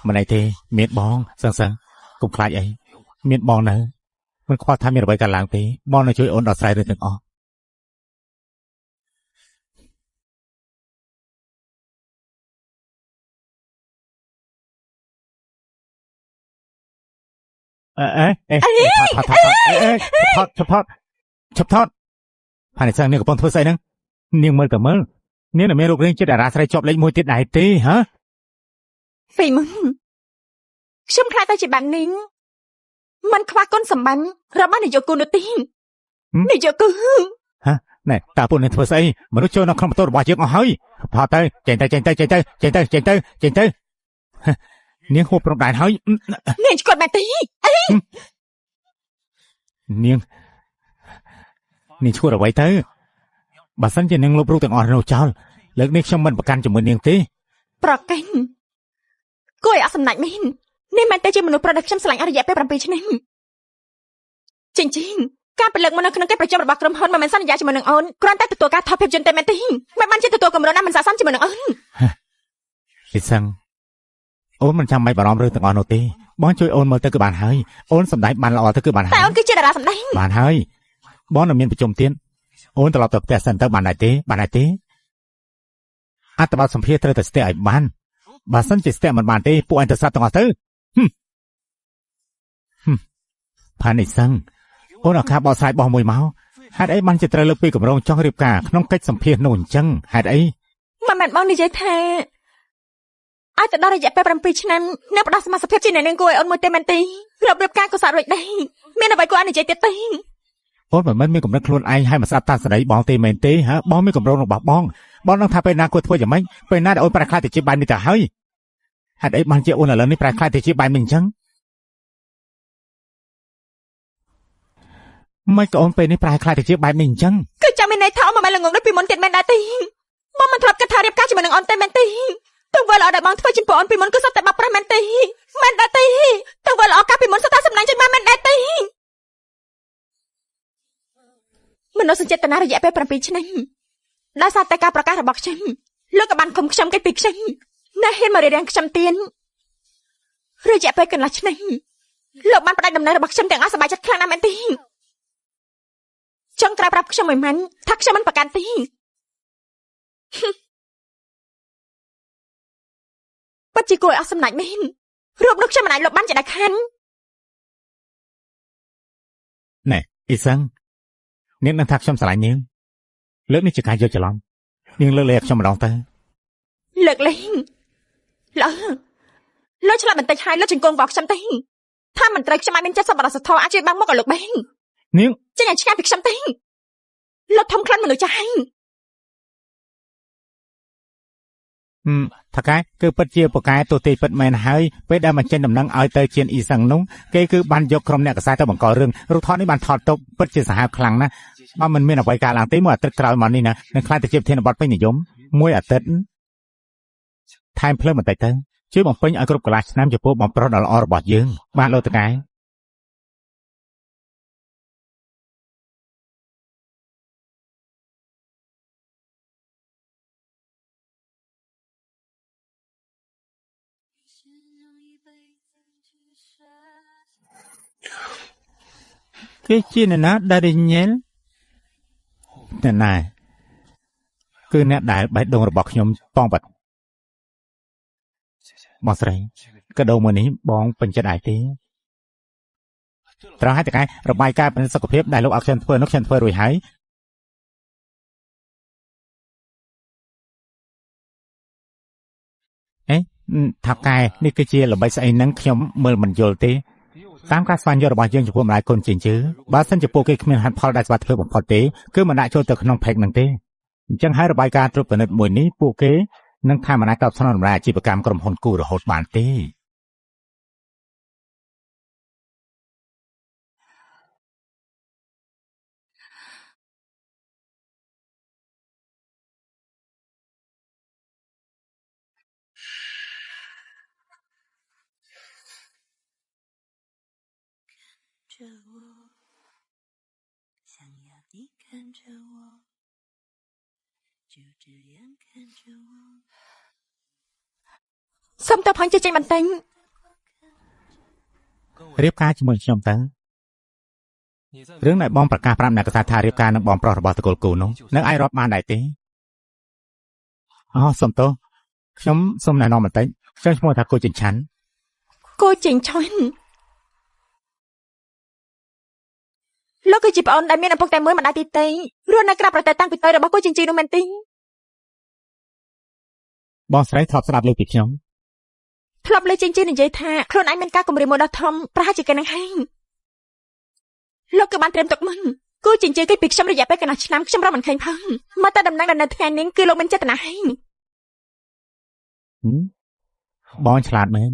มันไอเทเมียนบองสังกุมคลายไอเมียนบองนะมันคว้าทำมีอะไรกันหลังตีบองนะช่วยโอนดอกไซเรื่องถึงออกថតផានិសឹងនេះកំពុងធ្វើស្អីហ្នឹងនាងមើលក៏មើលនាងនឹងមានរូបរាងជាតារាស្រីជាប់លេខ1ទៀតដែរទេហ៎ពីមុនខ្ញុំខ្លាចតែជាបាំងនាងมันខ្វះគុណសម្បត្តិរបស់នាយកគូនោះទេនាយកគូហ៎ណែតើពួកនេះធ្វើស្អីមនុស្សចូលនៅក្នុងបន្ទប់របស់យើងអស់ហើយផតទៅចេញទៅនាងហួបប្រំដែនហើយនាងគាត់បែបទេនាងឈួតអ្វីទៅបើសិនជានាងលុបរូបទាំងអស់នោះចោលលើកនេះខ្ញុំមិនប្រកាន់ជាមួយនាងទេប្រកិនគួរឲ្យអស់សំណាច់មែននេះមិនតែជាមនុស្សប្រដៅខ្ញុំស្រឡាញ់អស់រយៈពេល7ឆ្នាំจริงๆការពលិកមកនៅក្នុងកិច្ចប្រជុំរបស់ក្រុមហ៊ុនមិនមែនសន្យាជាមួយនឹងអូនគ្រាន់តែទទួលការថតភាពយន្តតែមែនទេមិនបានជាទទួលគម្រោងណាមិនស័ក្តិសមជាមួយនឹងអូនអ៊ីសឹងអូនមិនចាំបាច់បារម្ភរឿងទាំងអស់នោះទេបងជួយអូនមើលទៅគឺបានហើយអូនសម្ដែងបានល្អទៅគឺបានហើយតែអូនគឺជាតារាសម្ដែងបានហើយបងនៅមានប្រជុំទៀតអូនត្រឡប់ទៅផ្ទះសិនទៅបានដែរទេអត្តបទសម្ភារត្រូវតែស្ទាក់ឲ្យបានបើសិនជាស្ទាក់មិនបានទេពួកអញទៅស្រាប់ទាំងអស់ទៅផានិសឹងអូនអកាបបកស្រាយបោះមួយមកហេតុអីបានជាត្រូវលើកពីកម្រងចង់រៀបការក្នុងកិច្ចសម្ភារនោះអញ្ចឹងហេតុអីមិនមែនបងនិយាយថាឲ្យទៅដល់រយៈពេល7ឆ្នាំនៅផ្ដោះសមាជិកភាពជាអ្នកនាងគួរឲ្យអូនមួយទេមែនទេរៀបការកុសលរួចដែរមានអ្វីគួរឲ្យនិយាយទៀតទេអូនមិនមែនមានកម្រិតខ្លួនឯងហើយមកស្ដាប់តាមសេរីបងទេមែនទេហ៎បងមានកម្រងរបស់បងនឹងថាពេលណាគួរធ្វើយ៉ាងម៉េចពេលណាដែលអូនប្រែខ្លាយទៅជាបែបនេះទៅហើយហេតុអីបានជាអូនឥឡូវនេះប្រែខ្លាយទៅជាបែបនេះអញ្ចឹងមិនក៏អូនពេលនេះប្រែខ្លាយទៅជាបែបនេះអញ្ចឹងគឺចាំមានន័យថាអូនមិនមែនល្ងងដូចពីមុនទៀតមែនដែរទេបងមិនធ្លាប់គិតថារៀបការជាមួយនឹងអូនទេមែនទេទង្វើល្អដែលបងធ្វើចំពោះអូនពីមុនគឺសុទ្ធតែបាត់ប្រាស់មែនទេមែនដែរទេទង្វើល្អកាលពីមុនសុទ្ធតែសំណាញ់ចេញមកមែនដែរទេមនោសញ្ចេតនារយៈពេល7ឆ្នាំដោយសារតែការប្រកាសរបស់ខ្ញុំលោកក៏បានគុំខ្ញុំកិច្ចពីខ្ញុំនៅហ៊ានមករៀបរៀងខ្ញុំទៀតរយៈពេលកន្លះឆ្នាំលោកបានផ្ដាច់ដំណើររបស់ខ្ញុំទាំងអស់សប្បាយចិត្តខ្លាំងណាស់មែនទេចង់ត្រាប្រាប់ខ្ញុំមួយម៉ាន់ថាខ្ញុំមិនប្រកាន់ទេពិតជាគួរឲ្យអស់សំណាច់មែនរូបនោះខ្ញុំមិនអាចលុបបានជាដាច់ខានណែអ៊ីសឹងនាងនឹងថាខ្ញុំស្រឡាញ់នាងលើកនេះជាការយកច្រឡំនាងលើកលែងខ្ញុំម្ដងទៅលើកលែងលោកឆ្លាតបន្តិចហើយលោកជង្គង់បោកខ្ញុំទេថាមិនត្រូវខ្ញុំអាចមានចិត្តសប្បុរសធម៌អាចជួយបាំងមុខឲ្យលោកបាននាងចេញឲ្យឆ្ងាយពីខ្ញុំទេលោកធំក្លិនមនុស្សចាស់ថាកែគឺពិតជាពូកែទូទីពិតមែនហើយពេលដែលបញ្ចេញដំណឹងឲ្យទៅជាអ៊ីសឹងនោះគេគឺបានយកក្រុមអ្នកកសែតទៅបង្ករឿងរូបថតនេះបានថតទុកពិតជាសាហាវខ្លាំងណាស់បើមិនមានអ្វីកើតឡើងទេមួយអាទិត្យក្រោយមកនេះណានឹងខ្លាចទៅជាប្រធានបទពេញនិយមមួយអាទិត្យថែមភ្លើងបន្តិចទៅជួយបំពេញឲ្យគ្រប់កន្លះឆ្នាំចំពោះបំប្រុសដ៏ល្អរបស់យើងបាទលោកតកែគេជាអ្នកណាដែលញ៉ែលអ្នកណាគឺអ្នកដែលបេះដូងរបស់ខ្ញុំបងបាត់បងស្រីកដោមួយនេះបងពេញចិត្តឯទេត្រូវឲ្យតកែរបាយការណ៍ពិនិត្យសុខភាពដែលលោកអត់ខ្ញុំធ្វើនោះខ្ញុំធ្វើរួចហើយថាកែនេះគឺជាល្បិចស្អីហ្នឹងខ្ញុំមើលមិនយល់ទេតាមការស្វែងយល់របស់យើងចំពោះម្ដាយកូនជិញ្ជើបើសិនជាពួកគេគ្មានហេតុផលដែលស្វាធ្វេបំផុតទេគឺមិនដាក់ចូលទៅក្នុងផេកហ្នឹងទេអញ្ចឹងហើយរបាយការណ៍ត្រួតពិនិត្យមួយនេះពួកគេនឹងថាមិនអាចតបស្នងដំណើរអាជីវកម្មក្រុមហ៊ុនគូរហូតបានទេ着我想要你看着我就这样看着我សុំទៅផងចេញបន្ទិញ រៀបការជាមួយខ្ញុំទៅរឿងដែលបងប្រកាសប្រាប់អ្នកកសែតថារៀបការនឹងបងប្រុសរបស់តកូលគូនោះនឹងអាចរាប់បានដែរទេអូសុំទោសខ្ញុំសូមណែនាំបន្តិចខ្ញុំឈ្មោះថាគូចិញ្ឆាន់ គូចិញ្ឆាន់លោកគឺជាប្អូនដែលមានឪពុកតែមួយម្ដាយទីតីរស់នៅក្រៅប្រទេសតាំងពីតូចរបស់គូចិញ្ចីនោះមែនទេ បងស្រីធ្លាប់ស្ដាប់លើពីខ្ញុំ ធ្លាប់លើចិញ្ចីនិយាយថាខ្លួនឯងមានការគំរាមមួយដ៏ធំប្រហែលជាគេនឹងហែងលោកគឺបានត្រៀមទុកមុនគូចិញ្ចីគេពីខ្ញុំរយៈពេលកន្លះឆ្នាំខ្ញុំរកមិនឃើញផងមកតែដំណឹងដែលនៅថ្ងៃនេះគឺលោកមានចេតនាហែង បងឆ្លាតមែន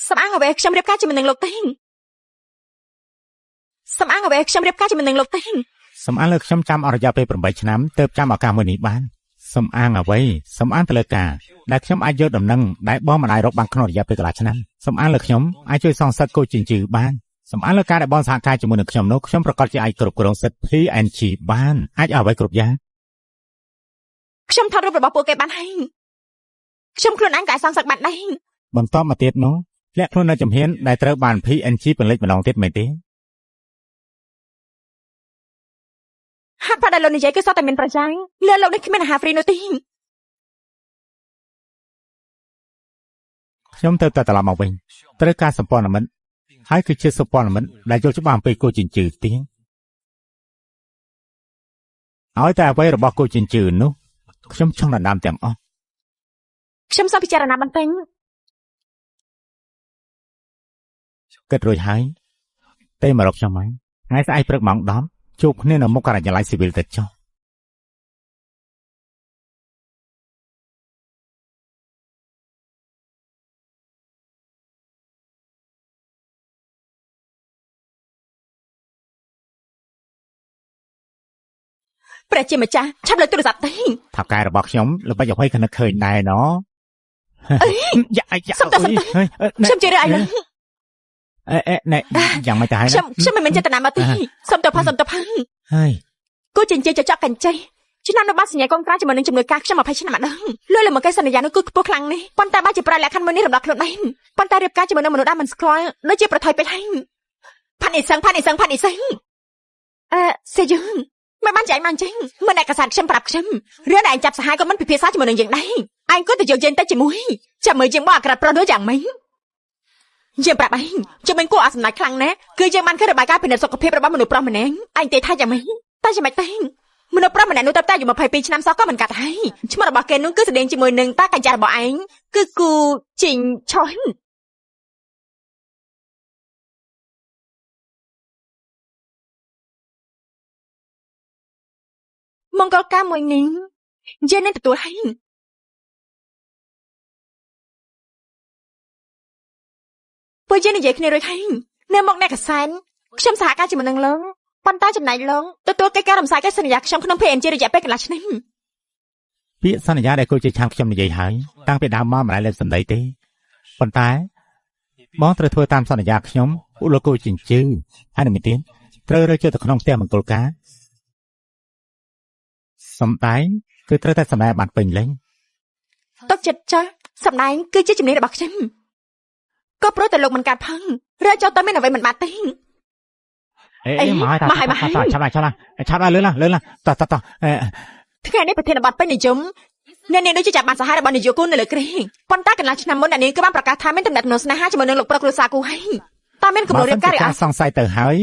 សំអាងអ្វីខ្ញុំរៀបការជាមួយនឹងលោកទេសំអាងអ្វីខ្ញុំរៀបការជាមួយនឹងលោកទេ សំអាងលើខ្ញុំចាំអស់រយៈពេល8ឆ្នាំទើបចាំឱកាសមួយនេះបានសំអាងអ្វីសំអាងទៅលើការដែលខ្ញុំអាចយកដំណឹងដែលបងមិនអាចរកបានក្នុងរយៈពេលកន្លះឆ្នាំសំអាងលើខ្ញុំអាចជួយសងសឹកគូចិញ្ចឺបានសំអាងលើការដែលបងសហការជាមួយនឹងខ្ញុំនោះខ្ញុំប្រកាសជាអាចគ្រប់គ្រងសិទ្ធិ P&G បានអាចអ្វីគ្រប់យ៉ាង ខ្ញុំថតរូបរបស់ពួកគេបានហើយខ្ញុំខ្លួនឯងក៏អាចសងសឹកបានដែរ បន្តមកទៀតនោះធ្លាក់ខ្លួននៅចំហៀនដែលត្រូវបាន P&G ពន្លិចម្ដងទៀតមែនទេ ហាក់ផាដែលលោកនិយាយគឺសតតែមានប្រចាំលើលោកនេះគ្មានអាហារហ្វ្រីនោះទេ ខ្ញុំទៅតែត្រឡប់មកវិញត្រូវការសម្ព័ន្ធមិត្តហើយគឺជាសម្ព័ន្ធមិត្តដែលយល់ច្បាស់អំពីគូចិញ្ចឺទៀងឲ្យតែអ្វីរបស់គូចិញ្ចឺនោះខ្ញុំចង់ដណ្ដើមទាំងអស់ ខ្ញុំសូមពិចារណាបន្តិច គិតរួចហើយទេមករកខ្ញុំហើយថ្ងៃស្អែកព្រឹកម៉ោង 10 ជួបគ្នានៅមុខការិយាល័យស៊ីវិលទៅចុះ ព្រះជាម្ចាស់ឆាប់លើកទូរស័ព្ទទៅ ថាកែរបស់ខ្ញុំល្បិចអ្វីក៏នឹកឃើញដែរណយ៉ាយ៉ា សុំទៅខ្ញុំជឿរឿងឯងនឹង ណែយ៉ាងមិនទៅហើយ ខ្ញុំមិនមានចេតនាមកទេសុំទៅផងហើយគូចិញ្ចីចចកកញ្ចៃឆ្នាំនៅបានសញ្ញាកូនក្រាជាមួយនឹងជំនួយការខ្ញុំ20ឆ្នាំម្ដងលុយលើមកគេសន្យានោះគឺខ្ពស់ខ្លាំងនេះប៉ុន្តែបើជាប្រលក្ខខណ្ឌមួយនេះរំដោះខ្លួនឯងប៉ុន្តែរៀបការជាមួយនឹងមនុស្សដែលមិនស្គាល់ដូចជាប្រថុយពេកហើយផាត់អ៊ីសឹងសេយឺនមិនបានចែកមកអញ្ចឹងមិនឯកសារខ្ញុំប្រាប់ខ្ញុំរឿងដែលឯងចាប់សាហាយក៏មិនពិភាក្សាជាមួយនឹងយើងដែរឯងគួរតែយកយើងទៅជាមួយចាំមើលយើងមកអាក្រាតប្រុសដូចយ៉ាងម៉េចយើងប្រាប់ឯងចាំមិនគួរអសំណាចខ្លាំងណាស់គឺយើងបានឃើញរបាយការណ៍ពិនិត្យសុខភាពរបស់មនុស្សប្រុសម្នាក់ឯងទេថាយ៉ាងម៉េចតែយ៉ាងម៉េចទេមនុស្សប្រុសម្នាក់នោះតែអាយុ22ឆ្នាំសោះក៏មិនកាត់ហើយឈ្មោះរបស់គេនោះគឺស្តីជាមួយនឹងតាកញ្ចាស់របស់ឯងគឺគូជីងឆុនមង្គលការមួយនេះយើងនឹងទទួលហើយពួកយើងនិយាយគ្នារួចហើយនៅមកអ្នកកសែនខ្ញុំសហការជាមួយនឹងលោកប៉ុន្តែចំណែកលោកទទួលកិច្ចការរំសាយកិច្ចសន្យាខ្ញុំក្នុង P&G រយៈពេលកន្លះឆ្នាំ ពាក្យសន្យាដែលគូជាឆាំខ្ញុំនិយាយហើយតាំងពីដើមមកមិនដែលលើកសម្ដីទេប៉ុន្តែបងត្រូវធ្វើតាមសន្យាខ្ញុំពួកលោកគូចិញ្ចឺហើយនឹងទៀតត្រូវរើចូលទៅក្នុងផ្ទះមង្គលការសំដែងគឺត្រូវតែសម្ដែងបានពេញលេញ ទុកចិត្តចាស់សម្ដែងគឺជាជំនាញរបស់ខ្ញុំក៏ព្រោះតែលោកមិនកាត់ផងរើចូលទៅមានអ្វីមិនបាត់ទេ អេមកហើយឆាប់លើឡើងតោះថ្ងៃនេះប្រធានបទពេញនិយមអ្នកនាងដូចជាចាប់បានសាហាយរបស់នាយកគូនៅលើគ្រែប៉ុន្តែកន្លះឆ្នាំមុនអ្នកនាងក៏បានប្រកាសថាមានទំនាក់ទំនងស្នេហាជាមួយនឹងលោកប្រុសគ្រួសារគូហើយតើមានគម្រោងរៀបការឬអត់សង្ស័យទៅហើយ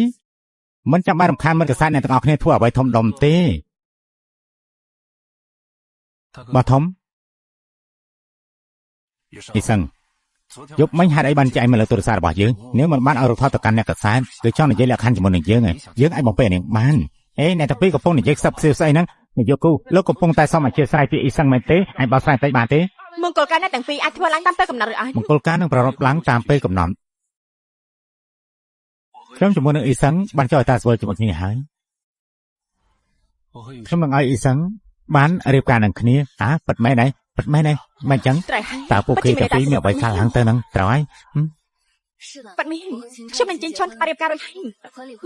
មិនចាំបាច់រំខានមិត្តកសែតអ្នកទាំងអស់គ្នាធ្វើអ្វីធំដុំទេបាទធំអ៊ីសឹងយប់មិញហេតុអីបានចែកមកលើទូរស័ព្ទរបស់យើងនាងមិនបានឲ្យរកថតទៅកាន់អ្នកកសែតគឺចង់និយាយលក្ខខណ្ឌជាមួយនឹងយើងយើងអាចបំពេញនាងបានអ្នកទាំងពីរកំពុងនិយាយខ្សឹបខ្សៀវស្អីហ្នឹងនាយកគូលោកកំពុងតែសមអធិស្ឋានពីអ៊ីសឹងមែនទេអាចបោះស្រាយបន្តិចបានទេមង្គលការអ្នកទាំងពីរអាចធ្វើឡើងតាមពេលកំណត់ឬអត់មង្គលការនឹងប្រារព្ធឡើងតាមពេលកំណត់ខ្ញុំជាមួយនឹងអ៊ីសឹងបានចោលតាស្វល់ជាមួយគ្នាហើយខ្ញុំនឹងឲ្យអ៊ីសឹងបានរៀបការនឹងគ្នាពិតមែនហើយមិនអញ្ចឹងតើពួកគេទាំងពីរមានអ្វីខ្លះឡើងទៅនឹងត្រូវហើយ ប៉ាត់មីនខ្ញុំនឹងចេញឈន់ក្បារៀបការរួចហើយ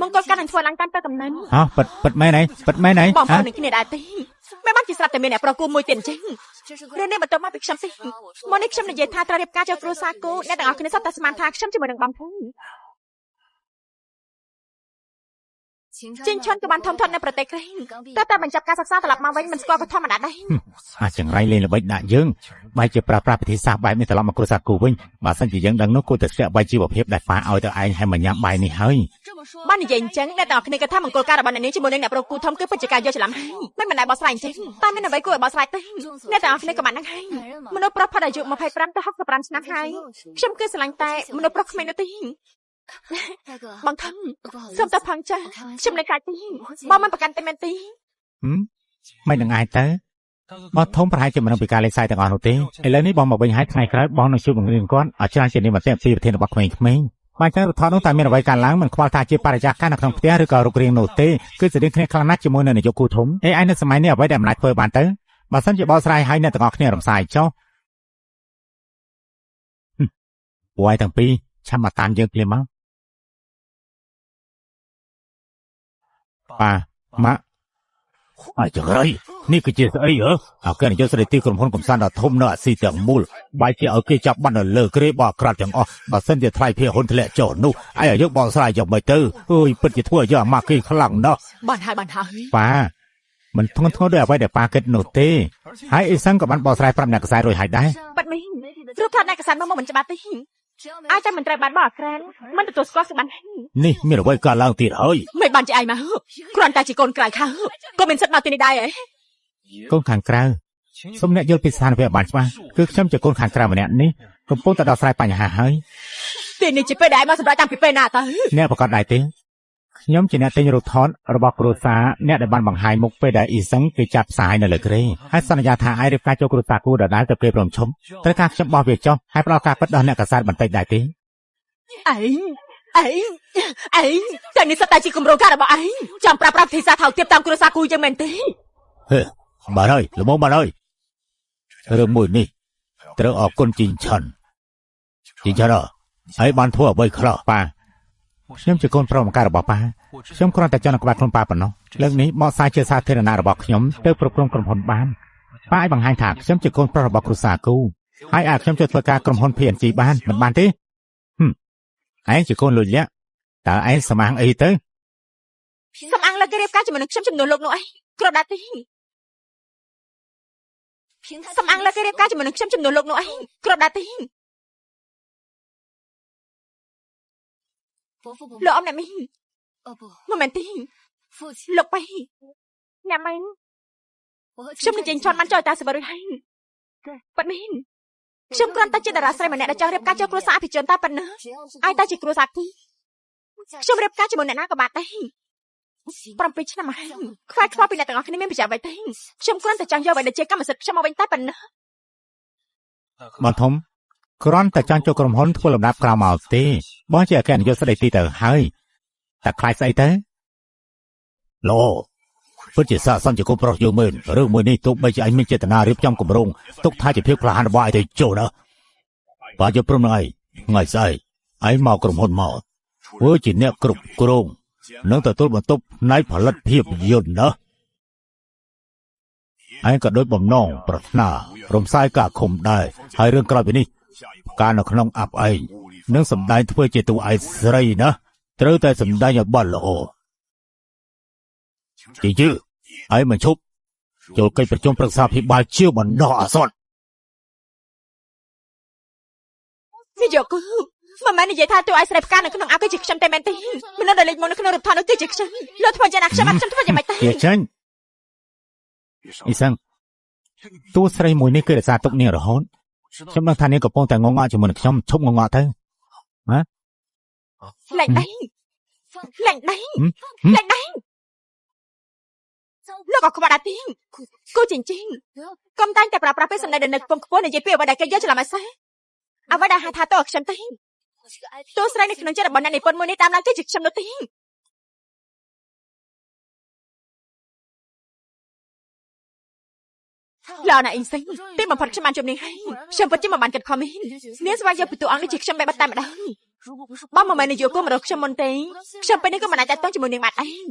មង្គលការនឹងធ្វើឡើងតាមទៅកំណត់ ហ៎ប៉ិតមែនអីប៉ិតមែនអី បងប្អូននឹងគ្នាដែរទេមិនបានជាស្រាប់តែមានអ្នកប្រុសគូមួយទៀតអញ្ចឹងរឿងនេះបន្ទាប់មកពីខ្ញុំទេមកនេះខ្ញុំនិយាយថាត្រូវរៀបការចូលគ្រួសារគូអ្នកទាំងអស់គ្នាសុទ្ធតែស្មានថាខ្ញុំជាមួយនឹងបងភូចេញឈន់ក៏បានធំធាត់នៅប្រទេសក្រែងតែបញ្ចប់ការសិក្សាត្រឡប់មកវិញមិនស្គាល់ក៏ធម្មតាដែរ អាចង្រៃលេងល្បិចដាក់យើងបែរជាប្រើប្រាស់វិធីសាស្ត្របែបនេះត្រឡប់មកគ្រួសារគូវិញបើសិនជាយើងដឹងនោះគួរតែស្ទាក់បែបជីវភាពដែលប៉ាឲ្យទៅឯងហើយមកញ៉ាំបាយនេះហើយ បាននិយាយអញ្ចឹងអ្នកទាំងអស់គ្នាគិតថាមង្គលការរបស់អ្នកនាងជាមួយនឹងអ្នកប្រុសគូធំគឺពិតជាការយកច្រឡំហើយមិនដែលបោះស្រាយអញ្ចឹងតែមានអ្វីគួរឲ្យបោះស្រាយទេអ្នកទាំងអស់គ្នាក៏បានដឹងហើយមនុស្សប្រុសផុតអាយុ25ទៅ65ឆ្នាំហើយខ្ញុំគឺស្រឡាញ់តែមនុស្សប្រុសក្មេងនោះទេបងថំសូមតើផងចាខ្ញុំនៅកាច់ទេបងមិនប្រកាន់តែមែនទេ មិននឹងអាចទៅបងធំប្រហែលជាមិននឹងពីការលេខសាយទាំងអស់នោះទេឥឡូវនេះបងមកវិញហើយថ្ងៃក្រោយបងនឹងជួយបង្រៀនគាត់ឲ្យច្រើនជាងនេះមកតែពីប្រធានរបស់ក្មេងៗបានតែរដ្ឋនោះតែមានអ្វីកើតឡើងមិនខ្វល់ថាជាបរិយាកាសនៅក្នុងផ្ទះឬក៏រូបរាងនោះទេគឺស្តៀងគ្នាខ្លាំងណាស់ជាមួយនឹងនាយកគូធំឯឯនៅសម័យនេះអ្វីដែលមិនអាចធ្វើបានទៅបើសិនជាបោះស្រាយឲ្យអ្នកទាំងអស់គ្នារំសាយចុះពួកឯងទាំងពីរឆាប់មកតាមយើងភ្លាមមកប៉ាម៉ាក់អាចរៃនេះគឺជាស្អីហ៎អគ្គនាយកស្ដីទីក្រុមហ៊ុនកំសាន្តដ៏ធំនៅអាស៊ីទាំងមូលបែរជាឲ្យគេចាប់បាត់នៅលើក្រេបអាក្រាតទាំងអស់បើសិនជាថ្លៃភាគហ៊ុនធ្លាក់ចុះនោះឯងឲ្យយើងបោះស្រាយយ៉ាងម៉េចទៅអើយពិតជាធ្វើឲ្យយើងអាម៉ាស់គេខ្លាំងណាស់បានហើយប៉ាមិនធ្ងន់ធ្ងរដោយអ្វីដែលប៉ាគិតនោះទេហើយអ៊ីសឹងក៏បានបោះស្រាយប្រាប់អ្នកកសែតរួចហើយដែរប៉ាត់មីរូបថតអ្នកកសែតមកមិនច្បាស់ទេអាចតែមិនត្រូវបានបោះអាក្រានមិនទទួលស្គាល់សិបាននេះមានអ្វីកើតឡើងទៀតហើយមិនបានជាឯងមកគ្រាន់តែជាកូនក្រៅខើក៏មានសិទ្ធិមកទីនេះដែរកូនខាងក្រៅសូមអ្នកយល់ពីស្ថានភាពបានច្បាស់គឺខ្ញុំជាកូនខាងក្រៅម្នាក់នេះកំពុងតែដោះស្រាយបញ្ហាហើយទីនេះជាពេលដែលមកសម្រាប់តាំងពីពេលណាទៅអ្នកប្រកាសដែរទេខ្ញុំជាអ្នកទិញរូបថតរបស់គ្រួសារអ្នកដែលបានបង្ហាញមុខពេលដែលអ៊ីសឹងគេចាប់ផ្សាយនៅលើក្រេហើយសន្យាថាអាចរៀបការចូលគ្រួសារគូដដែលទៅគេព្រមឈប់ត្រូវការខ្ញុំបោះវាចុះហើយផ្ដល់ការពិតដល់អ្នកកសែតបន្តិចដែរទេឯងតែនេះសត្វតែជាគម្រោងការរបស់ឯងចាំប្រាប់វិធីសាស្ត្រថោកទាបតាមគ្រួសារគូយ៉ាងមែនទេហេបាទហើយល្មមបាទហើយរឿងមួយនេះត្រូវអរគុណជីងឆាន់ហើយបានធ្វើអ្វីខ្លះប៉ាខ្ញុំជាកូនប្រុសមកការរបស់ប៉ាខ្ញុំគ្រាន់តែចង់ក្បាត់ខ្លួនប៉ាប៉ុណ្ណោះលើកនេះបកស្រាយជាសាធារណៈរបស់ខ្ញុំទៅគ្រប់គ្រងក្រុមហ៊ុនបានប៉ាឲ្យបង្ហាញថាខ្ញុំជាកូនប្រុសរបស់គ្រួសារគូហើយអាចខ្ញុំជួយធ្វើការក្រុមហ៊ុន PNG បានមិនបានទេឯងជាកូនលួចលាក់តើឯងស្មាងអីទៅសំអាងលើគេរៀបការជាមួយនឹងខ្ញុំចំនួនលោកនោះអីគ្រាប់ដែរទេសំអាងលើគេរៀបការជាមួយនឹងខ្ញុំចំនួនលោកនោះអីគ្រាប់ដែរទេលោកអមអ្នកមីមិនមែនទេលោកបៃអ្នកម៉ែខ្ញុំនឹងចេញជន់បានចុះតាសបរុយហើយប៉ាត់មីនខ្ញុំគ្រាន់តែជាតារាស្រីម្នាក់ដែលចង់រៀបការចូលគ្រួសារអភិជនតែប៉ុណ្ណឹងឲ្យតែជាគ្រួសារគូខ្ញុំរៀបការជាមួយអ្នកណាក៏បានដែរ7ឆ្នាំមកហើយខ្វាយខ្វល់ពីអ្នកទាំងអស់គ្នាមានប្រយោជន៍អ្វីទេខ្ញុំគ្រាន់តែចង់យកអ្វីដែលជាកម្មសិទ្ធិខ្ញុំមកវិញតែប៉ុណ្ណឹងបងធំគ្រាន់តែចង់ចូលក្រុមហ៊ុនធ្វើលំដាប់ក្រោមមកទេបងជាអគ្គនាយកស្ដីទីទៅហើយតែខ្លាចស្អីទៅឡូពិតជាស័ក្តិសមជាកូនប្រុសយើងមែនរឿងមួយនេះទោះបីជាឯងមានចេតនារៀបចំគម្រោងទុកថាជាភាពក្លាហានរបស់ឯងទៅចូលណាបាទយកព្រមនឹងឯងថ្ងៃស្អែកឯងមកក្រុមហ៊ុនមកធ្វើជាអ្នកគ្រប់គ្រងនឹងទទួលបន្ទុកផ្នែកផលិតភាពយន្តណាឯងក៏ដូចបំណងប្រាថ្នារំសាយការឃុំដែរហើយរឿងក្រោយពីនេះការនៅក្នុងអាប់ឯងនឹងសម្ដែងធ្វើជាតួឯកស្រីណាត្រូវតែសម្ដែងឲ្យបានល្អជីជឿឯងមិនឈប់ចូលកិច្ចប្រជុំប្រឹក្សាភិបាលជាបណ្ដោះអាសន្ននេះយកគឺមិនមែននិយាយថាតួឯកស្រីផ្កានៅក្នុងអាប់គឺជាខ្ញុំតែមែនទេមនុស្សដែលលេចមកនៅក្នុងរូបថតនោះគឺជាខ្ញុំលោកធ្វើយ៉ាងណាខ្ញុំធ្វើយ៉ាងម៉េចទេចាញ់អ៊ីសាំងតួស្រីមួយនេះគឺរសារទុកនាងរហូតខ្ញុំដឹងថានាងកំពុងតែងងក់ជាមួយនឹងខ្ញុំឈប់ងងក់ទៅហ៎លែងដៃលោកក៏ខ្វះដែរទេគូចិញ្ចឹងកុំតែងតែប្រើប្រាស់ពេលសម្ដែងដែលនៅកំពង់ខ្ពស់និយាយពីអ្វីដែលគេយកច្រឡំឲ្យសោះអ្វីដែលហៅថាតើខ្ញុំទេតួស្រីនៅក្នុងចិត្តរបស់អ្នកនិពន្ធមួយនេះតាមឡើងគឺជាខ្ញុំនោះទេឡានអ៊ីងសិងទីបំផុតខ្ញុំបានជុំនាងហើយខ្ញុំពិតជាមិនបានគិតខំនេះនាងស្វែងយកពិន្ទុអង្គនេះជាខ្ញុំបែបតែម្ដង បើមិនមែននាយកគូមករកខ្ញុំមុនទេខ្ញុំពេលនេះក៏មិនអាចតាក់ទងជាមួយនាងបានដែរ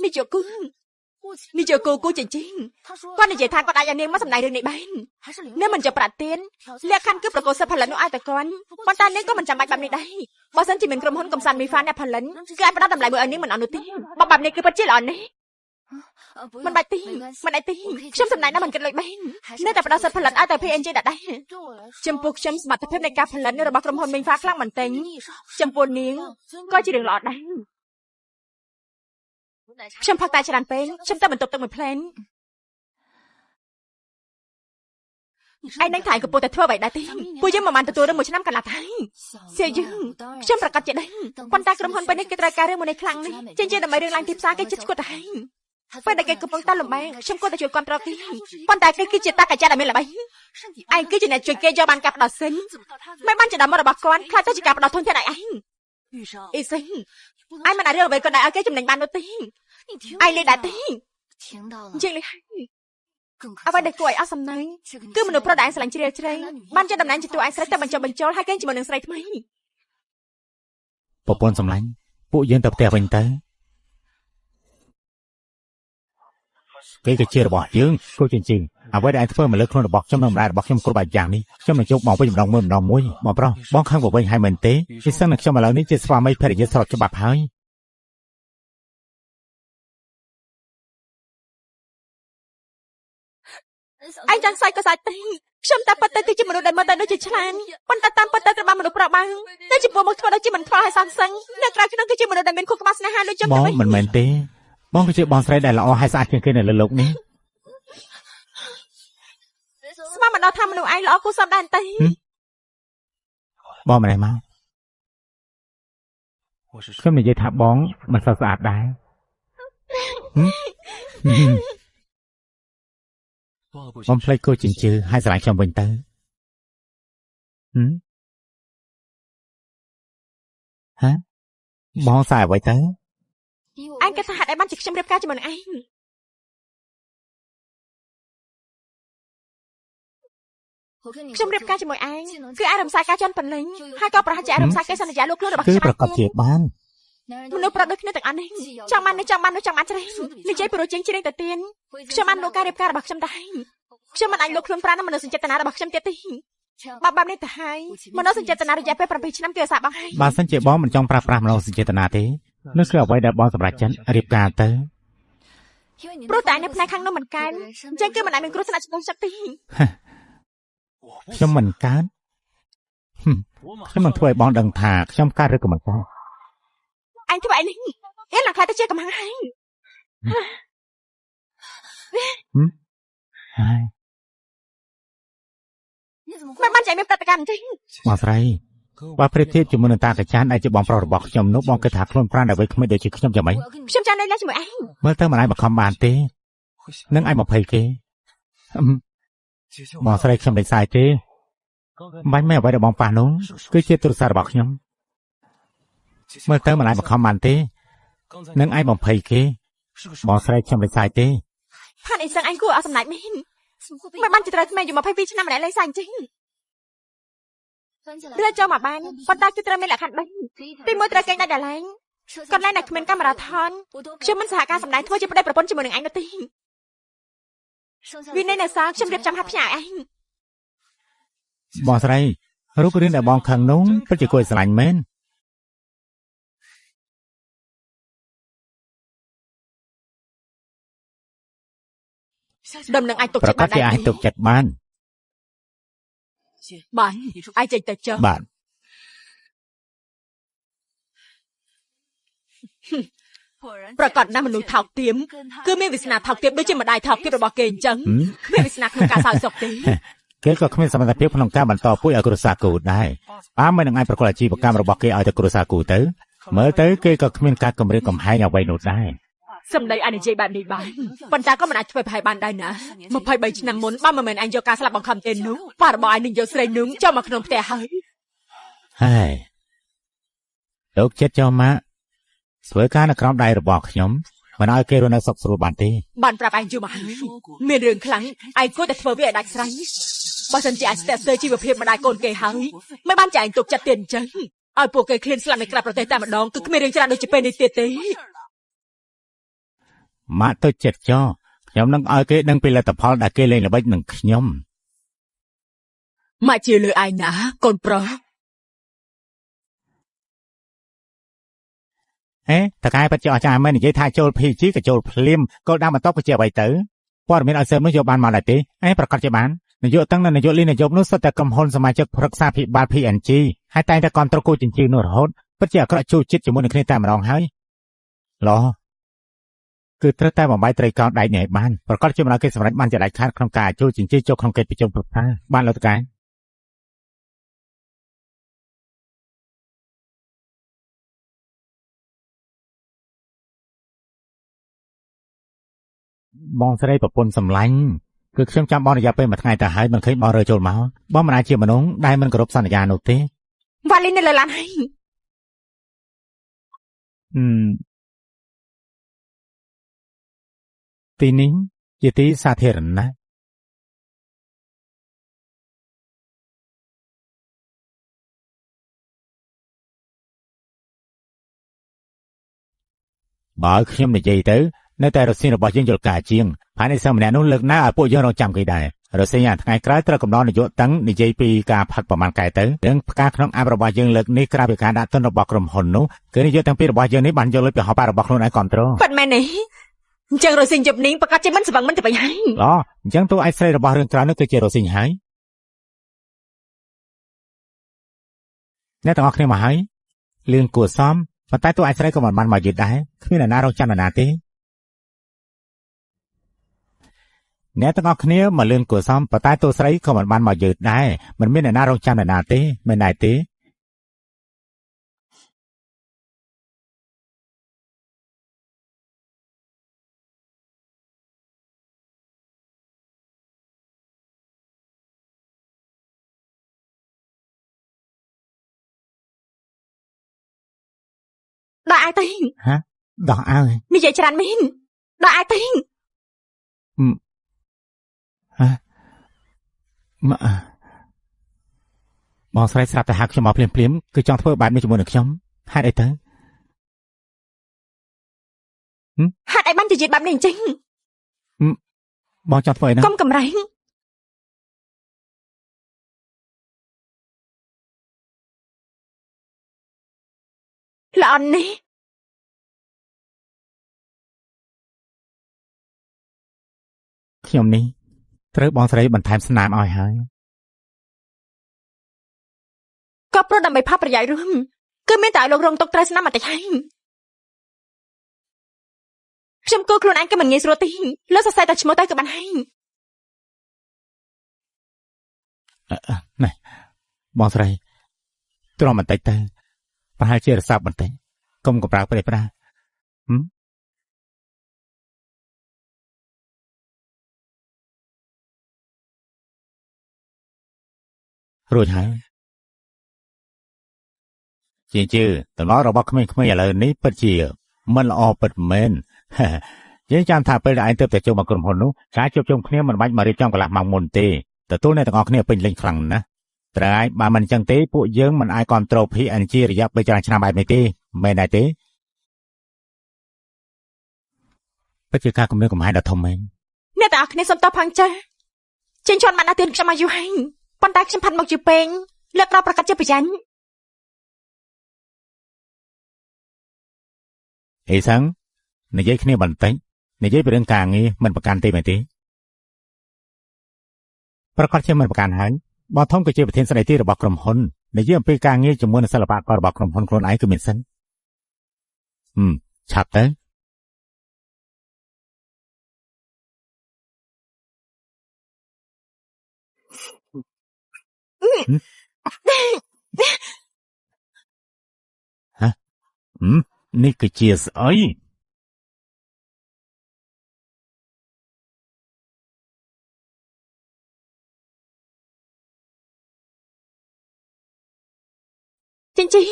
នាយកគូគូចិញ្ចင်းគាត់និយាយថាគាត់អាចឲ្យនាងមកសម្ដែងរឿងនេះបាននាងមិនចាប់ប្រាក់ទៀនលក្ខខណ្ឌគឺប្រកបសិទ្ធផលិតនោះឲ្យតែគាត់ប៉ុន្តែនាងក៏មិនចាំបាច់បែបនេះដែរបើសិនជាមានក្រុមហ៊ុនកំសាន្តមីហ្វាអ្នកផលិតគឺអាចផ្ដល់តម្លៃមួយឲ្យនាងមិនអត់នោះទេបើបែបនេះគឺពិតជាល្អណាស់មិនបាច់ទេខ្ញុំសម្ដែងដល់មិនគិតលុយបាននៅតែផ្ដល់សិទ្ធផលិតឲ្យតែ PNG ដដែលចំពោះខ្ញុំសមត្ថភាពនៃការផលិតរបស់ក្រុមហ៊ុនមីហ្វាខ្លាំងមែនទែនចំពោះនាងក៏ជារឿងល្អដែរខ្ញុំផឹកតែច្រើនពេកខ្ញុំទៅបន្ទប់ទឹកមួយផ្លែនឯនឹងថៃក៏ពោលតែធ្វើអ្វីដែរទេពួកយើងមិនបានទទួលរឿងមួយឆ្នាំកន្លះហើយសៀយើងខ្ញុំប្រកាសជាដឹងប៉ុន្តែក្រុមហ៊ុនពេលនេះគេត្រូវការរឿងមួយនេះខ្លាំងនេះចេញជាដើម្បីរឿងឡើងទីផ្សារគេជិតឈួតទៅហើយពេលដែលគេកំពុងតែលំបែងខ្ញុំក៏ទៅជួយគ្រប់គ្រងគេប៉ុន្តែគេគឺជាតាកាចាដែលមានល្បៃឯងគឺជាអ្នកជួយគេយកបានការផ្ដោតសិនមិនបានជាដំណើររបស់គាត់ខ្លាចទៅជាការផ្ដោតធនធានឯងអ៊ីសិនឯងមិនអាចរឿងអ្វីក៏ដែរឲ្យគេចំណេញបាននោះទេឯងលេដែរទេជាងលេហើយអ្វីដែលគួរឲ្យអស់សំណើចគឺមនុស្សប្រុសដែលឯងស្រឡាញ់ជ្រាលជ្រៅបានជាតំណែងជាតួឯងស្រីទៅបញ្ចុះហើយគេជាមួយនឹងស្រីថ្មីប្រពន្ធសម្លាញ់ពួកយើងទៅផ្ទះវិញទៅគេគឺជារបស់យើងគូចិញ្ចင်းអ្វីដែលឯងធ្វើមកលើខ្លួនរបស់ខ្ញុំនិងម្ដាយរបស់ខ្ញុំគ្រប់បែបយ៉ាងនេះខ្ញុំនឹងជោគបងវិញម្ដងមួយបងប្រុសបងខឹងបងវិញហើយមែនទេពិសេសនឹងខ្ញុំឥឡូវនេះជាស្វាមីភរិយាស្របច្បាប់ហើយឯងចង់សាច់ក៏សាច់ទេខ្ញុំតែប៉ុន្តែគឺជាមនុស្សដែលមើលទៅដូចជាឆ្លាតប៉ុន្តែតាមពិតទៅត្រូវបានមនុស្សប្រាប់បានតែចំពោះមកធ្វើដូចជាមិនខ្វល់ឲ្យសងសឹងនៅក្រៅខ្ញុំគឺជាមនុស្សដែលមានខួរក្បាលស្នេហាដូចខ្ញុំទៅវិញមិនមែនទេបងគឺជាបងស្រីដែលល្អហើយស្អាតជាងគេនៅលើលោកនេះស្មានមិនដល់ថាមនុស្សឯងល្អគួរសមដែរទេបងម្នេះមកខ្ញុំនិយាយថាបងមិនសូវស្អាតដែរបងភ្លេចគូចិញ្ចឺហើយស្រឡាញ់ខ្ញុំវិញទៅហ៎បងសាយអ្វីទៅឯងគិតថាហេតុអីបានជាខ្ញុំរៀបការជាមួយនឹងឯងខ្ញុំរៀបការជាមួយឯងគឺឯងរំសាយការជន់បន្លិញហើយក៏ប្រហែលជាឯងរំសាយកិច្ចសន្យាលោកខ្លួនរបស់ខ្ញុំគឺប្រកាសជាបានមនុស្សប្រុសដូចគ្នាទាំងអស់នេះចង់បាននេះចង់បាននោះចង់បានច្រេះនិយាយពីរជាងជ្រេងទៅទៀនខ្ញុំបានលោកការរៀបការរបស់ខ្ញុំដែរខ្ញុំមិនអាចលោកខ្លួនប្រាណមនុស្សសញ្ចេតនារបស់ខ្ញុំទៀតទេបើបែបនេះទៅហើយមនុស្សសញ្ចេតនារយៈពេល7ឆ្នាំគឺអាសាបងហើយបើសិនជាបងមិនចង់ប្រើប្រាស់មនុស្សសញ្ចេតនាទេនោះគឺអ្វីដែលបងសម្រេចចិត្តរៀបការទៅព្រោះតែនៅផ្នែកខាងនោះមិនកើនអញ្ចឹងគឺមិនអាចមានគ្រោះថ្នាក់ក្នុងចិត្តទេខ្ញុំមិនកើនខ្ញុំនឹងធ្វើឲ្យបងដឹងថាខ្ញុំកើតឬក៏មិនកើតអញធ្វើអីនេះឯងឡើងខ្លាចទៅជាកំហឹងហើយហើយមិនបានចៃមានប្រតិកម្មទេបងស្រីបើប្រៀបធៀបជាមួយនឹងតាកាចានដែលជាបងប្រុសរបស់ខ្ញុំនោះបងគិតថាខ្លួនប្រាណអ្វីគ្មានដូចជាខ្ញុំយ៉ាងម៉េចខ្ញុំចាំនៅលេងជាមួយឯងមើលទៅមិនអាចបង្ខំបានទេនឹងឯង20គេបងស្រីខ្ញុំដេកសាយទេមិនមែនអ្វីដែលបងប៉ះនោះគឺជាទូរស័ព្ទរបស់ខ្ញុំមើលទៅមិនអាចបង្ខំបានទេនឹងឯង20គេបងស្រីខ្ញុំដេកសាយទេផានអីសឹងអញគួរអត់សម្ដេចមែនមិនបានជាត្រូវក្មេងอยู่22ឆ្នាំម្នាក់លេងសាយចេះរើចូលមកបានប៉ុន្តែគឺត្រូវមានលក្ខខណ្ឌ3ទី1ត្រូវកេងដាច់ដល់ឡើងកន្លែងដែលគ្មានកាមេរ៉ាថនខ្ញុំមិនសហការសម្ដែងធ្វើជាប្តីប្រពន្ធជាមួយនឹងឯងនោះទេវិន័យនៅសល់ខ្ញុំរៀបចំហាត់ផ្ញើឯងបងស្រីរូបរាងដែលបងខឹងនោះពិតជាគួរឲ្យស្រឡាញ់មែនដំណឹងអាចទុកចិត្តបានដែរអាចទុកចិត្តបានបាទអាចចេញទៅចុះបាទប្រកាសណាស់មនុស្សថោកទាមគឺមានវាសនាថោកទាមដូចជាម្ដាយថោកទាមរបស់គេអញ្ចឹងគ្មានវាសនាក្នុងការសោយសុខទេគេក៏គ្មានសមត្ថភាពក្នុងការបន្តពូជឲ្យគ្រួសារគូដែរមិននឹងអាចប្រកបអាជីវកម្មរបស់គេឲ្យទៅគ្រួសារគូទៅមើលទៅគេក៏គ្មានការគម្រាមកំហែងអ្វីនោះដែរសម្ដីអនិយាយបែបនេះបានប៉ុន្តែក៏មិនអាចធ្វើប្រហែលបានដែរណា23ឆ្នាំមុនបើមិនមែនអញយកការស្លាប់បង្ខំទេនោះប៉ារបស់អញនឹងយកស្រីនោះចូលមកក្នុងផ្ទះហើយលោកចិត្តចូលមកធ្វើការនៅក្រោមដៃរបស់ខ្ញុំមិនឲ្យគេរស់នៅសុខស្រួលបានទេបានប្រាប់ឯងយូរមកហើយមានរឿងខ្លាំងឯងគួរតែធ្វើវាឲ្យដាច់ស្រេចបើសិនជាឯងស្ទើរជីវភាពម្ដាយកូនគេហើយមិនបានចាឯងទុកចិត្តទៀតអញ្ចឹង ឲ្យពួកគេឃ្លានស្លាប់នៅក្រៅប្រទេសតែម្ដងគឺគ្មានរឿងច្រើនដូចជាពេលនេះទៀតទេ ម៉ាក់ទៅចិត្តចោខ្ញុំនឹងឲ្យគេដឹងពីលទ្ធផលដែលគេលេងល្បិចនឹងខ្ញុំ ម៉ាក់ជាលើឯណាកូនប្រុស ហេតកែពិតជាអស្ចារ្យមែននិយាយថាចូល PG ក៏ចូលភ្លាមគោលដៅបន្តក៏ជាអ្វីទៅព័ត៌មានឲ្យសើមនោះយកបានមកដែរទេប្រកាសជាបាននាយកទាំងនាយកលីនាយកនោះសុទ្ធតែក្រុមហ៊ុនសមាជិកប្រឹក្សាភិបាល PNG ហើយតែងតែគ្រប់គ្រងគូចិញ្ចឺនោះរហូតពិតជាអាក្រក់ជួចិត្តជាមួយនឹងគ្នាតែម្ដងហើយឡោះគឺត្រូវតែបំបីត្រីកោណដៃនេះឲ្យបានប្រកាសជាមិនឲ្យគេសម្រេចបានជាដាច់ខាតក្នុងការជួចិញ្ចឺចូលក្នុងកិច្ចប្រជុំប្រឹក្សាបានលោកតកែបងស្រីប្រពន្ធសម្លាញ់គឺខ្ញុំចាំបងរយៈពេលមួយថ្ងៃទៅហើយមិនឃើញបងរើចូលមកបងមិនអាចជាមនុស្សដែលមិនគោរពសន្យានោះទេ វ៉ាលីននៅលើឡានហើយ ទីនេះជាទីសាធារណៈបើខ្ញុំនិយាយទៅនៅតែរសៀងរបស់យើងយល់ការជាងហើយនៃសិស្សម្នាក់នោះលើកណាឲ្យពួកយើងរងចាំគេដែររសៀងអាថ្ងៃក្រោយត្រូវកំណត់នាយកតាំងនិយាយពីការផាត់ប្រមាណកែទៅរឿងផ្កាក្នុងអាប់របស់យើងលើកនេះក្រៅពីការដាក់ទុនរបស់ក្រុមហ៊ុននោះគឺនាយកតាំងពីរបស់យើងនេះបានយកលុយពីហោប៉ារបស់ខ្លួនឯងគ្រប់គ្រង ប៉ាត់មែនទេអញ្ចឹងរសៀងយប់នេះប្រកាសជាមិនស្វឹងមិនទៅវិញហើយ ឡអញ្ចឹងតួឯកស្រីរបស់រឿងក្រៅនោះគឺជារសៀងហើយអ្នកទាំងអស់គ្នាមកហើយលឿនគួរសមប៉ុន្តែតួឯកស្រីក៏មិនបានមកយឺតដែរគ្មានអ្នកណារងចាំនរណាទេអ្នកទាំងអស់គ្នាមកលឿនគួរសមប៉ុន្តែតួស្រីក៏មិនបានមកយឺតដែរមិនមានអ្នកណារងចាំនរណាទេមែនដែរទេដល់ឯទៅហ៎ដោះអើយ និយាយច្រើនមែនដល់ឯទៅ ហ៎បងស្រីស្រាប់តែហៅខ្ញុំមកភ្លាមៗគឺចង់ធ្វើបែបនេះជាមួយនឹងខ្ញុំហេតុអីទៅ ហេតុអីបាននិយាយបែបនេះអញ្ចឹង បងចង់ធ្វើអីណា កុំកំរែងល្អនេះ ខ្ញុំនេះត្រូវបងស្រីបន្ថែមស្នាមឲ្យហើយ ក៏ព្រោះដើម្បីផលប្រយោជន៍រួមគឺមានតែឲ្យលោករងទុកត្រូវស្នាមបន្តិចហើយខ្ញុំគូខ្លួនឯងក៏មិនងាយស្រួលទេលើសរសេរតែឈ្មោះទៅក៏បានហើយ ណែបងស្រីទ្រាំបន្តិចទៅប្រហែលជារស័ព្ទបន្តិចកុំកំប្រើប្រេះប្រារួចហើយជាតំណរបស់ក្មេងៗឥឡូវនេះពិតជាមិនល្អពិតមែន យើងចាំថាពេលដែលឯងទៅតែចូលមកក្រុមហ៊ុននោះការជួបជុំគ្នាមិនបាច់មករៀបចំកន្លះម៉ោងមុនទេទទួលអ្នកទាំងអស់គ្នាពេញលេញខ្លាំងណាស់ត្រូវហើយបើមិនអញ្ចឹងទេពួកយើងមិនអាចគ្រប់គ្រង PNG រយៈពេលច្រើនឆ្នាំបែបនេះទេមែនដែរទេពិតជាការគំរាមកំហែងដ៏ធំមែន អ្នកទាំងអស់គ្នាសុំតបផងចាចេញជន់បានដល់ទៀនខ្ញុំមកយូរហើយប៉ុន្តែខ្ញុំផាត់មកជាពេងលើកដល់ប្រកាសជាប្រយ័ត្ន អេសាំងនិយាយគ្នាបន្តិចនិយាយពីរឿងការងារមិនប្រកាន់ទេមែនទេប្រកាសជាមិនប្រកាន់ហើយបងធំក៏ជាប្រធានស្ដីទីរបស់ក្រុមហ៊ុននិយាយអំពីការងារជាមួយនឹងសិល្បកររបស់ក្រុមហ៊ុនខ្លួនឯងគឺមានសិនឆាប់ទៅហ៎នេះគឺជាស្អី ចិញ្ចី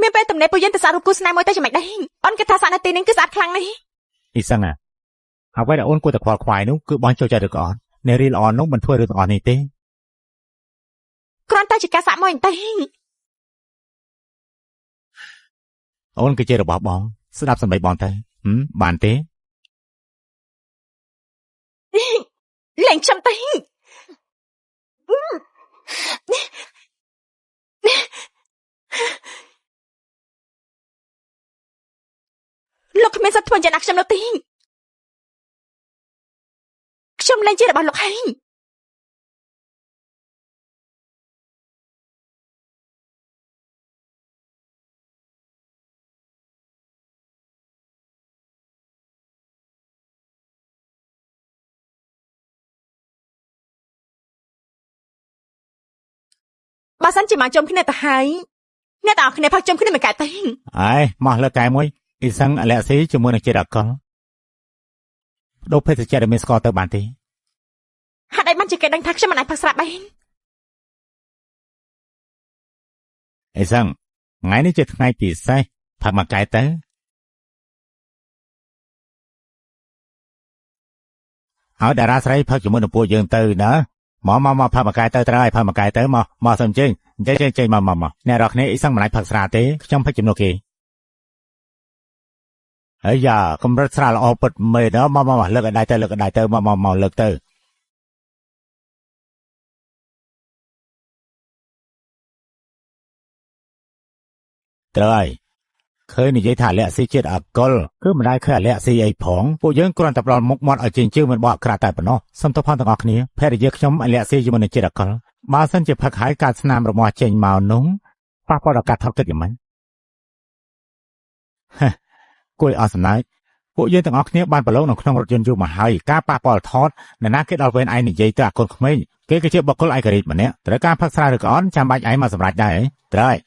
មានពេលតំណែងពួកយើងទៅសាររូបគូស្នេហ៍មួយទៅយ៉ាងម៉េចដែរអូនគិតថាសារនៅទីនេះគឺស្អាតខ្លាំងណាស់ អ៊ីសាំងអ្វីដែលអូនគួរតែខ្វល់ខ្វាយនោះគឺបងចូលចិត្តឬក៏អត់អ្នករៀនល្អនោះមិនធ្វើរឿងទាំងអស់នេះទេ គ្រាន់តែជាការសាកមកទេ អូនគឺជារបស់បងស្ដាប់សម្ដីបងទៅបានទេ លែងខ្ញុំទេលោកគ្មានសិទ្ធិធ្វើយ៉ាងណាខ្ញុំនោះទេខ្ញុំលែងជារបស់លោកហើយបើសិនជាមកជុំគ្នាទៅហើយអ្នកទាំងអស់គ្នាផឹកជុំគ្នាមិនកើតទេ អើយមកលើកែមួយអ៊ីសឹងអាឡែស៊ីជាមួយនឹងជាតិអាល់កុលដូរភេសជ្ជៈដែលមានស្ករទៅបានទេ ហេតុអីបានជាគេដឹងថាខ្ញុំមិនអាចផឹកស្រាបាន អ៊ីសឹងថ្ងៃនេះជាថ្ងៃពិសេសផឹកមួយកែទៅឲ្យតារាស្រីផឹកជាមួយនឹងពួកយើងទៅណាមកផឹកមួយកែទៅត្រូវឲ្យផឹកមួយកែទៅមកសុំចេញចេញមកអ្នករកគ្នាអ៊ីសឹងមិនអាចផឹកស្រាទេខ្ញុំផឹកជំនួសគេហើយយ៉ាកម្រិតស្រាល្អពិតមែនមកលើកឲ្យដៃទៅមកលើកទៅត្រូវហើយឃើញនិយាយថាអាឡែស៊ីជាតិអាល់កុលគឺមិនដែលឃើញអាឡែស៊ីអីផងពួកយើងគ្រាន់តែផ្ដល់មុខមាត់ឲ្យជើងជឿមិនបកអក្រាតតែប៉ុណ្ណោះសូមទោសផងទាំងអស់គ្នាភរិយាខ្ញុំអាឡែស៊ីជាមួយនឹងជាតិអាល់កុលបើសិនជាផឹកហើយកើតស្នាមរមាស់ចេញមកនោះប៉ះពាល់ដល់ការថតគិតយ៉ាងម៉េចគួរឲ្យអស់សំណើចពួកយើងទាំងអស់គ្នាបានប្រឡងនៅក្នុងរថយន្តយូរមកហើយការប៉ះពាល់ថតអ្នកណាគេដល់វេនឯងនិយាយទៅអាកូនក្មេងគេគឺជាបុគ្គលឯករាជ្យម្នាក់ត្រូវការផឹកស្រាឬក៏អន់ចាំបាច់ឯងមកសម្រេចដែរត្រូវហើយ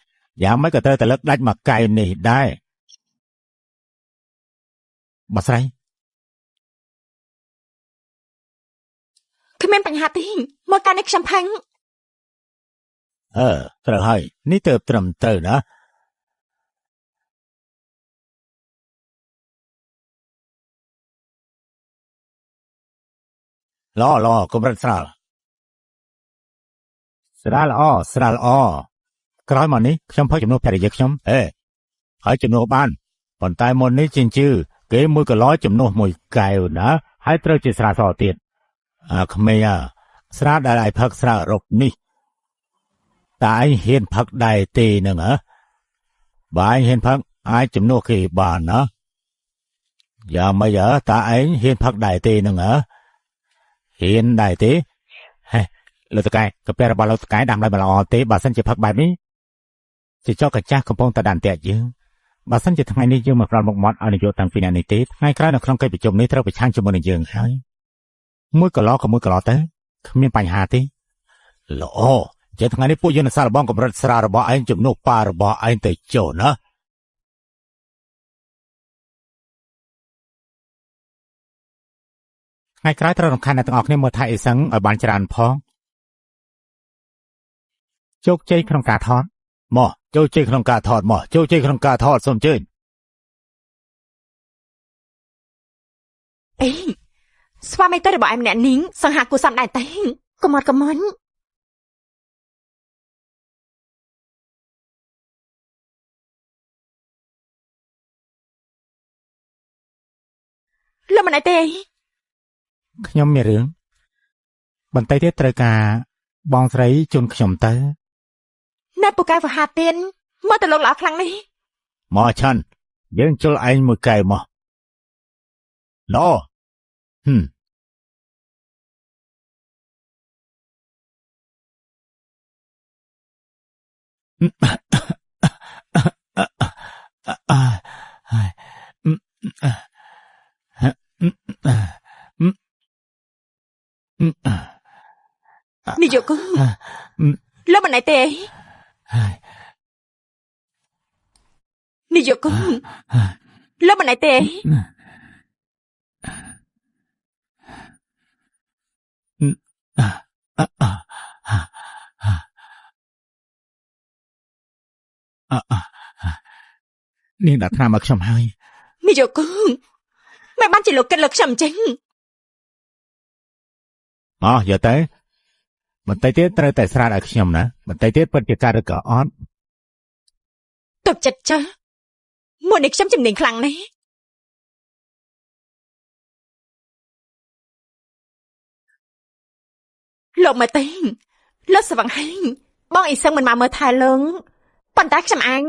យ៉ាងម៉េចក៏ត្រូវតែលើកដាច់មកកែនេះដែរបើស្រី គ្មានបញ្ហាទេមកកាន់នេះខ្ញុំផឹង ត្រូវហើយនេះទៅត្រឹមត្រូវណាល្អកម្រិតស្រាលល្អក្រោយមកនេះខ្ញុំផឹកជំនួសភរិយាខ្ញុំហើយជំនួសបានប៉ុន្តែមុននេះជាជឿគេមួយកន្លោជំនួសមួយកែវណាហើយត្រូវជាស្រាសទៀតក្មេងស្រាដែលឲ្យផឹកស្រារកនេះតែឯងហ៊ានផឹកដែរទេនឹងបើឯងហ៊ានផឹកអាចជំនួសគេបានណាយ៉ាងម៉េចតែឯងហ៊ានផឹកដែរទេនឹងហ៊ានដែរទេលោកតកែកាពែរបស់លោកតកែដាំដោយមិនល្អទេបើសិនជាផឹកបែបនេះជាចកកាចាស់កំពុងតែដានតាក់យើងបើសិនជាថ្ងៃនេះយើងមកផ្ដល់មុខមាត់ឲ្យនយោបាយតាំងពីនេះទេថ្ងៃក្រោយនៅក្នុងកិច្ចប្រជុំនេះត្រូវប្រឆាំងជាមួយនឹងយើងហើយមួយកន្លោក៏មួយកន្លោទៅគ្មានបញ្ហាទេល្អជាថ្ងៃនេះពួកយើងនឹងសាកល្បងកម្រិតស្រារបស់ឯងជំនួសប៉ារបស់ឯងទៅចូលណាថ្ងៃក្រោយត្រូវរំខានអ្នកទាំងអស់គ្នាមើលថៃអ៊ីសឹងឲ្យបានច្រើនផងជោគជ័យក្នុងការថតមកជោគជ័យក្នុងការថតសូមអញ្ជើញ អេស្វាមីទៅរបស់ឯម្នាក់នីងសង្ហាគូសំដែរតែកុំអត់កុំមិនលោកមិនអីទេខ្ញុំមានរឿងបន្តិចទៀតត្រូវការបងស្រីជូនខ្ញុំទៅណែពូកែវហាទៀនមើលទៅលោកល្អខ្លាំងនេះមកឆាន់យើងជុលឯងមួយកែវមកឡោនេះយកលោកមិនអីទេនេះយកលោកមិនអីទេនាងដាក់ថ្នាំមកខ្ញុំហើយនេះយកមិនបានជាលោកគិតលើខ្ញុំអញ្ចឹងមកយកទៅ បន្តិចទៀតត្រូវតែស្រាតឲ្យខ្ញុំណាបន្តិចទៀតពិតជាកើតឬក៏អត់ ទុកចិត្តចាស់មួយនេះខ្ញុំជំនាញខ្លាំងណាស់លោកមកទេលោកស្វឹងហេងបងអ៊ីសឹងមិនមកមើលថែលងប៉ុន្តែខ្ញុំអញ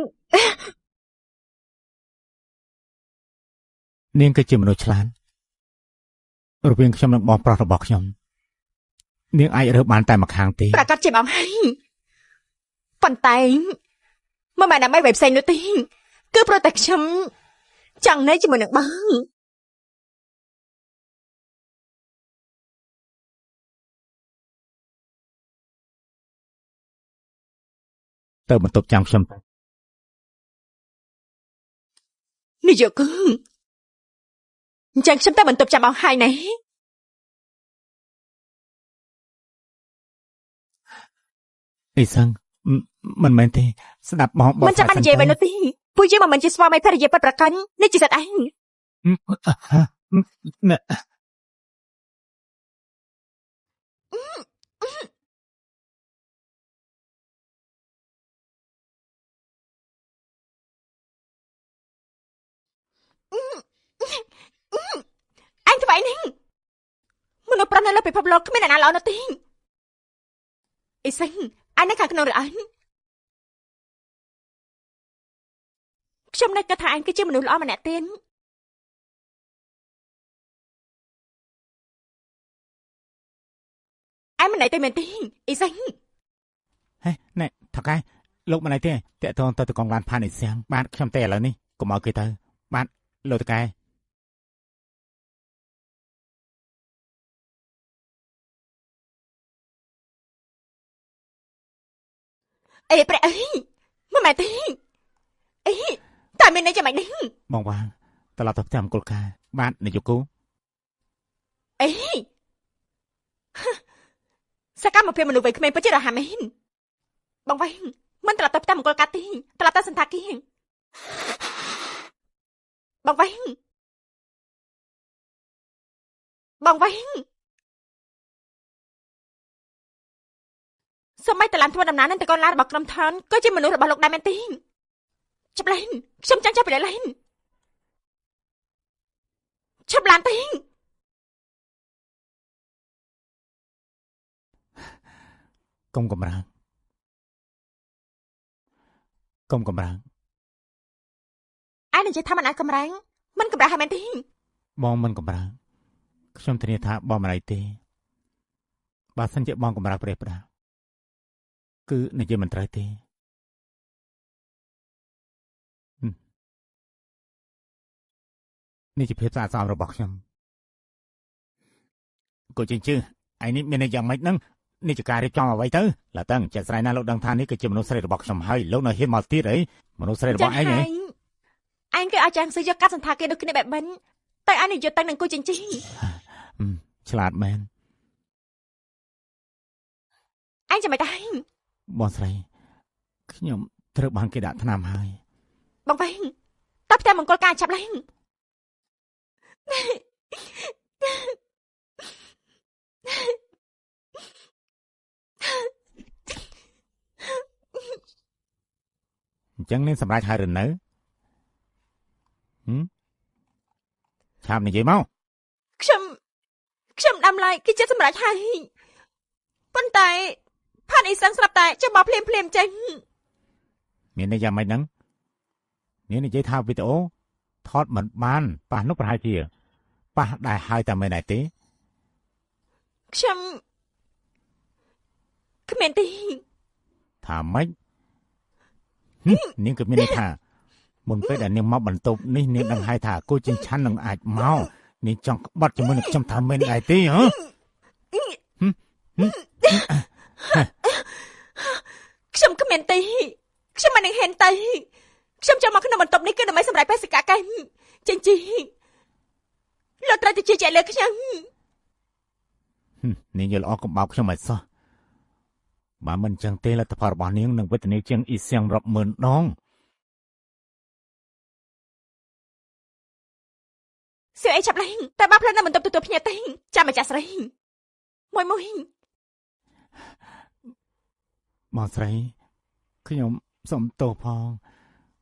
នាងគឺជាមនុស្សឆ្លាតរវាងខ្ញុំនិងបងប្រុសរបស់ខ្ញុំនាងអាចរើសបានតែម្ខាងទេ ប្រកាសជាបងហេងប៉ុន្តែមិនមែនដើម្បីបែបផ្សេងនោះទេគឺព្រោះតែខ្ញុំចង់នៅជាមួយនឹងបង ទៅបន្ទប់ចាំខ្ញុំទៅ នេះយកគឺអញ្ចឹងខ្ញុំទៅបន្ទប់ចាំបងហើយណា អីសឹងមិនមែនទេស្ដាប់បង មិនចាំបាច់និយាយបែបនោះទេពួកយើងមិនមែនជាស្វាមីភរិយាពិតប្រាកដនេះជាសិទ្ធិឯង ណែ អញធ្វើអីនេះមនុស្សប្រុសនៅលើពិភពលោកគ្មានអ្នកណាល្អនោះទេអីសិនអញនៅខាងក្នុងរអញខ្ញុំនៅគិតថាអញគឺជាមនុស្សល្អម្នាក់ទៀតអញមិនណៃទេមែនទេអីសិន ហេណែថកែលោកមិនណៃទេតាក់ទងទៅកងឡានផានអ៊ីសៀងបាទខ្ញុំទេឥឡូវនេះកុំឲ្យគេទៅបាទលោកតកែ អេប្រែអីមិនមែនទេអីតែមានន័យយ៉ាងម៉េចនេះ បងវាងត្រឡប់ទៅផ្ទះមង្គលការបាទនាយកគូ អីសកម្មភាពមនុស្សវ័យក្មេងពិតជារហ័សមែនបងវិញមិនត្រឡប់ទៅផ្ទះមង្គលការទេត្រឡប់ទៅសន្តាគារបងវិញសូម្បីតែឡានធ្វើដំណើរនឹងតកូនឡានរបស់ក្រុមថនក៏ជាមនុស្សរបស់លោកដែរមែនទេចាប់លែងខ្ញុំចង់ចាប់ពីលែងចាប់ឡានទេ កុំកំរើងកុំកំរើង ឯងនិយាយថាមិនអាចកំរែងមិនកំរែងហើយមែនទេ បងមិនកំរើងខ្ញុំធានាថាបងមិនណៃទេបើសិនជាបងកំរើងប្រេះផ្ដាគឺនិយាយមិនត្រូវទេនេះជាភាពស្អាតស្អំរបស់ខ្ញុំគូជិញជឿឯនេះមានន័យយ៉ាងម៉េចហ្នឹងនេះជាការរៀបចំអ្វីទៅឡាតឹងចាក់ស្រ័យណាលោកដឹងថានេះគឺជាមនុស្សស្រីរបស់ខ្ញុំហើយលោកនៅហ៊ានមកទៀតអីមនុស្សស្រីរបស់ឯងហ៎ឯងគឺអាចចាំងសឹកយកកាត់សន្តាគារដូចគ្នាបែបបិនតែឯងនិយាយតាំងនឹងគូចិញ្ចីឆ្លាតមែន អញចាំមិនដែរ បងស្រីខ្ញុំត្រូវបានគេដាក់ថ្នាំហើយ បងវិញតើផ្ទះមង្គលការចាប់ឡើងអញ្ចឹងនឹងសម្រាប់ហើយឬនៅឆាប់និយាយមកខ្ញុំដាំឡាយគឺជាសម្រាប់ហើយប៉ុន្តែផានអ៊ីសឹងស្រាប់តែចាំបោះភ្លាមចេញ មានន័យយ៉ាងម៉េចហ្នឹងនេះនិយាយថាវីដេអូថតមិនបានប៉ះនោះប្រហែលជាប៉ះដែរហើយតែមិនដែរទេ ខ្ញុំគ្មានទេ ថាម៉េចនាងក៏មានន័យថាមុនពេលដែលនាងមកបន្ទប់នេះនាងដឹងហើយថាគូចិញ្ឆាន់នឹងអាចមកនាងចង់ក្បត់ជាមួយនឹងខ្ញុំថាមិនដែរទេហ៎ ខ្ញុំគ្មានទេខ្ញុំមិននឹងហ៊ានទៅខ្ញុំចូលមកក្នុងបន្ទប់នេះគឺដើម្បីសម្រេចបេសកកម្មចិញ្ចីលោកត្រូវតែជឿជាក់លើខ្ញុំ នាងយល់អស់កុំបោកខ្ញុំឲ្យសោះបើមិនចឹងទេលទ្ធផលរបស់នាងនឹងវេទនាជាងអ៊ីសៀងរាប់ម៉ឺនដង សួរអីចាប់ឡើងតែបើផ្លូវនៅបន្ទប់ទទួលភ្ញៀវទេចាំម្ចាស់ស្រីមួយ បងស្រីខ្ញុំសុំទោសផង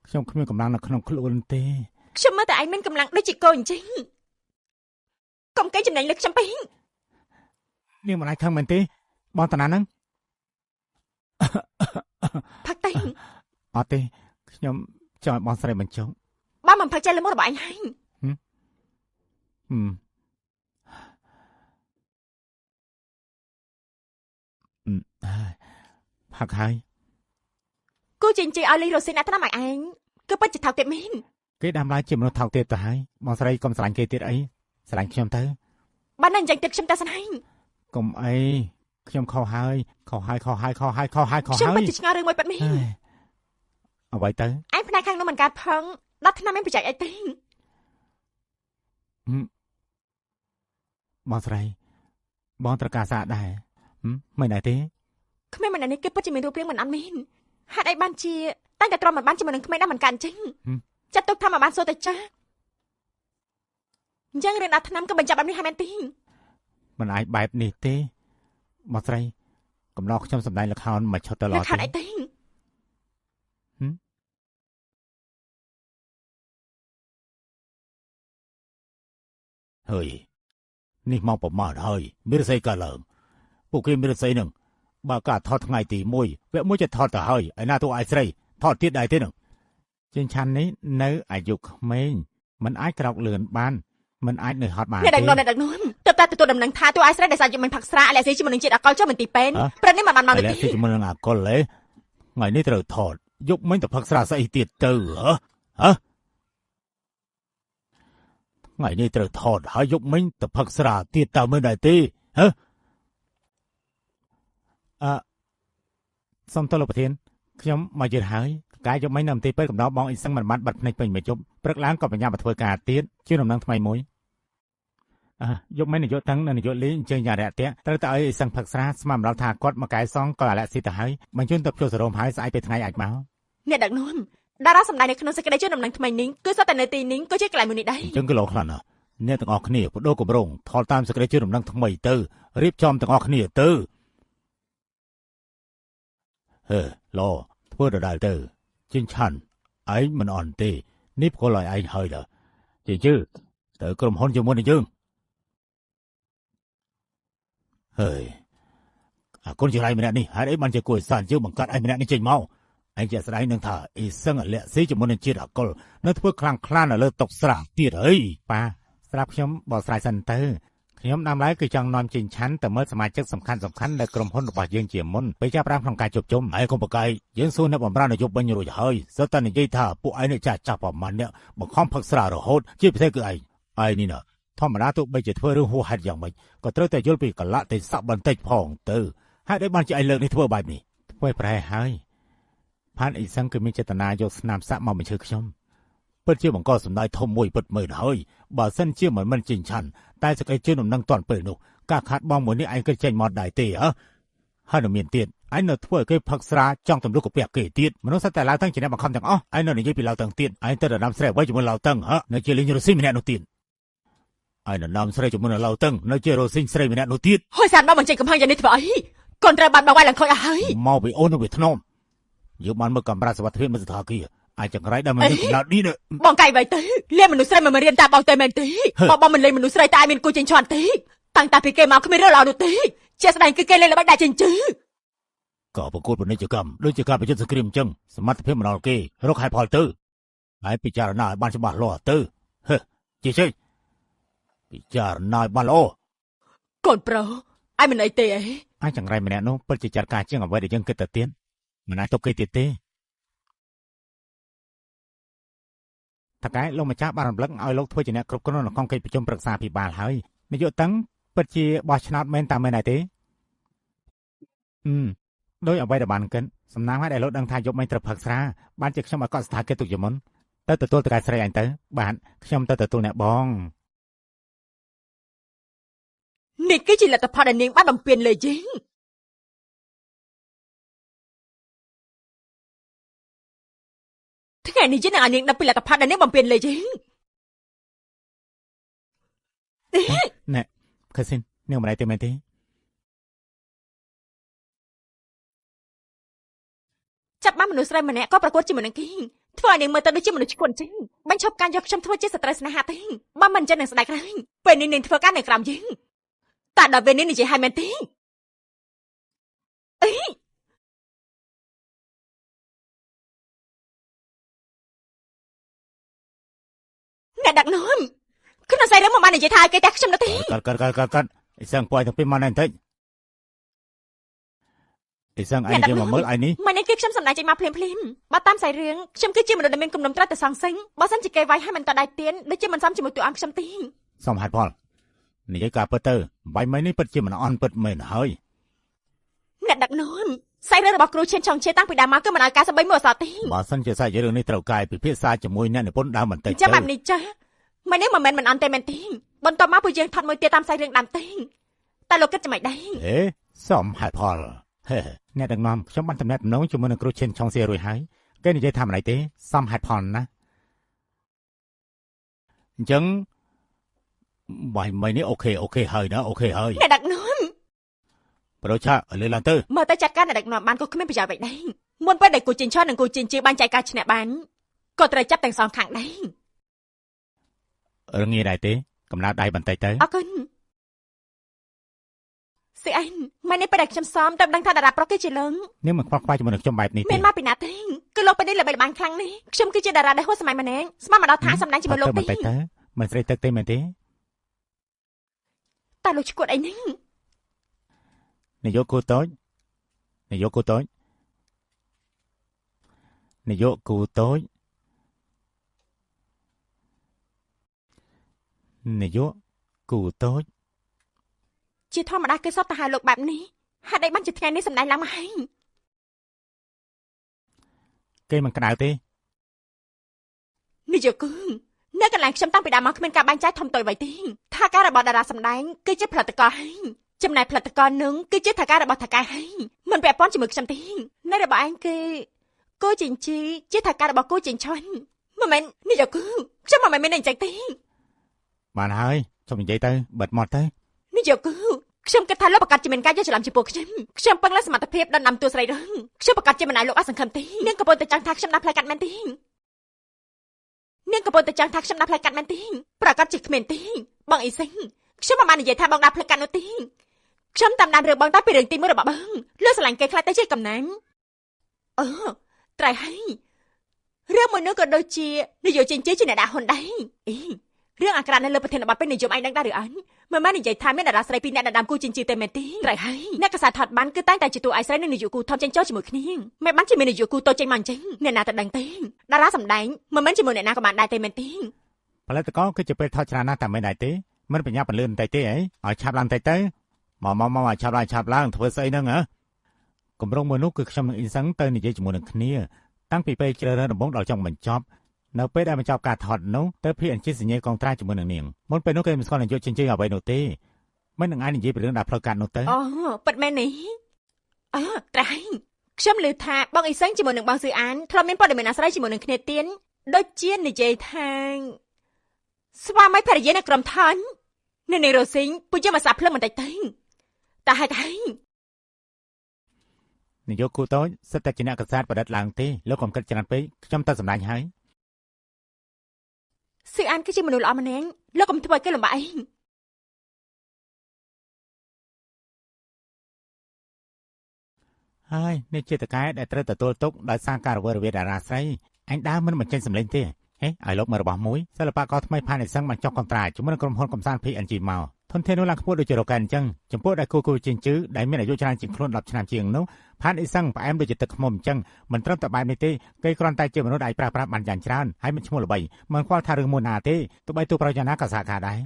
ខ្ញុំគ្មានកម្លាំងនៅក្នុងខ្លួនទេ ខ្ញុំមើលតែឯងមានកម្លាំងដូចជាកូនអញ្ចឹងកុំកេងចំណេញលើខ្ញុំពេក នាងមិនអាចខឹងមែនទេបងតាណានឹង ផឹកទៅ អត់ទេខ្ញុំចង់ឲ្យបងស្រីបញ្ចុះ បើមិនផឹកចេះលើមុខរបស់ឯងហើយ ផឹកហើយ គូជិញ្ជិឲ្យលេងរស់ស៊ីអ្នកថ្នាំឲ្យឯងគឺពិតជាថោកទៀតមែន គេដាំឡើយជាមនុស្សថោកទៀតទៅហើយបងស្រីកុំស្រឡាញ់គេទៀតអីស្រឡាញ់ខ្ញុំទៅ បើនៅអញ្ចឹងទៀតខ្ញុំតែស្នេហ៍ កុំអីខ្ញុំខុសហើយខ្ញុំពិតជាឆ្ងល់រឿងមួយពិតមែន អ្វីទៅ ឯងផ្នែកខាងនោះមិនកើតផងដល់ថ្នាំមានប្រយោជន៍អីទេ បងស្រីបងត្រូវការស្អាតដែរមិនដែរទេ គ្មានម្នាក់នេះគេពិតជាមានរូបរាងមិនអត់មែនហេតុអីបានជាតែងតែទ្រាំមិនបានជាមួយនឹងក្មេងដែលមិនកើតអញ្ចឹងចាត់ទុកថាមកបានសួរតែចាស់អញ្ចឹងរឿងដល់ថ្នាំក៏បញ្ចប់បែបនេះហើយមែនទេ មិនអាចបែបនេះទេបងស្រីកំឡោះខ្ញុំសម្ដែងល្ខោនមកឈុតទៅឡោះ ខាត់អីទេ ហើយនេះមកប្រមាថហើយមានរស័យកាឡើងពួកគេមានរស័យនឹងបើកាថតថ្ងៃទី1វគ្គ1จะថតទៅហើយឯណាទូអាយស្រីថតទៀតដែរទេនឹងជាងឆាន់នេះនៅអាយុក្មេងមិនអាចក្រោកលឿនបានមិនអាចនៅហត់បានទេ អ្នកដឹកនាំទៅតែទទួលដំណឹងថាទូអាយស្រីដែលសាច់យកមិនផឹកស្រាអាឡែស៊ីជាមួយនឹងជាតិអាល់កុលចុះមិនទីពេនព្រឹកនេះមិនបានមកទេ អាឡែស៊ីជាមួយនឹងអាល់កុលទេថ្ងៃនេះត្រូវថតយកមិញទៅផឹកស្រាស្អីទៀតទៅហ៎ថ្ងៃនេះត្រូវថតហើយយកមិញទៅផឹកស្រាទៀតតើមិនដែរទេហ៎សុំទោសលោកប្រធានខ្ញុំមកយឺតហើយកាយយកមិញនៅមន្ទីរពេទ្យកំដរបងអ៊ីសឹងមិនបានបាត់ភ្នែកពេញមួយជប់ព្រឹកឡើងក៏បញ្ញាមកធ្វើការទៀតជាដំណឹងថ្មីមួយយកមិញនាយកតាំងនៅនាយកលីអញ្ជើញយ៉ាងរាក់ទាក់ត្រូវតែឲ្យអ៊ីសឹងផឹកស្រាស្មានម្ដងថាគាត់មកកែសងក៏អាឡែស៊ីទៅហើយបញ្ជូនទៅភ្ជួរសរោមហើយស្អែកពេលថ្ងៃអាចមក អ្នកដឹកនាំតារាសម្ដែងនៅក្នុងសេចក្តីជូនដំណឹងថ្មីនេះគឺសុទ្ធតែនៅទីនេះក៏ជាកន្លែងមួយនេះដែរ អញ្ចឹងក៏លោកខ្លាំងណាស់អ្នកទាំងអស់គ្នាបដូរគម្រោងថតតាមសេចក្តីជូនដំណឹងថ្មីទៅរៀបចំទាំងអស់គ្នាទៅឡធ្វើដដែលទៅជាងឆាន់ឯងមិនអន់ទេនេះប្រកលឲ្យឯងហើយដល់ជឿទៅក្រុមហ៊ុនជាមួយនឹងយើងហើយអាកូនជារៃម្នាក់នេះហេតុអីបានជាគួរឲ្យសានយើងបង្កាត់ឯងម្នាក់នេះចេញមកឯងជាស្ដាយនឹងថាអ៊ីសឹងអាឡែស៊ីជាមួយនឹងជាតិអាល់កុលនៅធ្វើខ្លាំងខ្លានៅលើតុស្រាទៀតអីប៉ាស្រាប់ខ្ញុំបកស្រាយសិនទៅខ្ញុំដើមឡើយគឺចង់នាំជិញឆាន់ទៅមើលសមាជិកសំខាន់នៅក្រុមហ៊ុនរបស់យើងជាមុនពេលចាប់ផ្ដើមក្នុងការជួបជុំហើយកុំប្រកែកយើងសួរអ្នកបម្រើនយោបាយរួចហើយសតតែនិយាយថាពួកឯងនេះចាស់ប្រមាណអ្នកបង្ខំផឹកស្រារហូតជាពិសេសគឺឯងនេះណាធម្មតាទោះបីជាធ្វើរឿងហួសហេតុយ៉ាងម៉េចក៏ត្រូវតែយល់ពីកលៈទេសៈបន្តិចផងទៅហេតុអីបានជាឯងលើកនេះធ្វើបែបនេះធ្វើប្រែហើយផានអ៊ីសឹងគឺមានចេតនាយកស្នាមសាក់មកបញ្ឈឺខ្ញុំពិតជាបង្កសម្ដែងធំមួយពិតមើលហើយបើសិនជាមិនជិញឆាន់តែសក្តិជឿនដំណឹងតាន់ពេលនោះការខាត់បងមួយនេះឯងគិតចេញមកដែរទេហើយនៅមានទៀតឯងនៅធ្វើឲ្យគេផឹកស្រាចង់ទម្លុះកាពះគេទៀតមនុស្សសត្វតែឡើងតាំងជាអ្នកបង្ខំទាំងអស់ឯងនៅនិយាយពីឡើងតាំងទៀតឯងទៅដណ្ដើមស្រីអ្វីជាមួយឡើងតាំងនៅជាលេងរស៊ីម្នាក់នោះទៀតឯងដណ្ដើមស្រីជាមួយនឹងឡើងតាំងនៅជារស៊ីស្រីម្នាក់នោះទៀត ហើយសានមកបញ្ចេញកំហឹងយ៉ាងនេះធ្វើអីកូនត្រូវបានបងវាយឡើងខូចអស់ហើយ មកពីអូននៅវាធ្នមយើងបានមើលកាមេរ៉ាសវត្ថិភាពនៅស្ថាគារអាចចង្រៃដល់មនុស្សកំណត់នេះបងកាយໄວទៅលៀមមនុស្សស្រីមករៀនតាមបងទៅមែនទេបងមិនលេងមនុស្សស្រីតែមានគូចេញឈន់ទេតាំងតែពីគេមកគ្មានរឿងល្អនោះទេជាស្ដែងគឺគេលេងល្បិចដាក់ចេញជឺក៏ប្រកួតពាណិជ្ជកម្មដូចជាការប្រយុទ្ធសង្គ្រាមអញ្ចឹងសមត្ថភាពមិនដល់គេរកហេតុផលទៅហើយពិចារណាឲ្យបានច្បាស់លាស់ទៅជិះពិចារណាឲ្យបានល្អកូនប្រុសឯងមិនអីទេអាចចង្រៃម្នាក់នោះពិតជាចាត់ការជាងអ្វីដែលយើងគិតទៅទៀតមិនអាចទុកគេទៀតទេតកែលោកម្ចាស់បានរំលឹកឲ្យលោកធ្វើជាអ្នកគ្រប់គ្រងក្នុងកិច្ចប្រជុំប្រឹក្សាភិបាលហើយនាយកតាំងពិតជាបោះឆ្នោតមែនតាមមែនដែរទេដោយអ្វីដែលបានគិតសំណាងហើយដែលលោកដឹងថាយកមិនត្រូវផឹកស្រាបានជាខ្ញុំឲ្យកត់ស្ថានភាពទុកជាមុនទៅទទួលតកែស្រីអញទៅបាទខ្ញុំទៅទទួលអ្នកបងនេះគឺជាលទ្ធផលដែលនាងបានបំពេញលើយើងថ្ងៃនេះយើងនឹងឲ្យនាងដឹងពីលទ្ធផលដែលនាងបំពេញលើយើងណែខឹសិននាងមិនដែរទេមែនទេ ចាប់បានមនុស្សស្រីម្នាក់ក៏ប្រកួតជាមួយនឹងគីងធ្វើឲ្យនាងមើលទៅដូចជាមនុស្សឈួនចឹងបញ្ឈប់ការយកខ្ញុំធ្វើជាស្ត្រីស្នេហាទេបើមិនចឹងនឹងស្ដាយក្រែងពេលនេះនាងធ្វើការនៅក្រោមយើងតែដល់ពេលនេះនិយាយឲ្យមែនទេអីអ្នកដឹកនាំខ្ញុំស្អីរឿងមកបាននិយាយថាឲ្យគេតែខ្ញុំទៅទេគាត់អ៊ីសឹងពួយទៅពីមកនេះបន្តិចអ៊ីសឹងឯងយកមកមើលឯនេះមិននេះគឺខ្ញុំសម្ដែងចេញមកភ្លាមបើតាមសាយរឿងខ្ញុំគឺជាមនុស្សដែលមានគំនុំត្រាស់ទៅសងសឹងបើសិនជាគេវាយឲ្យមិនតដៃទៀនដូចជាមិនសមជាមួយតួអង្គខ្ញុំទេសមហេតុផលនិយាយការពិតទៅបាយមិញនេះពិតជាមិនអន់ពិតមែនហើយអ្នកដឹកនាំសាយរឿងរបស់គ្រូឈិនឆុងឈេតាំងពីដើមមកគឺមិនឲ្យការសបីមួយអសតទេបើសិនជាសាយរឿងនេះត្រូវកាយពិភាក្សាជាមួយអ្នកនិពន្ធដើមបន្តិចចាំបែបនេះចាមិននេះមិនអន់ទេមែនទេបន្ទាប់មកពួកយើងថត់មួយទៀតតាមសាយរឿងដើមទេតែលោកគិតចំណេចដែរសមហេតុផលអ្នកដឹកនាំខ្ញុំបានតំណែងដំណងជាមួយនឹងគ្រូឈិនឆុងសៀរួយហើយគេនិយាយថាមិនអីទេសមហេតុផលណាអញ្ចឹងបាយមិញនេះអូខេហើយណាអូខេហើយអ្នកដឹកនាំប្រូឆាលើឡើងទៅមើលទៅចាត់ការអ្នកដឹកនាំបានក៏គ្មានប្រយោជន៍អ្វីដែរមុនពេលដែលគូជិនឆននិងគូជិនជាបានចែកការឈ្នះបានក៏ត្រូវចាប់ទាំងសងខាងដែររងាដែរទេកំណៅដៃបន្តិចទៅអរគុណស៊ីអែនមិននេះពេលដែលខ្ញុំសមតែដឹងថាតារាប្រុសគេជាលងនេះមិនខ្វល់ខ្វាយជាមួយនឹងខ្ញុំបែបនេះទេមានមកពីណាទេគឺលោកពេលនេះល្បីល្បាញខ្លាំងនេះខ្ញុំគឺជាតារាដែលហួសសម័យម្នាក់ស្មានមកដល់ថាសម្ដែងជាមួយលោកទេបន្តិចទៅមិនស្រីទឹកទេមែនទេតែលោកឈួតអីហ្នឹងនាយកគូតូចនាយកគូតូចនាយកគូតូចនាយកគូតូចជាធម្មតាគេសុទ្ធតែហៅលោកបែបនេះហេតុអីបានជាថ្ងៃនេះសម្ដែងឡើងមកហើយគេមិនក្តៅទេនាយកគូនៅកន្លែងខ្ញុំតាំងពីដើមមកគ្មានការបែងចែកធំតូចអ្វីទេថាការរបស់តារាសម្ដែងគឺជាផលិតករហើយចំណែកផលិតករនឹងគឺជាថាការរបស់ថាការហើយមិនពាក់ព័ន្ធជាមួយខ្ញុំទេនៅរបស់ឯងគឺគូចិញ្ជីជាថាការរបស់គូចិញ្ឆុនមិនមែននាយកគូខ្ញុំមិនមែនអញ្ចឹងទេបានហើយខ្ញុំនិយាយទៅបិទមាត់ទៅនាយកគូខ្ញុំគិតថាលោកប្រកាសជាមានការយកច្រឡំចំពោះខ្ញុំពឹងលើសមត្ថភាពដណ្ដើមតួស្រីរងខ្ញុំប្រកាសជាមិនឲ្យលោកអសង្ឃឹមទេនាងកំពុងតែចង់ថាខ្ញុំដាក់ផ្លែកាត់មែនទេនាងកំពុងតែចង់ថាខ្ញុំដាក់ផ្លែកាត់មែនទេប្រកាសជាគ្មានទេបងអ៊ីសិងខ្ញុំមិនបាននិយាយថាបងដាក់ផ្លែកាត់នោះទេខ្ញុំតាមដានរឿងបងតែពីរឿងទី1របស់បងលើស្រឡាញ់គេខ្លាចទៅជាកំណាញ់ត្រៃហើយរឿងមួយនោះក៏ដូចជានាយកចិញ្ចីជាអ្នកដាក់ហ៊ុនដែររឿងអាក្រាតនៅលើប្រធានបទពេលនិយមឯងដឹងដែរឬអញមិនមែននិយាយថាមានតារាស្រីពីរអ្នកដណ្ដើមគូចិញ្ចីទេមែនទេត្រៃហើយអ្នកកសាថតបានគឺតែងតែជាតួឯកស្រីនិងនាយកគូធំចេញចូលជាមួយគ្នាមិនបានជាមាននាយកគូតូចចេញមកអញ្ចឹងអ្នកណាទៅដឹងទេតារាសម្ដែងមិនមែនជាមួយអ្នកណាក៏បានដែរទេមែនទេផលិតករគឺជាពេលថតច្រើនណាស់តែមិនដែរទេមិនបញ្ញាពលឿនបន្តិចទេឲ្យឆាប់ឡើងបន្តិចទៅមកឲ្យឆាប់ឡើងធ្វើស្អីហ្នឹងហ៎គម្រោងមួយនោះគឺខ្ញុំនឹងអ៊ីសឹងទៅនិយាយជាមួយនឹងគ្នាតាំងពីពេលជ្រើសរើសដំបងដល់ចុងបញ្ចប់នៅពេលដែលបញ្ចប់ការថតនោះទៅភីអញ្ជិសញ្ញាកងត្រាជាមួយនឹងនាងមុនពេលនោះគេមិនស្គាល់នាយកចិញ្ចីអ្វីនោះទេមិននឹងអាចនិយាយពីរឿងដាក់ផ្លូវកាត់នោះទៅប៉ិតមែននេះត្រៃខ្ញុំឮថាបងអ៊ីសឹងជាមួយនឹងបងស៊ឺអានធ្លាប់មានព័ត៌មានអាស្រ័យជាមួយនឹងគ្នាទៀនដូចជានិយាយថាស្វាមីភរិយានៅក្រុមថននៅនៃរ៉ូស៊ីងពុជមកសាប់ភ្លឹមបន្តិចទៅតែហេតុអីនាយកគូតូចសិតតែជាអ្នកកសាតប្រឌិតឡើងទេលោកកុំគិតច្រើនពេកខ្ញុំទៅសម្ដែងហើយស៊ឺអានគឺជាមនុស្សល្អម្នាក់លោកកុំធ្វើឲ្យគេលំបាកអីហើយនេះជាតកែដែលត្រូវទទួលទុកដោយសារការរវើរវាយតារាស្រីអញដើរមិនបញ្ចេញសម្លេងទេហេឲ្យលោកមើលរបស់មួយសិល្បករថ្មីផានអេសឹងបានចុះកន្ត្រាជាមួយនឹងក្រុមហ៊ុនកំសាន្ត PNG មកធនធាននោះឡើងខ្ពស់ដូចជារ៉ូកែនអញ្ចឹងចំពោះដែលគូជិញ្ជឺដែលមានអាយុច្រើនជាងខ្លួន10ឆ្នាំជាងនោះផានអេសឹងផ្អែមដូចជាទឹកឃ្មុំអញ្ចឹងមិនត្រឹមតែបែបនេះទេគេគ្រាន់តែជាមនុស្សដែលប្រើប្រាស់បានយ៉ាងច្រើនហើយមិនឈ្មោះល្បីមិនខ្វល់ថារឿងមួយណាទេទោះបីទូប្រយោជន៍ណាក៏សហការដែរ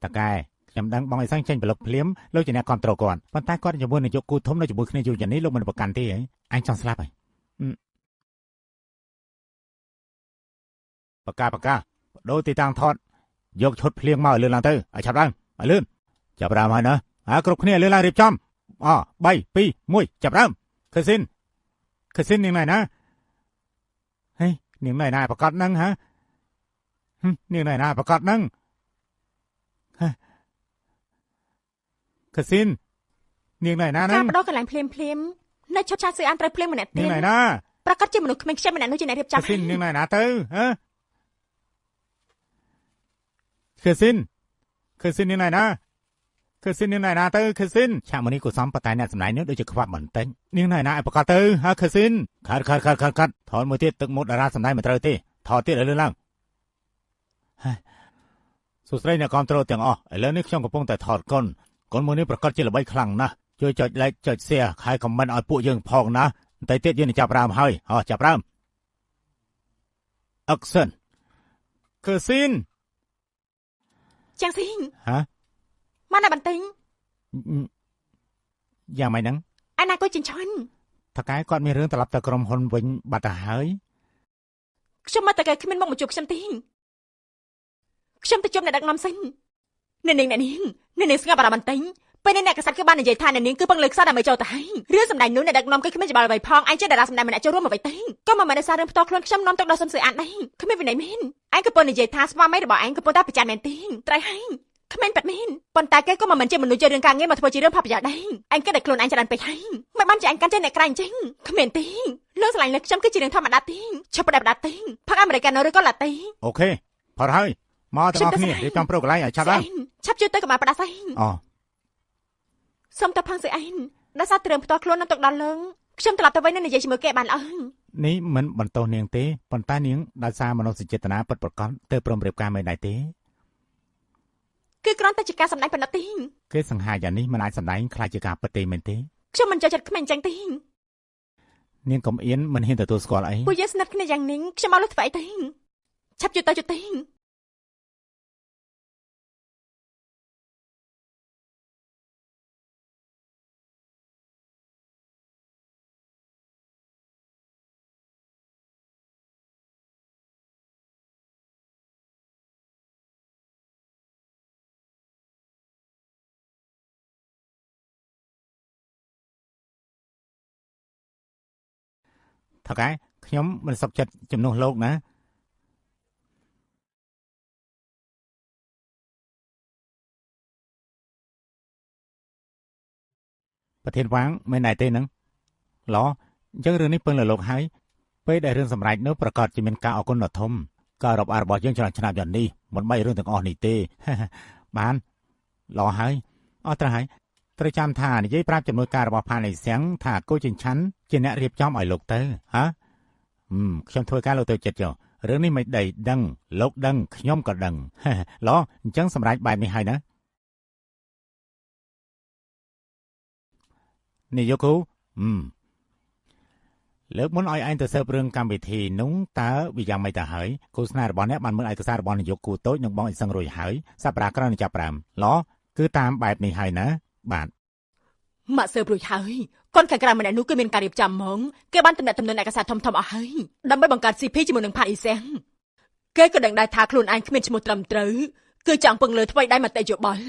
តកែខ្ញុំដឹងបងអេសឹងចេញប្លុកភ្លាមលោកជាអ្នកគ្រប់គ្រងគាត់ប៉ុន្តែគាត់ជាមួយនឹងយកគូធំនៅជាមួយគ្នាយូរយ៉ាងនេះលោកមិនប្រកាន់ទេហ៎អញចង់ស្លាប់ហើយបកាដូរទីតាំងថតយកឈុតភ្លៀងមកលឿនឡើងទៅឲ្យឆាប់ឡើងឲ្យលឿនចាប់ដើមហើយណាគ្រប់គ្នាលឿនឡើងរៀបចំ3 2 1ចាប់ដើមខឹស៊ីននាងណៃណាហេនាងណៃណាប្រកាសហ្នឹងហ៎នាងណៃណាប្រកាសហ្នឹងខឹស៊ីននាងណៃណាហ្នឹងការបដោះកន្លែងភ្លាមនៅឈុតឆាស៊ឺអានត្រូវភ្លាមម្នាក់ទៀតនាងណៃណា ប្រកាសជាមនុស្សក្មេងខ្ចីម្នាក់នោះជាអ្នករៀបចំ ខឺស៊ីននាងណែណាទៅហ៎ខឺស៊ីននាងណែណាខឺស៊ីននាងណែណាទៅខឺស៊ីនឆាក់មកនេះគូសំប៉ុន្តែអ្នកសម្ដែងនេះដូចជាខ្វាប់បន្តិចនាងណែណាឲ្យប្រកាសទៅហ៎ខឺស៊ីនខាត់ថតមួយទៀតទឹកមុតតារាសម្ដែងមិនត្រូវទេថតទៀតឲ្យលឿនឡើងសួស្ដីអ្នកគ្រប់គ្រងទាំងអស់ឥឡូវនេះខ្ញុំកំពុងតែថតកុនមួយនេះប្រកាសជាល្បីខ្លាំងណាស់ជួយចុច like ចុច share ហើយ comment ឲ្យពួកយើងផងណាបន្តិចទៀតយើងនឹងចាប់ផ្ដើមហើយចាប់ផ្ដើម Action ខឺស៊ីនចាំងស៊ីងហ៎មកណាបន្តិចយ៉ាងម៉េចហ្នឹងឯណាក៏ចិញ្ឆុនតកែគាត់មានរឿងត្រឡប់ទៅក្រុមហ៊ុនវិញបាត់ទៅហើយខ្ញុំមកតកែគ្មានមកជួបខ្ញុំទេខ្ញុំទៅជួបអ្នកដឹកនាំសិនអ្នកនាងស្ងាត់បារម្ភបន្តិចពេលនេះអ្នកកសែតគឺបាននិយាយថាអ្នកនាងគឺពឹងលើខ្សែដើម្បីចូលទៅហើយរឿងសម្ដែងនោះអ្នកដឹកនាំគឺគ្មានច្បាល់អ្វីផងឯងចេះតារាសម្ដែងម្នាក់ចូលរួមអ្វីទេក៏មិនមែនដោយសាររឿងផ្ទាល់ខ្លួនខ្ញុំនាំទៅដល់សំសើអានដែរគ្មានវិន័យមែនឯងក៏ប៉ុន្តែនិយាយថាស្វាមីរបស់ឯងក៏ប៉ុន្តែប្រចាំមែនទេត្រូវហើយគ្មានប៉ាត់មែនប៉ុន្តែគេក៏មិនមែនជាមនុស្សជារឿងការងារមកធ្វើជារឿងផលប្រយោជន៍ដែរឯងគិតតែខ្លួនឯងច្រើនពេកហើយមិនបានជាឯងកាន់ចេះអ្នកក្រែងអញ្ចឹងគ្មានទេលើស្រឡាញ់លើខ្ញុំគឺជារឿងធម្មតាទេឈប់ផ្ដាច់ទេផឹកអាមេរិកាណូឬក៏ឡាតេអូខេផុតហើយមកទាំងអស់គ្នារៀបចំប្រូកន្លែងឲ្យឆាប់ឡើងឆាប់ជួយទៅកុំឲ្យផ្ដាសាយអូសុំទៅផឹងស្អីឯងដោយសារត្រឹមផ្ទាល់ខ្លួននឹងទៅដល់លឹងខ្ញុំត្រឡប់ទៅវិញនឹងនិយាយជាមួយគេបានអើនេះមិនបន្ទោសនាងទេប៉ុន្តែនាងដោយសារមនោសញ្ចេតនាពិតប្រាកដទៅព្រមរៀបការមិនដែរទេគឺគ្រាន់តែជាការសម្ដែងប៉ុណ្ណោះទេគេសង្ហាយ៉ាងនេះមិនអាចសម្ដែងខ្លាចជាការពិតទេមែនទេខ្ញុំមិនចូលចិត្តក្មេងចឹងទេនាងកំអៀនមិនហ៊ានទទួលស្គាល់អីពួកយើងស្និទ្ធគ្នាយ៉ាងនេះខ្ញុំមកលើធ្វើអីទេឆាប់ជួយទៅទេថកែខ្ញុំមិនសុខចិត្តជំនួសលោកណាប្រធានវាងមិនណែទេនឹងឡអញ្ចឹងរឿងនេះពឹងលើលោកហើយពេលដែលរឿងសម្រេចនោះប្រកាសជាមានការអរគុណដ៏ធំការរាប់អានរបស់យើងច្រើនឆ្នាំយ៉ាងនេះមិនបីរឿងទាំងអស់នេះទេបានឡហើយអត់ត្រូវហើយត្រូវចាំថានិយាយប្រាប់ចំនួនការរបស់ផានីសៀងថាគូចិញ្ឆាន់ជាអ្នករៀបចំឲ្យលោកទៅហ៎ខ្ញុំធ្វើការលោកទៅចិត្តចុះរឿងនេះមិនដីដឹងលោកដឹងខ្ញុំក៏ដឹងឡអញ្ចឹងសម្រេចបែបនេះហើយណានេះយូគូលើកមុនឲ្យឯងទៅស៊ើបរឿងកម្មវិធីនោះតើវាយ៉ាងម៉េចទៅហើយគូស្នេហ៍របស់អ្នកបានមើលឯកសាររបស់នាយកគូតូចនិងបងអ៊ីសឹងរួចហើយសប្តាហ៍ក្រោយនឹងចាប់5ឡគឺតាមបែបនេះហើយណាបាទមកស៊ើបរួចហើយកូនខាងក្រៅម្នាក់នោះគឺមានការរៀបចំហ្មងគេបានតំណែងឯកសារធំអស់ហើយដើម្បីបង្កើត CP ជាមួយនឹងផាតអ៊ីសៀងគេក៏ដឹងដែរថាខ្លួនឯងគ្មានឈ្មោះត្រឹមត្រូវគឺចង់ពឹងលើថ្មីដៃមតិយោបល់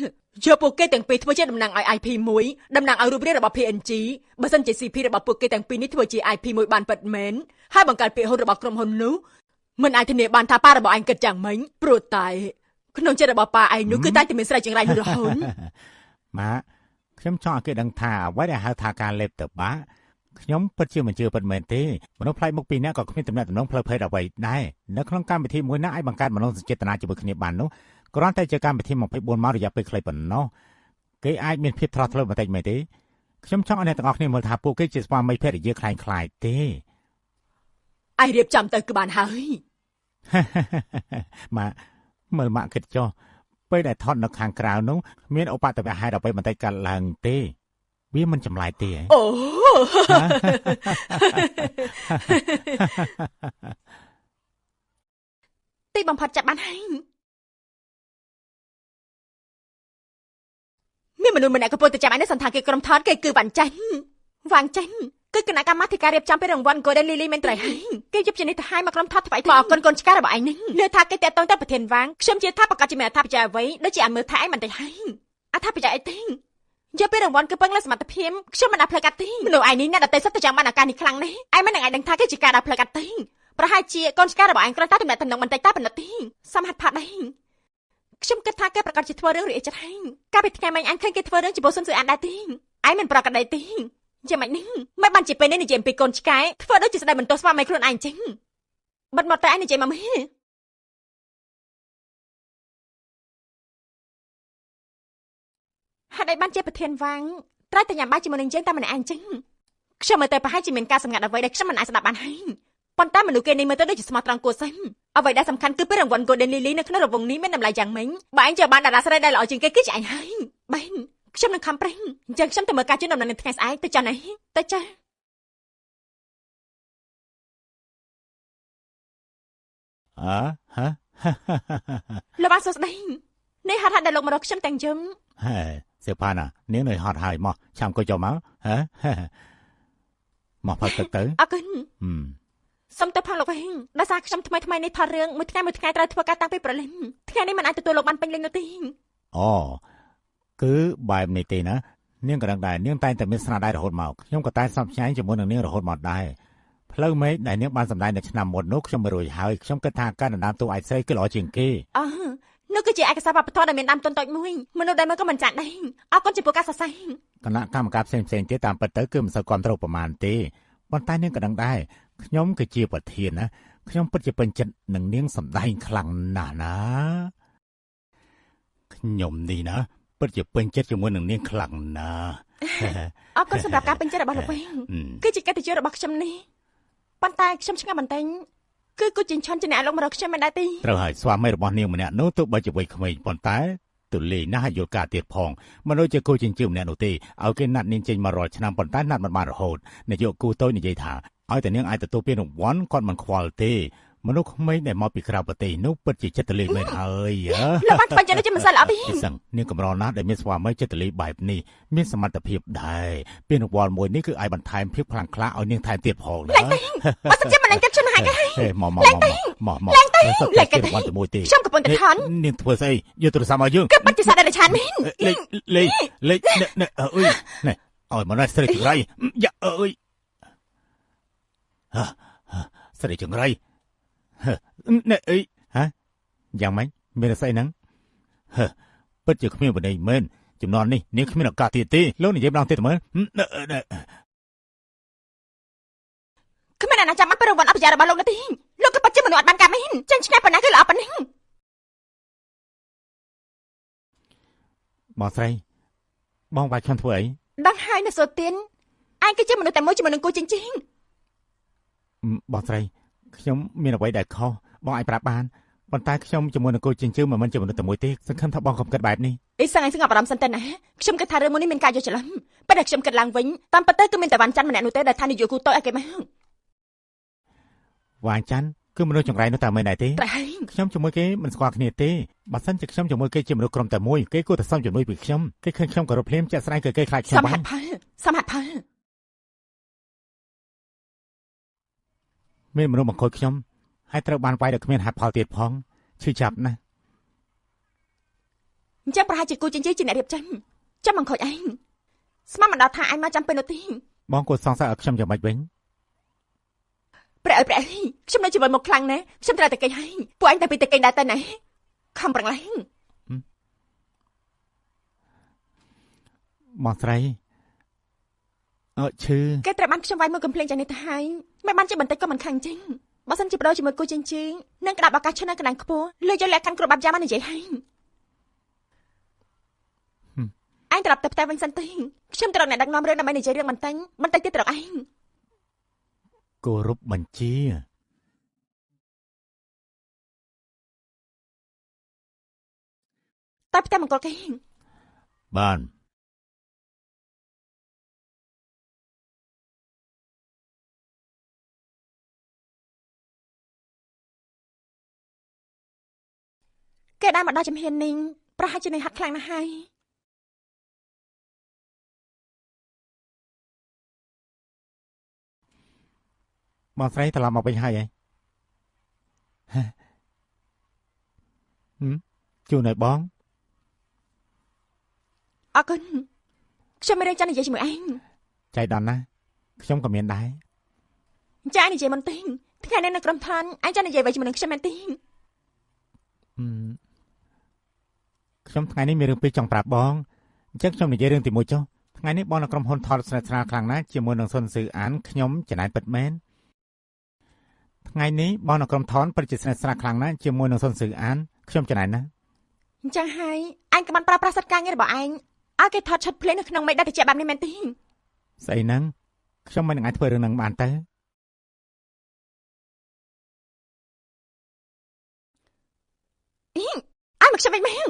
យកពួកគេទាំងពីរធ្វើជាតំណាងឲ្យ IP មួយតំណាងឲ្យរូបរាងរបស់ PNG បើសិនជា CP របស់ពួកគេទាំងពីរនេះធ្វើជា IP មួយបានពិតមែនហើយបង្កើតពាក្យហ៊ុនរបស់ក្រុមហ៊ុននោះមិនអាចធានាបានថាប៉ារបស់ឯងគិតយ៉ាងម៉េចព្រោះតែក្នុងចិត្តរបស់ប៉ាឯងនោះគឺតែតែមានស្រែចង្រៃនោះរហូតម៉ាខ្ញុំចង់ឲ្យគេដឹងថាអ្វីដែលហៅថាការលេបទៅបាក់ខ្ញុំពិតជាមិនជឿពិតមែនទេមនុស្សប្លែកមុខពីរនាក់ក៏គ្មានទំនាក់ទំនងផ្លូវភេទអ្វីដែរនៅក្នុងកម្មវិធីមួយណាអាចបង្កើតមនោសញ្ចេតនាជាមួយគ្នាបាននោះគ្រាន់តែជាកម្មវិធី24ម៉ោងរយៈពេលខ្លីប៉ុណ្ណោះគេអាចមានភាពត្រោះថ្លុងបន្តិចមែនទេខ្ញុំចង់ឲ្យអ្នកទាំងអស់គ្នាមើលថាពួកគេជាស្វាមីភរិយាខ្លាយទេឯងរៀបចំទៅគឺបានហើយម៉ាមើលម៉ាក់គិតចុះពេលដែលថតនៅខាងក្រៅនោះមានឧបទ្ទវហេតុអ្វីបន្តិចកើតឡើងទេវាមិនចម្លែកទេអូទីបំផុតចាប់បានហើយមានមនុស្សម្នាក់កំពុងតែចាប់ឯនេះសន្តានគេក្រុមថតគេគឺបានចាញ់វាងចាញ់គឺគណៈកម្មាធិការរៀបចំពេលរង្វាន់ Golden Lily មានត្រីហើយគេយកជានេះទៅឲ្យមកក្រុមថតថ្មីមកអរគុណកូនឆ្ការបស់ឯងនឹងលើថាគេតាក់ទងទៅប្រធានវាងខ្ញុំជឿថាប្រកាសជាមានអត្ថប្រយោជន៍អ្វីដូចជាឲ្យមើលថាឯងមិនតិចហើយអត្ថប្រយោជន៍អីទេយកពេលរង្វាន់គឺពឹងលើសមត្ថភាពខ្ញុំមិនដាក់ផ្លូវកាត់ទេមនុស្សឯងនេះអ្នកដតេសិតទៅចាំបានឱកាសនេះខ្លាំងណាស់ឯងមិននឹងឯងដឹងថាគេជាការដាក់ផ្លូវកាត់ទេប្រហែលជាកូនឆ្ការបស់ឯងគ្រាន់តែទំនាក់ទំនងបន្តិចតែប៉ុណ្ណោះទេសមត្ថភាពដែរខ្ញុំគិតថាគេប្រកាសជាធ្វើរឿងរីកចិត្តហើយកាលពីថ្ងៃមិញអញឃើញគេធ្វើរឿងជាមួយសុនស៊ឺអានដែរទេឯងមិនប្រកាសដែរទេ ចាំមិននេះមិនបានជាពេលនេះនិយាយពីកូនឆ្កែធ្វើដូចជាស្ដីបន្ទោសស្វាមីខ្លួនឯងចឹងបិទមកតែឯងនិយាយមកមើលហេតុអីបានជាប្រធានវាងត្រូវតែញ៉ាំបាយជាមួយនឹងយើងតែម្នាក់ឯងចឹងខ្ញុំមើលទៅប្រហែលជាមានការសម្ងាត់អ្វីដែលខ្ញុំមិនអាចស្ដាប់បានហើយប៉ុន្តែមនុស្សគេនេះមើលទៅដូចជាស្មោះត្រង់គួរសមអ្វីដែលសំខាន់គឺពេលរង្វាន់ Golden Lily នៅក្នុងរង្វង់នេះមានតម្លៃយ៉ាងម៉េចបើឯងចូលបានតារាស្រីដែលល្អជាងគេគឺជាឯងហើយបែនខ្ញុំនឹងខំប្រឹងអញ្ចឹងខ្ញុំទៅមើលការជូនដំណឹងនៅថ្ងៃស្អែកទៅចាស់ណាទៅចាស់ហ៎លោកបានសួស្ដីនេះហត់ហើយដែលលោកម្ដងខ្ញុំទាំងយំហេសៀវផាណានាងនៅហត់ហើយមកឆាំក៏ចូលមកហ៎មកផឹកទឹកទៅអរគុណសុំទៅផងលោកវិញដោយសារខ្ញុំថ្មីនេះថតរឿងមួយថ្ងៃត្រូវធ្វើការតាំងពីព្រលឹមថ្ងៃនេះមិនអាចទទួលលោកបានពេញលេញនោះទេអូគឺបែបនេះទេណានាងក៏ដឹងដែរនាងតែងតែមានស្នាដៃរហូតមកខ្ញុំក៏តែសំចាញ់ជាមួយនឹងនាងរហូតមកដែរផ្លូវមេឃដែលនាងបានសម្ដែងនៅឆ្នាំមុននោះខ្ញុំមិនរួចហើយខ្ញុំគិតថាការដណ្ដើមតួឯកស្រីគឺល្អជាងគេនោះគឺជាឯកសារវប្បធម៌ដែលមានដើមទុនតូចមួយមនុស្សដែលមើលក៏មិនចាក់ដែរអរគុណចំពោះការសរសើរគណៈកម្មការផ្សេងទៀតតាមពិតទៅគឺមិនសូវគ្រប់គ្រងប្រមាណទេប៉ុន្តែនាងក៏ដឹងដែរខ្ញុំគឺជាប្រធានណាខ្ញុំពិតជាពេញចិត្តនឹងនាងសម្ដែងខ្លាំងណាស់ណាខ្ញុំនេះណាពិតជាពេញចិត្តជាមួយនឹងនាងខ្លាំងណាស់អរគុណសម្រាប់ការពេញចិត្តរបស់លោកវិញគឺជាកិត្តិយសរបស់ខ្ញុំនេះប៉ុន្តែខ្ញុំឆ្ងល់បន្តិចគឺគូចិញ្ឆុនជាអ្នកលោកម្ដងខ្ញុំមិនដែរទេត្រូវហើយស្វាមីរបស់នាងម្នាក់នោះទោះបីជាវ័យក្មេងប៉ុន្តែទូលេណាស់យល់ការទៀតផងមិនដូចជាគូចិញ្ចើម្នាក់នោះទេឲ្យគេណាត់នាងចេញមករាល់ឆ្នាំប៉ុន្តែណាត់មិនបានរហូតនាយកគូតូចនិយាយថាឲ្យតែនាងអាចទទួលពានរង្វាន់គាត់មិនខ្វល់ទេមនុស្សក្មេងដែលមកពីក្រៅប្រទេសនោះពិតជាចិត្តលេងមែនហើយលោកបានបញ្ជាក់ជាមិនសិលអត់ទេសឹងនាងកម្រណាស់ដែលមានស្វាមីចិត្តលេងបែបនេះមានសមត្ថភាពដែរពានរង្វាន់មួយនេះគឺឲ្យបន្ថែមភាពខ្លាំងក្លាឲ្យនាងថែមទៀតផងណាបើសិនជាមិននឹងចិត្តខ្ញុំហាច់ហើយមកលេងទៅរង្វាន់ជាមួយទេខ្ញុំកំពុងតែថននាងធ្វើស្អីយកទូរស័ព្ទមកយើងគឺបាច់ជាសាដដែលឆានមែនលេងអើយណែឲ្យមកណាស្រីចង្រៃយ៉ាអើយស្រីចង្រៃណែអីហ៎យ៉ាងម៉េចមានស្អីហ្នឹងពិតជាគ្មានបដិមែនចំនួននេះនាងគ្មានឱកាសទៀតទេលោកនិយាយម្ដងទៀតមើលគ្មានអ្នកណាចាំបានពេលរង្វាន់អភិជារបស់លោកនោះទេលោកក៏ពិតជាមនុស្សអត់បានការមែនចាញ់ឆ្ងាយប៉ុណ្ណាគឺល្អប៉ុណ្ណឹងបងស្រីបងវាយខ្ញុំធ្វើអីដឹងហើយនៅសូទៀនឯងគឺជាមនុស្សតែមួយជាមួយនឹងគូចិញ្ចៀងបងស្រីខ្ញុំមានអ្វីដែលខុសបងអាចប្រាប់បានប៉ុន្តែខ្ញុំជាមួយនឹងគូចិញ្ចើមិនមែនជាមនុស្សតែមួយទេសង្ឃឹមថាបងកុំគិតបែបនេះអីសឹងអារម្មណ៍សិនទៅណាខ្ញុំគិតថារឿងមួយនេះមានការយល់ច្រឡំប៉ុន្តែខ្ញុំគិតឡើងវិញតាមពិតទៅគឺមានតែវ៉ាន់ច័ន្ទម្នាក់នោះទេដែលថានិយាយគូតូចឲ្យគេមកវ៉ាន់ច័ន្ទគឺមនុស្សចង្រៃនោះតែមិនដែរទេខ្ញុំជាមួយគេមិនស្គាល់គ្នាទេបើសិនជាខ្ញុំជាមួយគេជាមនុស្សក្រុមតែមួយគេគួរតែសុំជំនួយពីខ្ញុំគេឃើញខ្ញុំគោរពភ្លាមចាក់ស្រាយគឺគេខ្លាចខ្ញុំបានសមហត្ថផលមានមនុស្សបង្ខូចខ្ញុំហើយត្រូវបានវាយដោយគ្មានហេតុផលទៀតផងឈឺចាប់ណាស់អញ្ចឹងប្រហែលជាគូចិញ្ចើជាអ្នករៀបចំចាំបង្ខូចឯងស្មានមិនដល់ថាឯងមកចាំពេលនោះទេបងគួរសង្ស័យឲ្យខ្ញុំយ៉ាងម៉េចវិញព្រះអើយខ្ញុំនៅជាមួយមកខ្លាំងណាស់ខ្ញុំត្រូវតែគេឲ្យពួកឯងតែពីតែគេដែរទៅណាខំប្រឹងឡើងបងស្រីឈឺគេត្រូវបានខ្ញុំវាយមួយកំភ្លេងចាស់នេះទៅហើយមិនបានជាបន្តិចក៏មិនខាំងចឹងបើសិនជាបដូរជាមួយគូចិញ្ចើនឹងក្តាប់ឱកាសឈ្នះកណ្ដាលខ្ពស់លើយកលក្ខខណ្ឌគ្រប់បែបយ៉ាងមកនិយាយហើយឯងត្រឡប់ទៅផ្ទះវិញសិនទេខ្ញុំត្រូវអ្នកដឹកនាំរឿងដើម្បីនិយាយរឿងបន្តិចទៀតទៅឯងគោរពបញ្ជាតែផ្ទះមង្គលគេបានគេដើរមកដល់ចំហៀននេះប្រហែលជានឹងហាត់ខ្លាំងណាស់ហើយបងស្រីត្រឡប់មកវិញហើយជួនឲ្យបងអរគុណខ្ញុំមានរឿងចង់និយាយជាមួយឯងចៃដន្យណាខ្ញុំក៏មានដែរចានិយាយមិនទេថ្ងៃនេះនៅក្រុមឋានឯងចង់និយាយអ្វីជាមួយនឹងខ្ញុំមែនទេខ្ញុំថ្ងៃនេះមានរឿងពីរចង់ប្រាប់បងអញ្ចឹងខ្ញុំនិយាយរឿងទី1ចុះ ថ្ងៃនេះបងនៅក្រុមហ៊ុនថតស្និទ្ធស្នាលខ្លាំងណាស់ជាមួយនឹងសុនស៊ឺអានខ្ញុំចំណាយពិតមែនថ្ងៃនេះបងនៅក្រុមថនពិតជាស្និទ្ធស្នាលខ្លាំងណាស់ជាមួយនឹងសុនស៊ឺអានខ្ញុំចំណាយណាស់ អញ្ចឹងហើយអញក៏បានប្រើប្រាស់សិទ្ធិការងាររបស់ឯងឲ្យគេថតឆាត់ភ្លេងនៅក្នុងមេដាតិចបែបនេះមែនទេ ស្អីហ្នឹងខ្ញុំមិននឹងអាចធ្វើរឿងហ្នឹងបានទៅ អញមកខ្ញុំវិញមែន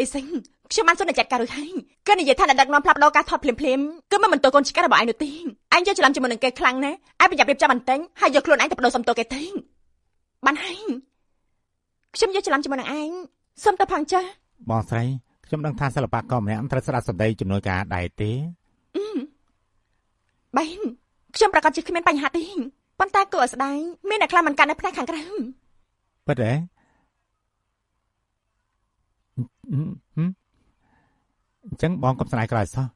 អីសិនខ្ញុំបានសុំតែចាត់ការរួចហើយគឺនិយាយថាអ្នកដឹកនាំផ្លាប់ដោការថតភ្លាមគឺមិនបន្ទោកូនឆ្កែរបស់ឯងនោះទេអញយកច្រឡំជាមួយនឹងគេខ្លាំងណាស់ឯងប្រយ័ត្នរៀបចំបន្ទិញហើយយកខ្លួនឯងទៅបដូរសំទោគេទេបានហើយខ្ញុំយកច្រឡំជាមួយនឹងឯងសុំទៅផងចាស់ បងស្រីខ្ញុំដឹងថាសិល្បករម្នាក់ត្រូវស្ដាប់សម្ដីជំនួយការដែរទេ បែនខ្ញុំប្រកាសជាគ្មានបញ្ហាទេប៉ុន្តែគួរឲ្យស្ដាយមានអ្នកខ្លះមិនកាន់នៅផ្នែកខាងក្រៅ ពិតទេអញ្ចឹងបងកុំស្ដាយក្រោយសោះ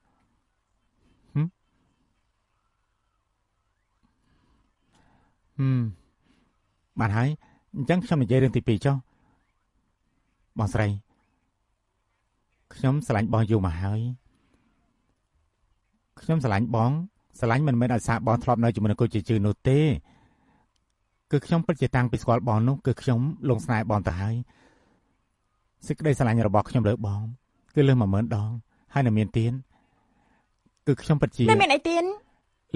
បានហើយអញ្ចឹងខ្ញុំនិយាយរឿងទី2ចុះបងស្រីខ្ញុំស្រឡាញ់បងយូរមកហើយខ្ញុំស្រឡាញ់បងស្រឡាញ់មិនមែនឲ្យសារបងធ្លាប់នៅជាមួយនឹងគូជាជឿនោះទេគឺខ្ញុំពិតជាតាំងពីស្គាល់បងនោះគឺខ្ញុំលងស្នេហ៍បងទៅហើយសេចក្តីស្រឡាញ់របស់ខ្ញុំលើបងគឺលើស 10000 ដងហើយនៅមានទៀនគឺខ្ញុំពិតជាមានអីទៀន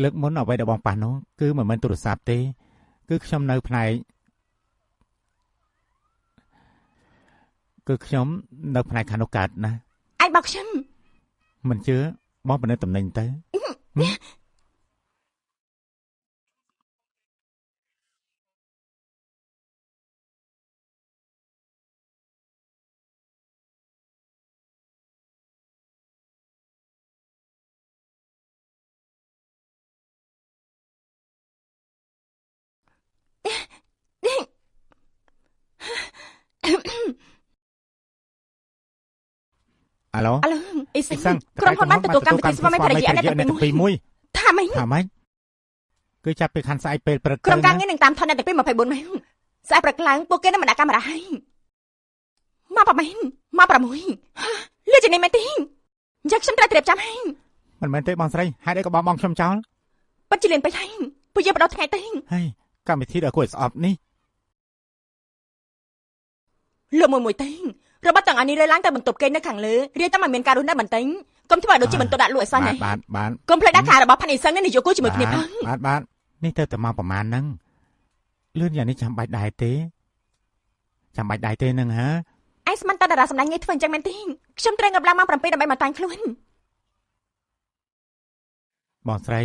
លើកមុនអ្វីដែលបងប៉ះនោះគឺមិនមែនទូរស័ព្ទទេគឺខ្ញុំនៅផ្នែកគឺខ្ញុំនៅផ្នែកខាងនោះកើតណាឯងបោកខ្ញុំមិនជឿបងបនិតតំណែងទៅអាឡូអីសិនក្រុមហ៊ុនបានទទួលកម្មវិធីស្វាមីភរិយាអ្នកទាំងពីរមួយថាម៉េចគឺចាប់ពីខាន់ស្អែកពេលព្រឹកក្រុមការងារនឹងតាមថតអ្នកទាំងពីរ24ម៉ោងស្អែកព្រឹកឡើងពួកគេនឹងមិនដាក់កាមេរ៉ាឲ្យមកប្រហែលមក6លឺជានេះមែនទេយ៉ាខ្ញុំត្រូវត្រៀមចាំឲ្យមិនមែនទេបងស្រីហេតុអីក៏បងខ្ញុំចោលពិតជាលៀនពេកហើយពួកយើងបដោះថ្ងៃទេហើយកម្មវិធីដ៏គួរឲ្យស្អប់នេះលើមួយទេរបស់ទាំងអស់នេះលើឡើងទៅបន្ទប់គេនៅខាងលើរៀបតែមិនមានការរស់នៅបន្ទិញកុំធ្វើឲ្យដូចជាបន្ទប់ដាក់លក់ឲ្យសោះណាបានកុំភ្លេចដាក់ការរបស់ផានីសឹងនេះយកគូជាមួយគ្នាផងបាទនេះទៅតែមកប្រហែលហ្នឹងលឿនយ៉ាងនេះចាំបាច់ដែរទេហ្នឹងហ៎ឯងស្មានតតារាសម្ដែងងាយធ្វើអញ្ចឹងមែនទេខ្ញុំត្រូវងាប់ឡើងម៉ោង7ដើម្បីមកតាំងខ្លួនបងស្រី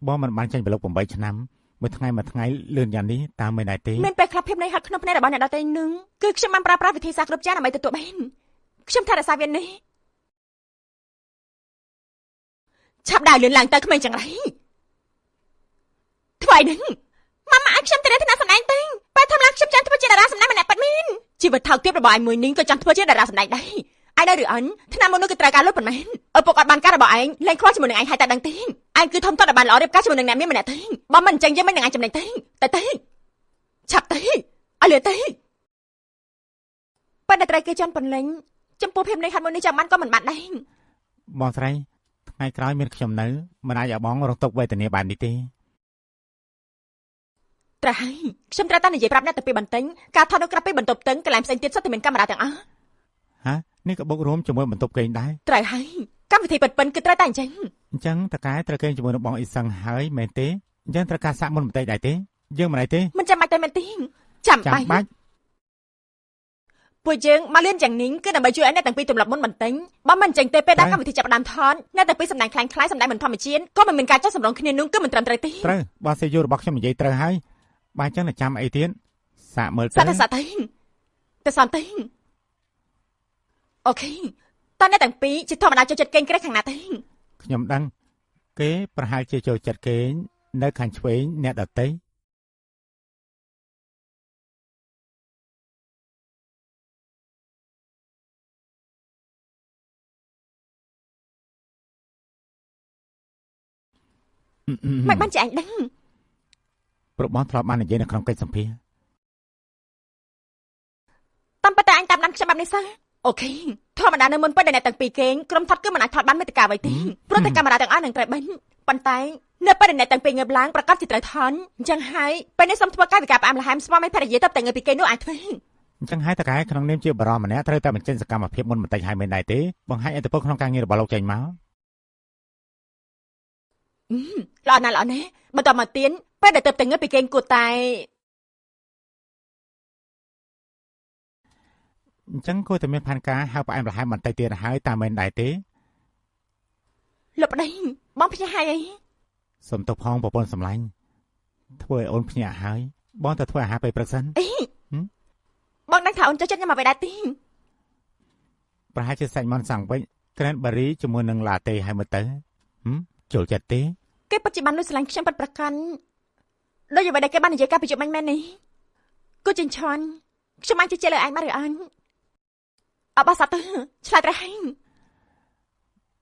បងមិនបានចាញ់ប្លុក8ឆ្នាំមួយថ្ងៃលឿនយ៉ាងនេះតាមមិនដែរទេមានពេលខ្លះភាពនៃហាត់ក្នុងភ្នែករបស់អ្នកដទៃនឹងគឺខ្ញុំបានប្រើប្រាស់វិធីសាស្ត្រគ្រប់យ៉ាងដើម្បីទទួលបានខ្ញុំថារសារវានេះឆាប់ដើរលឿនឡើងទៅក្មេងចង្រៃថ្វាយនឹងម៉ាម៉ាឲ្យខ្ញុំទៅរកថ្នាក់សម្ដែងទេបែរធម្មតាខ្ញុំចង់ធ្វើជាតារាសម្ដែងម្នាក់ប៉ិតមែនជីវិតថោកទាបរបស់ឯងមួយនេះក៏ចង់ធ្វើជាតារាសម្ដែងដែរឯងនៅឬអញថ្នាក់មុននោះគឺត្រូវការលុយប៉ុន្មានឪពុកអត់បានការរបស់ឯងលែងខ្វល់ជាមួយនឹងឯងហើយតែដឹងទេឯងគឺធំធាត់ឲ្យបានល្អរៀបការជាមួយនឹងអ្នកមានម្នាក់ទេបើមិនអញ្ចឹងយើងមិននឹងឯងចំណេញទេតែឆាប់ទេអលឿទេប៉ុន្តែត្រូវគេជន់បន្លែងចំពោះភាពនៃហាត់មួយនេះចាំបានក៏មិនបានដែរបងស្រីថ្ងៃក្រោយមានខ្ញុំនៅមិនអាចឲ្យបងរងទុក្ខវេទនាបាននេះទេត្រូវហើយខ្ញុំត្រូវតែនិយាយប្រាប់អ្នកទៅពីបន្ទិញការថតនៅក្រៅពីបន្ទប់តឹងកន្លែងផ្សេងទៀតសុទ្ធតែមានកាមេរ៉ាទាំងអស់ហ៎នេះក៏បុករួមជាមួយបន្ទប់គេងដែរត្រូវហើយកម្មវិធីពិតគឺត្រូវតែអញ្ចឹងតកែត្រូវគេងជាមួយនឹងបងអ៊ីសឹងហើយមែនទេអញ្ចឹងត្រូវការសាក់មុនបន្តិចដែរទេយើងមិនដែរទេមិនចាំបាច់ទេមែនទេចាំបាច់ពួកយើងមកលឿនយ៉ាងនេះគឺដើម្បីជួយឲ្យអ្នកទាំងពីរទម្លាប់មុនបន្ទិញបើមិនអញ្ចឹងទេពេលដែលកម្មវិធីចាប់ផ្ដើមថតអ្នកទាំងពីរសម្ដែងខ្លាំងៗសម្ដែងមិនធម្មជាតិក៏មិនមានការចោះសម្រងគ្នានោះគឺមិនត្រឹមត្រូវទេត្រូវបងសេយូរបស់ខ្ញុំនិយាយត្រូវហើយបើអញ្ចឹងតែចាំអីទៀតសាក់មើលទៅសាក់តែសំទេអូខេតើអ្នកទាំងពីរជាធម្មតាចូលចិត្តគេងក្រេះខាងណាទេខ្ញុំដឹងគេប្រហែលជាចូលចិត្តគេងនៅខាងឆ្វេងអ្នកដទៃមិនបានជាអញដឹងព្រោះបងធ្លាប់បាននិយាយនៅក្នុងកិច្ចសម្ភារតាមពិតតែអញតាមដានខ្ញុំបែបនេះសោះ អូខេធម្មតានៅមុនពេលដែលអ្នកទាំងពីរគេងក្រុមថតគឺមិនអាចថតបានមេតិកាអ្វីទេព្រោះតែកាមេរ៉ាទាំងអស់នឹងត្រូវបាញ់ប៉ុន្តែនៅពេលដែលអ្នកទាំងពីរងើបឡើងប្រកាសជាត្រូវថនអញ្ចឹងហើយពេលនេះសូមធ្វើកាយវិការផ្អាមល្ហែមស្វាមីភរិយាទៅតែងើបពីគេនោះអាចធ្វើ អញ្ចឹងហើយតកែក្នុងនាមជាបរិមម្នាក់ត្រូវតែបញ្ចេញសកម្មភាពមុនបន្តិចហើយមិនដែរទេបង្ហាញឥទ្ធិពលក្នុងការងាររបស់លោកចេញមកល្អណាស់បន្តមកទៀនពេលដែលទៅតែងើបពីគេងគួរតែអញ្ចឹងគួរតែមានផែនការហៅផ្អែមល្ហែមបន្តិចទៀតហើយតាមមិនដែរទេលោកប្តីបងភ្ញាក់ហើយអីសុំទោសផងប្រពន្ធសម្លាញ់ធ្វើឲ្យអូនភ្ញាក់ហើយបងទៅធ្វើអាហារពេលព្រឹកសិនអីបងដឹងថាអូនចូលចិត្តញ៉ាំអ្វីដែរទេប្រហែលជាសាច់ម៉ាន់សាំងវិញក្រែនបារីជាមួយនឹងឡាតេហើយមើលទៅចូលចិត្តទេគេពិតជាបានលួចស្រឡាញ់ខ្ញុំពិតប្រាកដដូចអ្វីដែលគេបាននិយាយកាលពីជប់មិញមែននេះគូចិញ្ឆាន់ខ្ញុំអាចជជែកលើឯងបានឬអត់អបអរសាទរឆ្លើយត្រូវហើយ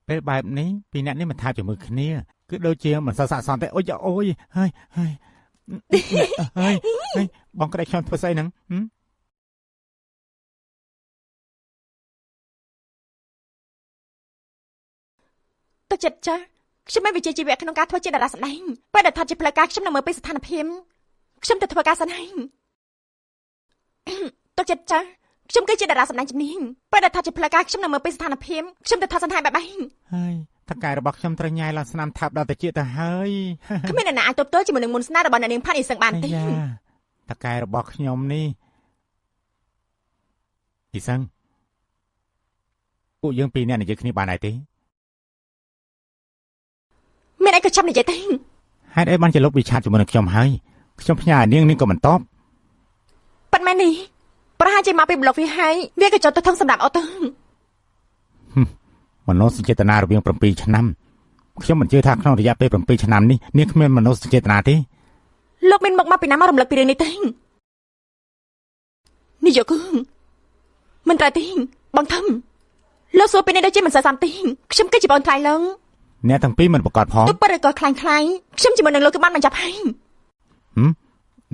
ពេលបែបនេះពីរអ្នកនេះមិនថាជាមួយគ្នាគឺដូចជាមិនសើស័កសន្តិអូយហើយបងក្តីខ្ញុំធ្វើស្អីហ្នឹងទៅចិត្តចាខ្ញុំមានវិជ្ជាជីវៈក្នុងការធ្វើជាតារាសម្ដែងពេលដែលថតជាផ្លូវការខ្ញុំនឹងមើលពីស្ថានភាពខ្ញុំទៅធ្វើការសិនហើយទៅចិត្តចាខ្ញុំគឺជាតារាសម្ដែងជំនាញពេលដែលថតជាផ្លូវការខ្ញុំនឹងមើលពីស្ថានភាពខ្ញុំទៅថតសន្តានបែបហ្នឹងហើយតកែរបស់ខ្ញុំត្រូវញ៉ាយឡើងស្នាមថាបដល់តិចទៅហើយគ្មានអ្នកណាអាចទប់ទល់ជាមួយនឹងមុនស្នេហ៍របស់អ្នកនាងផាន់អ៊ីសឹងបានទេតកែរបស់ខ្ញុំនេះអ៊ីសឹងពួកយើងពីរនាក់និយាយគ្នាបានដែរទេមានអីក៏ចាំនិយាយទេហេតុអីបានជាលោកវិឆាតជាមួយនឹងខ្ញុំហើយខ្ញុំផ្ញើនាងក៏មិនតបប៉ិនមែននេះប្រហែលជាមកពីប្លុកវាហើយវាក៏ចុះទៅថងសម្រាប់អូទៅមនោសញ្ចេតនារវាង7ឆ្នាំខ្ញុំមិនជឿថាក្នុងរយៈពេល7ឆ្នាំនេះនាងគ្មានមនោសញ្ចេតនាទេលោកមានមកពីណាមករំលឹកពីរឿងនេះទេនេះយកគឺមិនត្រូវទេបងធំលោកសួរពីនេះដូចជាមិនសើសំទេខ្ញុំគឺជាបងថ្លៃឡងអ្នកទាំងពីរមិនប្រកាសផងទៅਪਰក៏ខ្លាំងខ្ញុំជាមួយនឹងលោកគឺបានបញ្ចប់ហើយ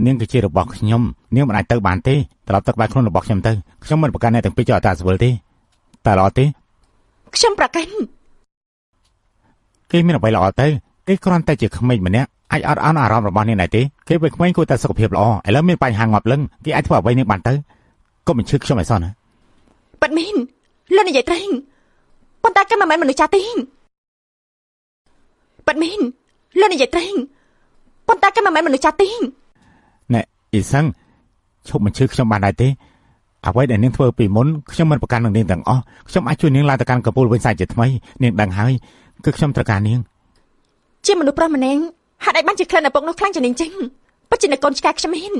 នាងគឺជារបស់ខ្ញុំនាងមិនអាចទៅបានទេត្រឡប់ទៅក្បែរខ្លួនរបស់ខ្ញុំទៅខ្ញុំមិនប្រកាន់អ្នកទាំងពីរចោលអតាស្វលទេតែល្អទេខ្ញុំប្រកាន់គេមានអ្វីល្អទៅគេគ្រាន់តែជាក្មេងម្នាក់អាចអត់អន់អារម្មណ៍របស់នាងដែរទេគេពេលក្មេងគួរតែសុខភាពល្អឥឡូវមានបញ្ហាងាប់លឹងគេអាចធ្វើអ្វីនាងបានទៅកុំបញ្ឈឺខ្ញុំឲ្យសោះណាប៉ិតមីនលោកនិយាយត្រេងប៉ុន្តែគេមិនមែនមនុស្សចាស់ទេប៉ិតមីនលោកនិយាយត្រេងប៉ុន្តែគេមិនមែនមនុស្សចាស់ទេណែអ៊ីសឹងឈប់បញ្ឈឺខ្ញុំបានដែរទេអ្វីដែលនាងធ្វើពីមុនខ្ញុំមិនប្រកាន់នឹងនាងទាំងអស់ខ្ញុំអាចជួយនាងឡើងទៅកាន់កំពូលវិញសាច់ជាថ្មីនាងដឹងហើយគឺខ្ញុំត្រូវការនាងជាមនុស្សប្រុសម្នាក់ហេតុអីបានជាក្លិនឪពុកនោះខ្លាំងជាងនាងចឹងពិតជានៅកូនឆ្កែខ្ញុំហ៊ាន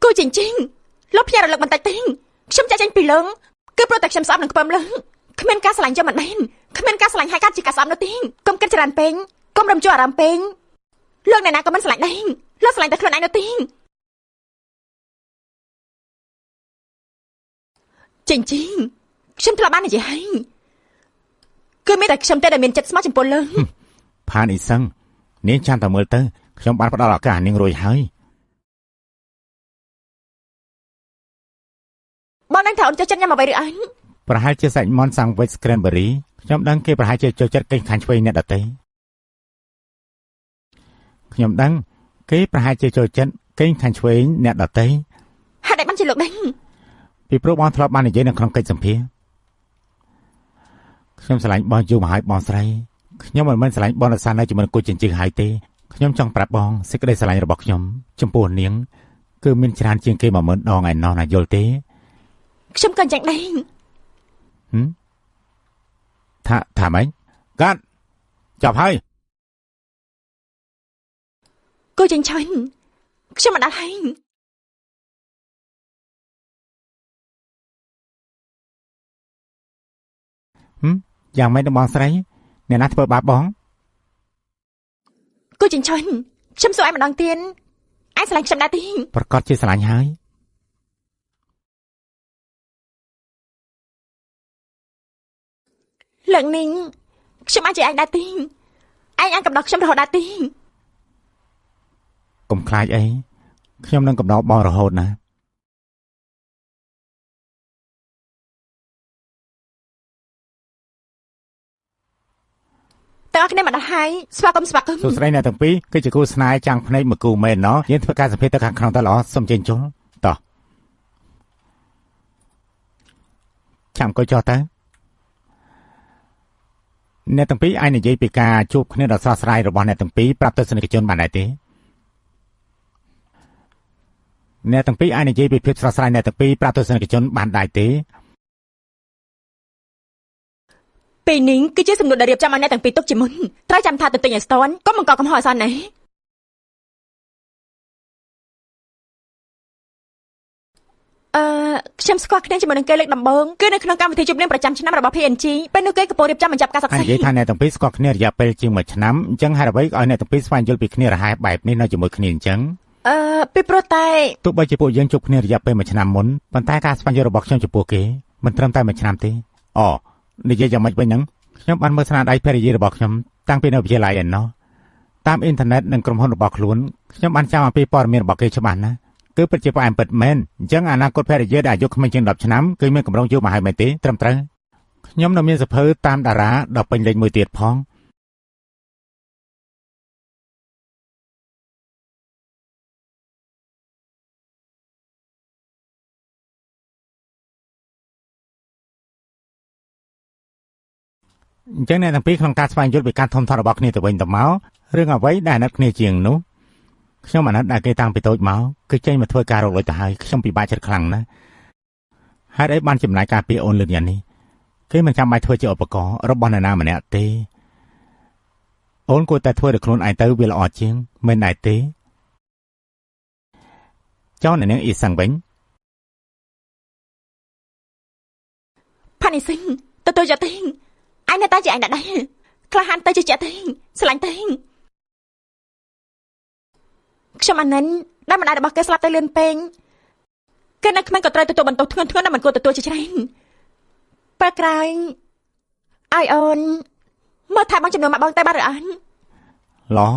គូចិញ្ចឹងលោកផ្ញើរលឹកបន្តិចទេខ្ញុំចាក់ចេញពីលើគឺព្រោះតែខ្ញុំស្អប់នឹងខ្ពើមលើគ្មានការស្រឡាញ់យកមិនមែនគ្មានការស្រឡាញ់ហើយកាត់ជាការស្អប់នោះទេកុំគិតច្រើនពេកកុំរំជួអារម្មណ៍ពេកលោកអ្នកណាក៏មិនស្រឡាញ់ដែរលោកស្រឡាញ់តែខ្លួនឯងនោះទេចិញ្ចឹងខ្ញុំធ្លាប់បាននិយាយហើយគឺមានតែខ្ញុំទេដែលមានចិត្តស្មោះចំពោះលើផានអ៊ីសឹងនាងចាំតែមើលទៅខ្ញុំបានផ្ដល់ឱកាសនាងរួចហើយបងនឹងថាអូនចូលចិត្តញ៉ាំអ្វីឬអញប្រហែលជាសាច់ម៉ន់សាំងវិចក្រែនប៊ឺរីខ្ញុំដឹងគេប្រហែលជាចូលចិត្តកិច្ចខាងឆ្វេងអ្នកដទៃខ្ញុំដឹងគេប្រហែលជាចូលចិត្តកិច្ចខាងឆ្វេងអ្នកដទៃហេតុអីបានជាលោកដឹងពីព្រោះបងធ្លាប់បាននិយាយនៅក្នុងកិច្ចសម្ភារខ្ញុំស្រឡាញ់បងយូរមកហើយបងស្រីខ្ញុំមិនមែនស្រឡាញ់បងរសារនៅជាមួយគូចិញ្ចឹងហើយទេខ្ញុំចង់ប្រាប់បងសេចក្តីស្រឡាញ់របស់ខ្ញុំចំពោះនាងគឺមានច្រើនជាងគេ10000ដងឯណោះណាយល់ទេខ្ញុំក៏យ៉ាងដែរថាម៉េចកាត់ចប់ហើយគូចិញ្ចឹងខ្ញុំមិនដល់ហើយយ៉ាងម៉េចបងស្រីអ្នកណាធ្វើបាបបងគូចិញ្ចឹងខ្ញុំសួរឯងម្ដងទៀតឯងស្រឡាញ់ខ្ញុំដែរទេប្រកាសជាស្រឡាញ់ហើយលើកនេះខ្ញុំអាចជាឯងដែរទេឯងអាចកំដរខ្ញុំរហូតដែរទេកុំខ្លាចអីខ្ញុំនឹងកំដរបងរហូតណា តើអ្នកមិនដែរហើយស្វាគមន៍ សួស្ដីអ្នកទាំងពីរគឺជាគូស្នេហ៍ចាំងភ្នែកមកគូមែនណោះយើងធ្វើការសម្ភាសទៅខាងក្នុងតើល្អសូមចេញចូលតោះចាំអង្គុយចុះទៅអ្នកទាំងពីរអាចនិយាយពីការជួបគ្នាដ៏ស្រស់ស្រាយរបស់អ្នកទាំងពីរប្រាប់ទស្សនិកជនបានដែរទេអ្នកទាំងពីរអាចនិយាយពីភាពស្រស់ស្រាយអ្នកទាំងពីរប្រាប់ទស្សនិកជនបានដែរទេពេលនេះគឺជាសំណួរដែលរៀបចំឲ្យអ្នកទាំងពីរទុកជាមុនត្រូវចាំថាទៅទិញឲ្យស្ទាន់កុំបង្កកំហុសអសន្នណាខ្ញុំស្គាល់គ្នាជាមួយនឹងគេលើកដំបូងគឺនៅក្នុងកម្មវិធីជួបនាងប្រចាំឆ្នាំរបស់ PNG ពេលនោះគេកំពុងរៀបចំបញ្ចប់ការសិក្សានិយាយថាអ្នកទាំងពីរស្គាល់គ្នារយៈពេលជាង1ឆ្នាំអញ្ចឹងហេតុអ្វីឲ្យអ្នកទាំងពីរស្វែងយល់ពីគ្នារហ័សបែបនេះនៅជាមួយគ្នាអញ្ចឹងពីព្រោះតែទោះបីជាពួកយើងជួបគ្នារយៈពេល1ឆ្នាំមុនប៉ុន្តែការស្វែងយល់របស់ខ្ញុំចំពោះគេមិនត្រឹមតែ1ឆ្នាំទេនិយាយយ៉ាងម៉េចវិញហ្នឹងខ្ញុំបានមើលស្នាដៃភរិយារបស់ខ្ញុំតាំងពីនៅវិទ្យាល័យឯណោះតាមអ៊ីនធឺណិតនិងក្រុមហ៊ុនរបស់ខ្លួនខ្ញុំបានចាំអំពីព័ត៌មានរបស់គេច្បាស់ណាស់គឺពិតជាផ្អែមពិតមែនអញ្ចឹងអនាគតភរិយាដែលអាយុក្មេងជាង10ឆ្នាំគឺមានកម្រងយូរមកហើយមែនទេត្រឹមត្រូវខ្ញុំនៅមានសភៅតាមតារាដ៏ពេញលេញមួយទៀតផងអញ្ចឹងអ្នកទាំងពីរក្នុងការស្វែងយល់ពីការធំធាត់របស់គ្នាទៅវិញទៅមករឿងអ្វីដែលអាណិតគ្នាជាងនោះខ្ញុំអាណិតដែលគេតាំងពីតូចមកគឺចេញមកធ្វើការរកលុយទៅហើយខ្ញុំពិបាកចិត្តខ្លាំងណាស់ហេតុអីបានចំណាយការពីអូនលឿនយ៉ាងនេះគេមិនចាំបាច់ធ្វើជាឧបករណ៍របស់នរណាម្នាក់ទេអូនគួរតែធ្វើដោយខ្លួនឯងទៅវាល្អជាងមិនដែរទេចៅអ្នកនាងអ៊ីសាំងវិញផានីស៊ីងទៅយ៉ាទីងឯងនៅតែជាឯងដែរក្លាហានទៅជាជាទីងស្រឡាញ់ទីងខ្ញុំអានិនដែលម្ដាយរបស់គេស្លាប់ទៅលឿនពេកគេនៅក្មេងក៏ត្រូវទទួលបន្ទោសធ្ងន់ធ្ងរដែលមិនគួរទទួលជាច្រើនពេលក្រោយឲ្យអូនមើលថែបងចំនួនមកបងតែបានឬអត់ឡោ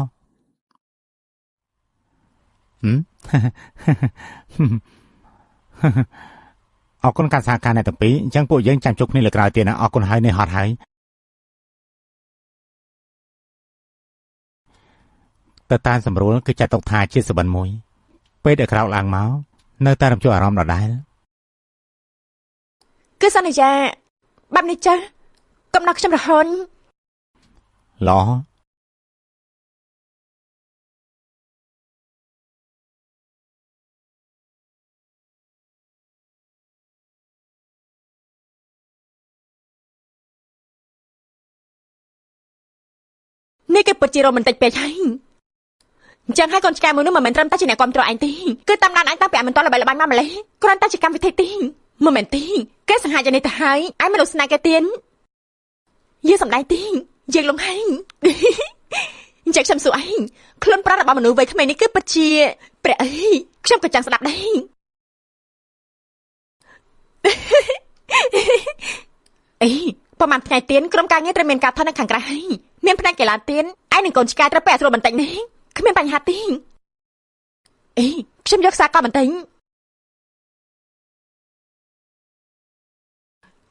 អរគុណការសហការអ្នកទាំងពីរអញ្ចឹងពួកយើងចាំជួបគ្នាលើក្រោយទៀតណាអរគុណហើយនេះហត់ហើយទៅតាមសម្រួលគឺចាត់ទុកថាជាសុបិនមួយពេលដែលក្រោកឡើងមកនៅតែរំជួលអារម្មណ៍ដដែលគឺសន្យាបែបនេះចាកំណត់ខ្ញុំរហូតឡោនេះគេពិតជារ៉ូមែនទិកពេកហើយអញ្ចឹងហើយកូនឆ្កែមួយនោះមិនមែនត្រឹមតែជាអ្នកគ្រប់គ្រងឯងទេគឺតាមដានឯងតាំងពីឯងមិនទាន់ល្បីល្បាញមកម្លេះគ្រាន់តែជាកម្មវិធីទីមិនមែនទេគេសង្ហាយ៉ាងនេះទៅហើយឯងមិនលោកស្នេហ៍គេទៀតយើងសម្ដែងទីយើងលងហែងអញ្ចឹងខ្ញុំសួរឯងខ្លួនប្រាណរបស់មនុស្សវ័យក្មេងនេះគឺពិតជាព្រះអីខ្ញុំក៏ចង់ស្ដាប់ដែរអីប្រហែលថ្ងៃទៀតក្រុមការងារត្រូវមានការថតនៅខាងក្រៅហើយមានផ្នែកកីឡាទៀតឯងនឹងកូនឆ្កែត្រូវពេលស្រួលបន្តិចនេះគ្មានបញ្ហាទេអេខ្ញុំយកសារកប់បន្តិច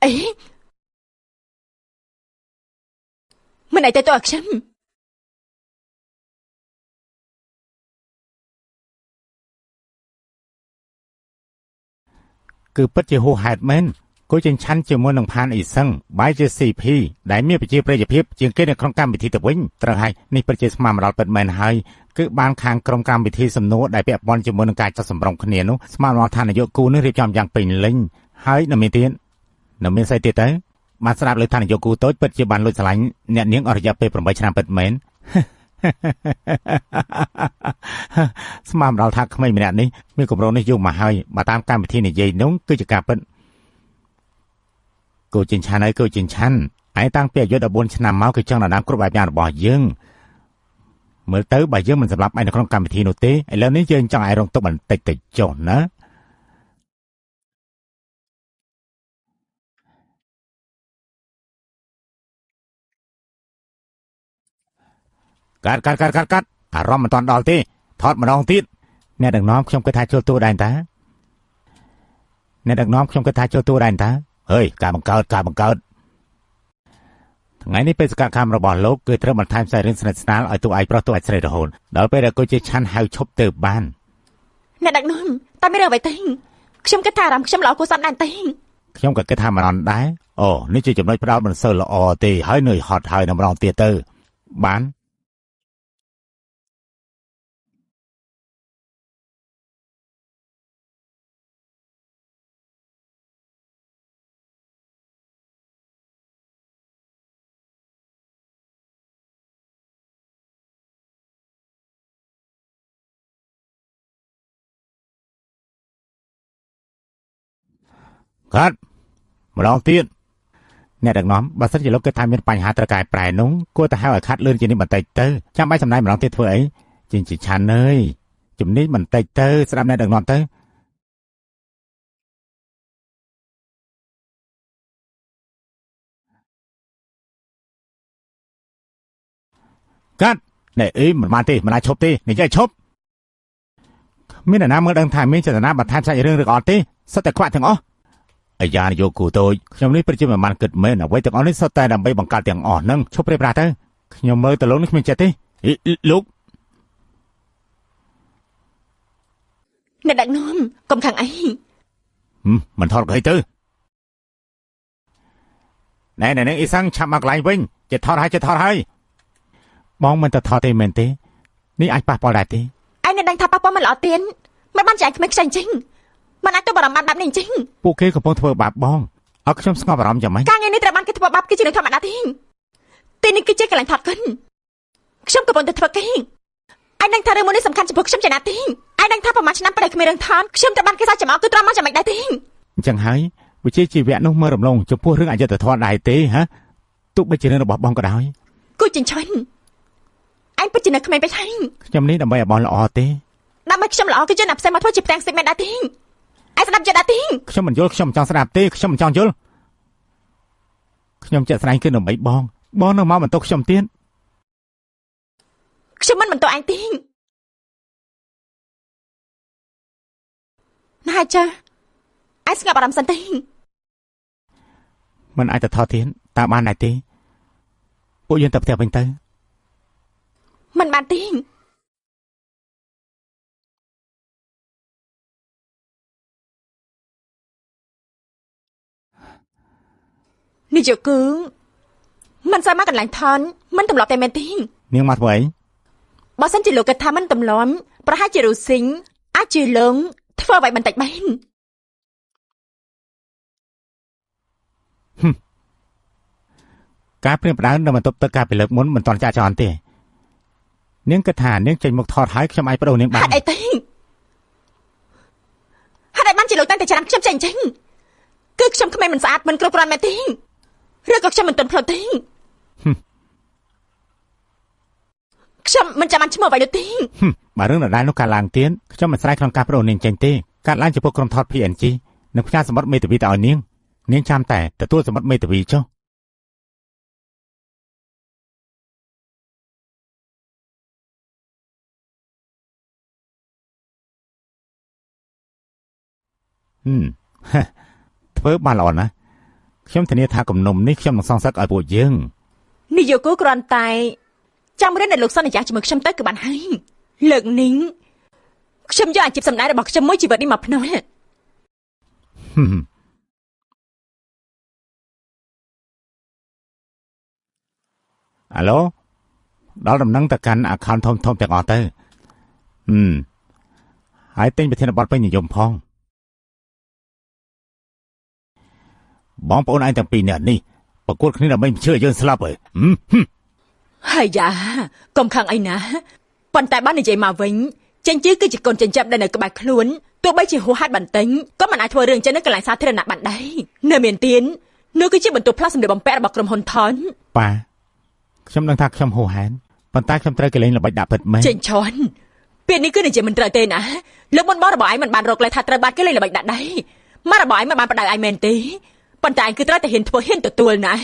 អេមិនអីទៅអត់ខ្ញុំគឺពិតជាហួសហេតុមែនគូចិញ្ឆាន់ជាមួយនឹងផានអ៊ីសឹងបាយជា CP ដែលមានប្រជាប្រិយភាពជាងគេនៅក្នុងកម្មវិធីទៅវិញត្រូវហើយនេះពិតជាស្មារតីពិតមែនហើយគឺបានខាងក្រុមកម្មវិធីសំណួរដែលពាក់ព័ន្ធជាមួយនឹងការចាត់សម្រុងគ្នានោះស្មានមកថានាយកគូនេះរៀបចំយ៉ាងពេញលេញហើយនៅមានស្អីទៀតទៅបានស្ដាប់លើថានាយកគូតូចពិតជាបានលួចស្រឡាញ់អ្នកនាងអស់រយៈពេល8ឆ្នាំពិតមែនស្មានដល់ថាក្មេងម្នាក់នេះមានកម្រងនេះយូរមកហើយបើតាមកម្មវិធីនិយាយនោះគឺជាការពិតគូចិញ្ឆាន់ហើយគូចិញ្ឆាន់ឯតាំងពីអាយុ14ឆ្នាំមកគឺចង់ដណ្ដើមគ្រប់បែបយ៉ាងរបស់យើងមើលទៅបើយើងមិនសម្រាប់ឯនៅក្នុងកម្មវិធីនោះទេឥឡូវនេះយើងចង់ឲ្យរងទុកបន្តិចទៅចុះណាកាត់អារម្មណ៍មិនតាន់ដល់ទេថតម្ដងទៀតអ្នកដឹកនាំខ្ញុំគិតថាចូលតួដែរតាហេការបង្កើត ថ្ងៃនេះបេសកកម្មរបស់លោកគឺត្រូវបន្ថែមផ្សាយរឿងស្និទ្ធស្នាលឲ្យទូឯងប្រុសទូឯងស្រីរហូតដល់ពេលដែលcôជាឆាន់ហៅឈប់ទៅបានអ្នកដឹកនាំតើមានរឿងអ្វីទេខ្ញុំគិតថាអារម្មណ៍ខ្ញុំល្អគួរសមដែរទេខ្ញុំក៏គិតថាមិនអន់ដែរអូនេះជាចំណុចផ្ដោតមិនសូវល្អទេហើយនឿយហត់ហើយនៅម្ដងទៀតទៅបានកាត់ម្ដងទៀតអ្នកដឹកនាំបើសិនជាលោកគិតថាមានបញ្ហាត្រូវកែប្រែនោះគួរតែហៅឲ្យខាត់លឿនជាងនេះបន្តិចទៅចាំបាច់ចំណាយម្ដងទៀតធ្វើអីជាឆានអើយជំនិះបន្តិចទៅស្ដាប់អ្នកដឹកនាំទៅកាត់ណែអីមិនបានទេមិនអាចឈប់ទេនិយាយឈប់មានអ្នកណាមើលដឹងថាមានចេតនាបន្ថែមសាច់រឿងឬអត់ទេសុទ្ធតែខ្វាក់ទាំងអស់អាយ៉ានយកគូតូចខ្ញុំនេះពិតជាមិនបានគិតមែនអ្វីទាំងអស់នេះសុទ្ធតែដើម្បីបង្កើតទាំងអស់ហ្នឹងឈប់ព្រាយប្រាទៅខ្ញុំមើលទៅលោកនេះគ្មានចិត្តទេលោកអ្នកដឹកនាំកុំខាងអីមិនថតក៏ហីទៅណែអ៊ីសាំងឆាប់មកកន្លែងវិញចិត្តថតហើយបងមិនទៅថតទេមែនទេនេះអាចប៉ះពាល់ដែរទេឯងនឹងដឹងថាប៉ះពាល់មិនល្អទេមិនបានចាយក្មេងខ្ចីចេញមិនអាចទៅបារម្ភបាត់បែបនេះចេញពួកគេកំពុងធ្វើបាបបងអត់ខ្ញុំស្ងប់អារម្មណ៍យ៉ាងម៉េចការងារនេះត្រូវបានគេធ្វើបាបគឺជារឿងធម្មតាទេទីនេះគឺជាកន្លែងថតកិនខ្ញុំកំពុងតែធ្វើគេឯងដឹងថារឿងមួយនេះសំខាន់ចំពោះខ្ញុំជាណាទេឯងដឹងថាប្រហែលឆ្នាំប្តីគ្មានរឿងថតខ្ញុំត្រូវបានគេសាច់ចំអកគឺត្រង់មកយ៉ាងម៉េចដែរទេអញ្ចឹងហើយវិជាជីវៈនោះមើលរំលងចំពោះរឿងអយុត្តិធម៌ដែរទេហ៎ទោះបីជារឿងរបស់បងក៏ដោយគូចិញ្ចឹមឯងពិតជានៅក្មេងពេកហើយខ្ញុំនេះដើម្បីឲ្យបងល្អទេដើម្បីខ្ញុំល្អគឺយើងណាប់ផ្សេងមកធ្វើជាផ្ទាំងស្ទិកមែនដែរទេឯងស្ដាប់យល់ដែរទេខ្ញុំមិនយល់ខ្ញុំមិនចង់ស្ដាប់ទេខ្ញុំមិនចង់យល់ខ្ញុំចិត្តស្ដែងគឺដើម្បីបងនៅមកបន្ទោសខ្ញុំទៀតខ្ញុំមិនបន្ទោសឯងទេណាចាឯងស្ងាត់អារម្មណ៍សិនទេមិនអាចទៅថតទៀតតើបានដែរទេពួកយើងទៅផ្ទះវិញទៅមិនបានទេនេះយកគឺមិនស្អាតមកកន្លែងថនមិនទម្លាប់តែមែនទេនាងមកធ្វើអីបើសិនជាលោកគិតថាមិនទម្លាប់ប្រហែលជារូស៊ីងអាចជាលងធ្វើអ្វីបន្តិចបែនការព្រៀងផ្ដើមនៅបន្ទប់ទឹកការពីលើកមុនមិនទាន់ចាក់ចោលទេនាងគិតថានាងចេញមកថតហើយខ្ញុំអាចបដូរនាងបានហេតុអីទេហេតុអីបានជាលោកតែចាំខ្ញុំចេញចេញគឺខ្ញុំក្មេងមិនស្អាតមិនគ្រប់គ្រាន់មែនទេឬក៏ខ្ញុំមិនទាន់ផ្លូវទេខ្ញុំមិនចាំបានឈ្មោះអ្វីនោះទេបើរឿងដដែលនោះកើតឡើងទៀតខ្ញុំមិនស្រ័យក្នុងការបដូរនាងចេញទេកើតឡើងចំពោះក្រុមថត PNG និងផ្ញើសម្បត្តិមេធាវីទៅឲ្យនាងចាំតែទទួលសម្បត្តិមេធាវីចុះធ្វើបានល្អណាស់ខ្ញុំធានាថាគំនុំនេះខ្ញុំនឹងសងសឹកឲ្យពួកយើងនេះយកគូគ្រាន់តែចាំរៀននៅលោកសន្យាជាមួយខ្ញុំទៅគឺបានហើយលើកនេះខ្ញុំយកអាជីពសម្ដែងរបស់ខ្ញុំមួយជីវិតនេះមកភ្នាល់អាឡូដល់ដំណឹងទៅកាន់ account ធំទាំងអស់ទៅហើយទិញប្រធានបទពេញនិយមផងបងប្អូនឯងទាំងពីរនាក់នេះប្រកួតគ្នាដើម្បីជឿយើងស្លាប់ហើយយ៉ាកុំខឹងអីណាប៉ុន្តែបាននិយាយមកវិញចិញ្ចឺគឺជាកូនចិញ្ចឹមដែលនៅក្បែរខ្លួនទោះបីជាហួសហេតុបន្តិចក៏មិនអាចធ្វើរឿងចិននៅកន្លែងសាធារណៈបានដែរនៅមានទៀននោះគឺជាបន្ទុកផ្លាស់សម្ភារបំពាក់របស់ក្រុមហ៊ុនថនប៉ាខ្ញុំដឹងថាខ្ញុំហួសហេតុប៉ុន្តែខ្ញុំត្រូវគេលេងល្បិចដាក់ពិតមែនចេញឈន់ពេលនេះគឺនិយាយមិនត្រូវទេណាលើកមុនបងរបស់ឯងមិនបានរកលេខថាត្រូវបានគេលេងល្បិចដាក់ដែរម៉ារបស់ឯងមិនបានបដៅឯងមែនទេប៉ុន្តែឯងគឺត្រូវតែហ៊ានធ្វើហ៊ានទទួលណា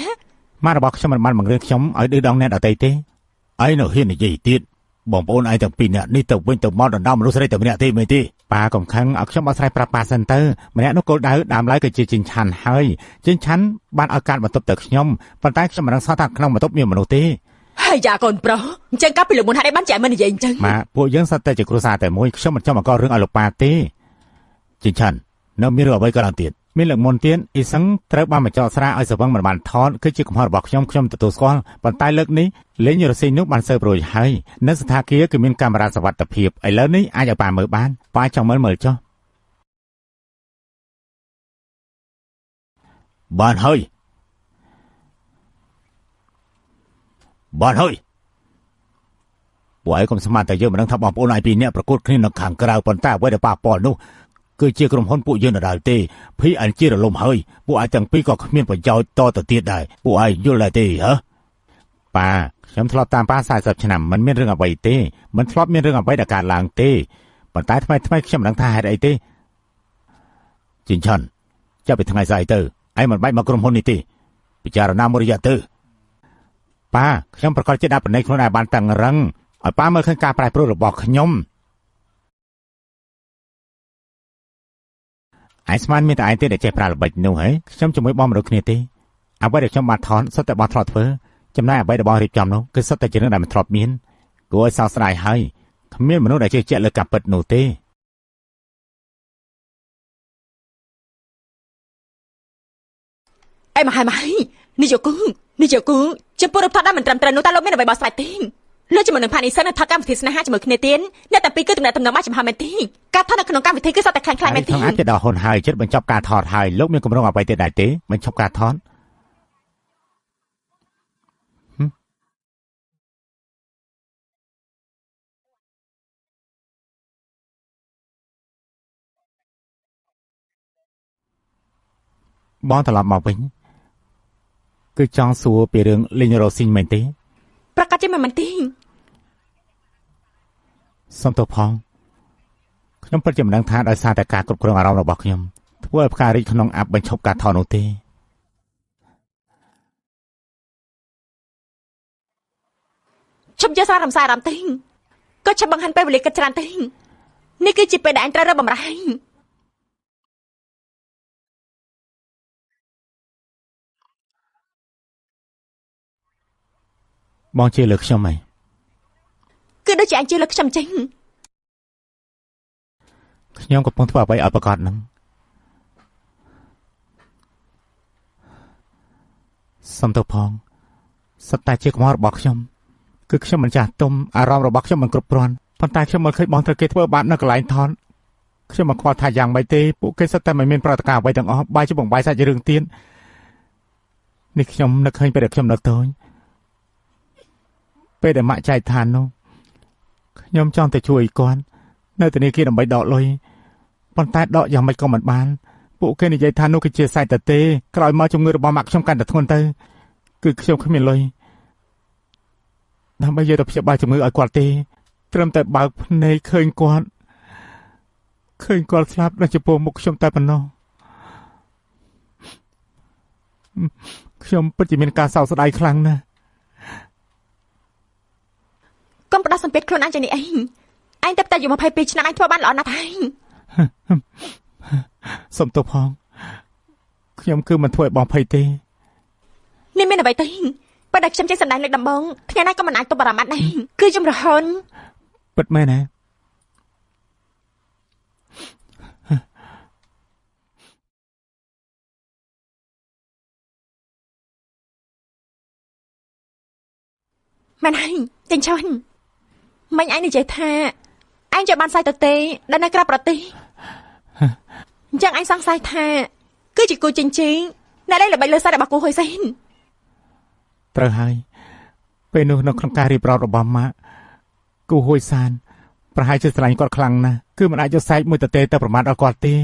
ម៉ារបស់ខ្ញុំមិនបានបង្រៀនខ្ញុំឲ្យឌឺដងអ្នកដទៃទេឯងនៅហ៊ាននិយាយទៀតបងប្អូនឯងទាំងពីរនាក់នេះទៅវិញទៅមកដណ្ដើមមនុស្សស្រីតែម្នាក់ទេមែនទេ ប៉ាកំខឹងឲ្យខ្ញុំបោះស្រាយប្រាប់ប៉ាសិនទៅម្នាក់នោះគោលដៅដើមឡើយគឺជាជីងឆាន់ហើយជីងឆាន់បានឲ្យការបន្ទប់ទៅខ្ញុំប៉ុន្តែខ្ញុំមិនដឹងសោះថាក្នុងបន្ទប់មានមនុស្សទេហើយយ៉ាកូនប្រុសអញ្ចឹងកាលពីលោកមុនហាត់ឯបានចែកមិននិយាយអញ្ចឹងម៉ាពួកយើងសត្វតែជាគ្រួសារតែមួយខ្ញុំមិនចង់បង្ករឿងឲ្យលោកប៉ាទេជីងឆាន់នៅមានរឿងអ្វីក៏ឡើងទៀតមានលើកមុនទៀតអ៊ីសឹងត្រូវបានបញ្ចោតស្រាឲ្យសវឹងមិនបានថតគឺជាកំហុសរបស់ខ្ញុំទទួលស្គាល់ប៉ុន្តែលើកនេះលេងរស៊ីនោះបានសើប្រួយហើយនៅស្ថានភាពគឺមានកាមេរ៉ាសវត្ថិភាពឥឡូវនេះអាចឲ្យប៉ាមើលបានប៉ាចង់មើលចុះបានហើយពួកឯងកុំស្មានតែយើងមិនដឹងថាបងប្អូនឯងពីរនាក់ប្រកួតគ្នានៅខាងក្រៅប៉ុន្តែអ្វីដែលប៉ះពាល់នោះគឺជាក្រុមហ៊ុនពួកយើងដដែលទេភីអញជារលំហើយពួកឯងទាំងពីរក៏គ្មានប្រយោជន៍តទៅទៀតដែរពួកឯងយល់ដែរទេហ៎ប៉ាខ្ញុំធ្លាប់តាមប៉ា40ឆ្នាំមិនមានរឿងអ្វីទេមិនធ្លាប់មានរឿងអ្វីដែលកើតឡើងទេប៉ុន្តែថ្មីខ្ញុំមិនដឹងថាហេតុអីទេជីងឆាន់ចាប់ពីថ្ងៃស្អែកទៅឯងមិនបាច់មកក្រុមហ៊ុននេះទេពិចារណាមួយរយៈទៅប៉ាខ្ញុំប្រកាសជាដាក់ប្រណីខ្លួនឯងបានតឹងរឹងឲ្យប៉ាមើលឃើញការប្រែប្រួលរបស់ខ្ញុំឯស្មានមានតែឯងទេដែលចេះប្រើល្បិចនោះហ៎ខ្ញុំជាមួយបងមនុស្សគ្នាទេអ្វីដែលខ្ញុំបានថតសុទ្ធតែបងធ្លាប់ធ្វើចំណែកអ្វីដែលបងរៀបចំនោះគឺសុទ្ធតែជារឿងដែលមិនធ្លាប់មានគួរឲ្យសោកស្ដាយហើយគ្មានមនុស្សដែលជឿជាក់លើការពិតនោះទេអេម៉ាហើយនេះយកគូចំពោះរូបថតដែលមិនត្រឹមត្រូវនោះតើលោកមានអ្វីបោះស្រាយទេលើជាមួយនឹងផានីសិនថតកម្មវិធីស្នេហាជាមួយគ្នាទៀតអ្នកតែពីរគឺទំនាក់ទំនងមកចំហមែនទេការថតនៅក្នុងកម្មវិធីគឺសុទ្ធតែខ្លាំងមែនទេអាចទៅដល់ហ៊ុនហើយចិត្តបញ្ចប់ការថតហើយលោកមានគម្រោងអ្វីទៀតដែរទេបញ្ចប់ការថតបងត្រឡប់មកវិញគឺចង់សួរពីរឿងលេងរ៉ូស៊ីងមែនទេប្រកាសជាមិនមែនទេសុំទោសផងខ្ញុំពិតជាមិនដឹងថាដោយសារតែការគ្រប់គ្រងអារម្មណ៍របស់ខ្ញុំធ្វើឲ្យផ្ការីកក្នុងអាប់បញ្ឈប់ការថតនោះទេឈប់យកសាររំសាយអារម្មណ៍ទេក៏ឈប់បង្ហាញពេលវេលាគិតច្រើនទេនេះគឺជាពេលដែលអញត្រូវរកបំរើបងជឿលើខ្ញុំហ៎គឺដូចជាអញជឿលើខ្ញុំចឹងខ្ញុំកំពុងធ្វើអ្វីឲ្យប្រកាសនឹងសុំទោសផងសិតតែជាកំហុសរបស់ខ្ញុំគឺខ្ញុំមិនចាស់ទុំអារម្មណ៍របស់ខ្ញុំមិនគ្រប់គ្រាន់ប៉ុន្តែខ្ញុំមិនឃើញបងត្រូវគេធ្វើបាបនៅកន្លែងថតខ្ញុំមិនខ្វល់ថាយ៉ាងម៉េចទេពួកគេសិតតែមិនមានប្រតិកម្មអ្វីទាំងអស់បាយជាបងបាយសាច់រឿងទៀតនេះខ្ញុំនឹកឃើញពេលដែលខ្ញុំនៅតូចពេលដែលម៉ាក់ចែកឋាននោះខ្ញុំចង់ទៅជួយគាត់នៅធនាគារដើម្បីដកលុយប៉ុន្តែដកយ៉ាងម៉េចក៏មិនបានពួកគេនិយាយថានោះគឺជាសាច់តទេក្រោយមកជំងឺរបស់ម៉ាក់ខ្ញុំកាន់តែធ្ងន់ទៅគឺខ្ញុំគ្មានលុយដើម្បីយកទៅព្យាបាលជំងឺឲ្យគាត់ទេត្រឹមតែបើកភ្នែកឃើញគាត់ស្លាប់នៅចំពោះមុខខ្ញុំតែប៉ុណ្ណោះខ្ញុំពិតជាមានការសោកស្ដាយខ្លាំងណាស់កុំផ្ដោតសម្ពាធខ្លួនអញយ៉ាងនេះឯងតែតែយក22ឆ្នាំអញធ្វើបានល្អណាស់ហើយសុំទោសផងខ្ញុំគឺមិនធ្វើឲ្យបងភ័យទេនេះមានអ្វីទេបើតែខ្ញុំចេះសម្ដែងលើកដំបងថ្ងៃណាក៏មិនអាចទប់អារម្មណ៍បានដែរគឺខ្ញុំរហូតពិតមែនទេមែនហើយចេញឈន់មិញឯងនិយាយថាឯងចូលបានសាយទៅទេដែលនៅក្រៅប្រទេសអញ្ចឹងឯងសង្ស័យថាគឺជាគូចិញ្ចីអ្នកលេងល្បិចលើសាយរបស់គូហ៊ុយសែនត្រូវហើយពេលនោះនៅក្នុងការរៀបរាប់របស់ម៉ាក់គូហ៊ុយសានប្រហែលជាស្រឡាញ់គាត់ខ្លាំងណាស់គឺមិនអាចយកសាយមួយទៅទេទៅប្រមាថដល់គាត់ទេ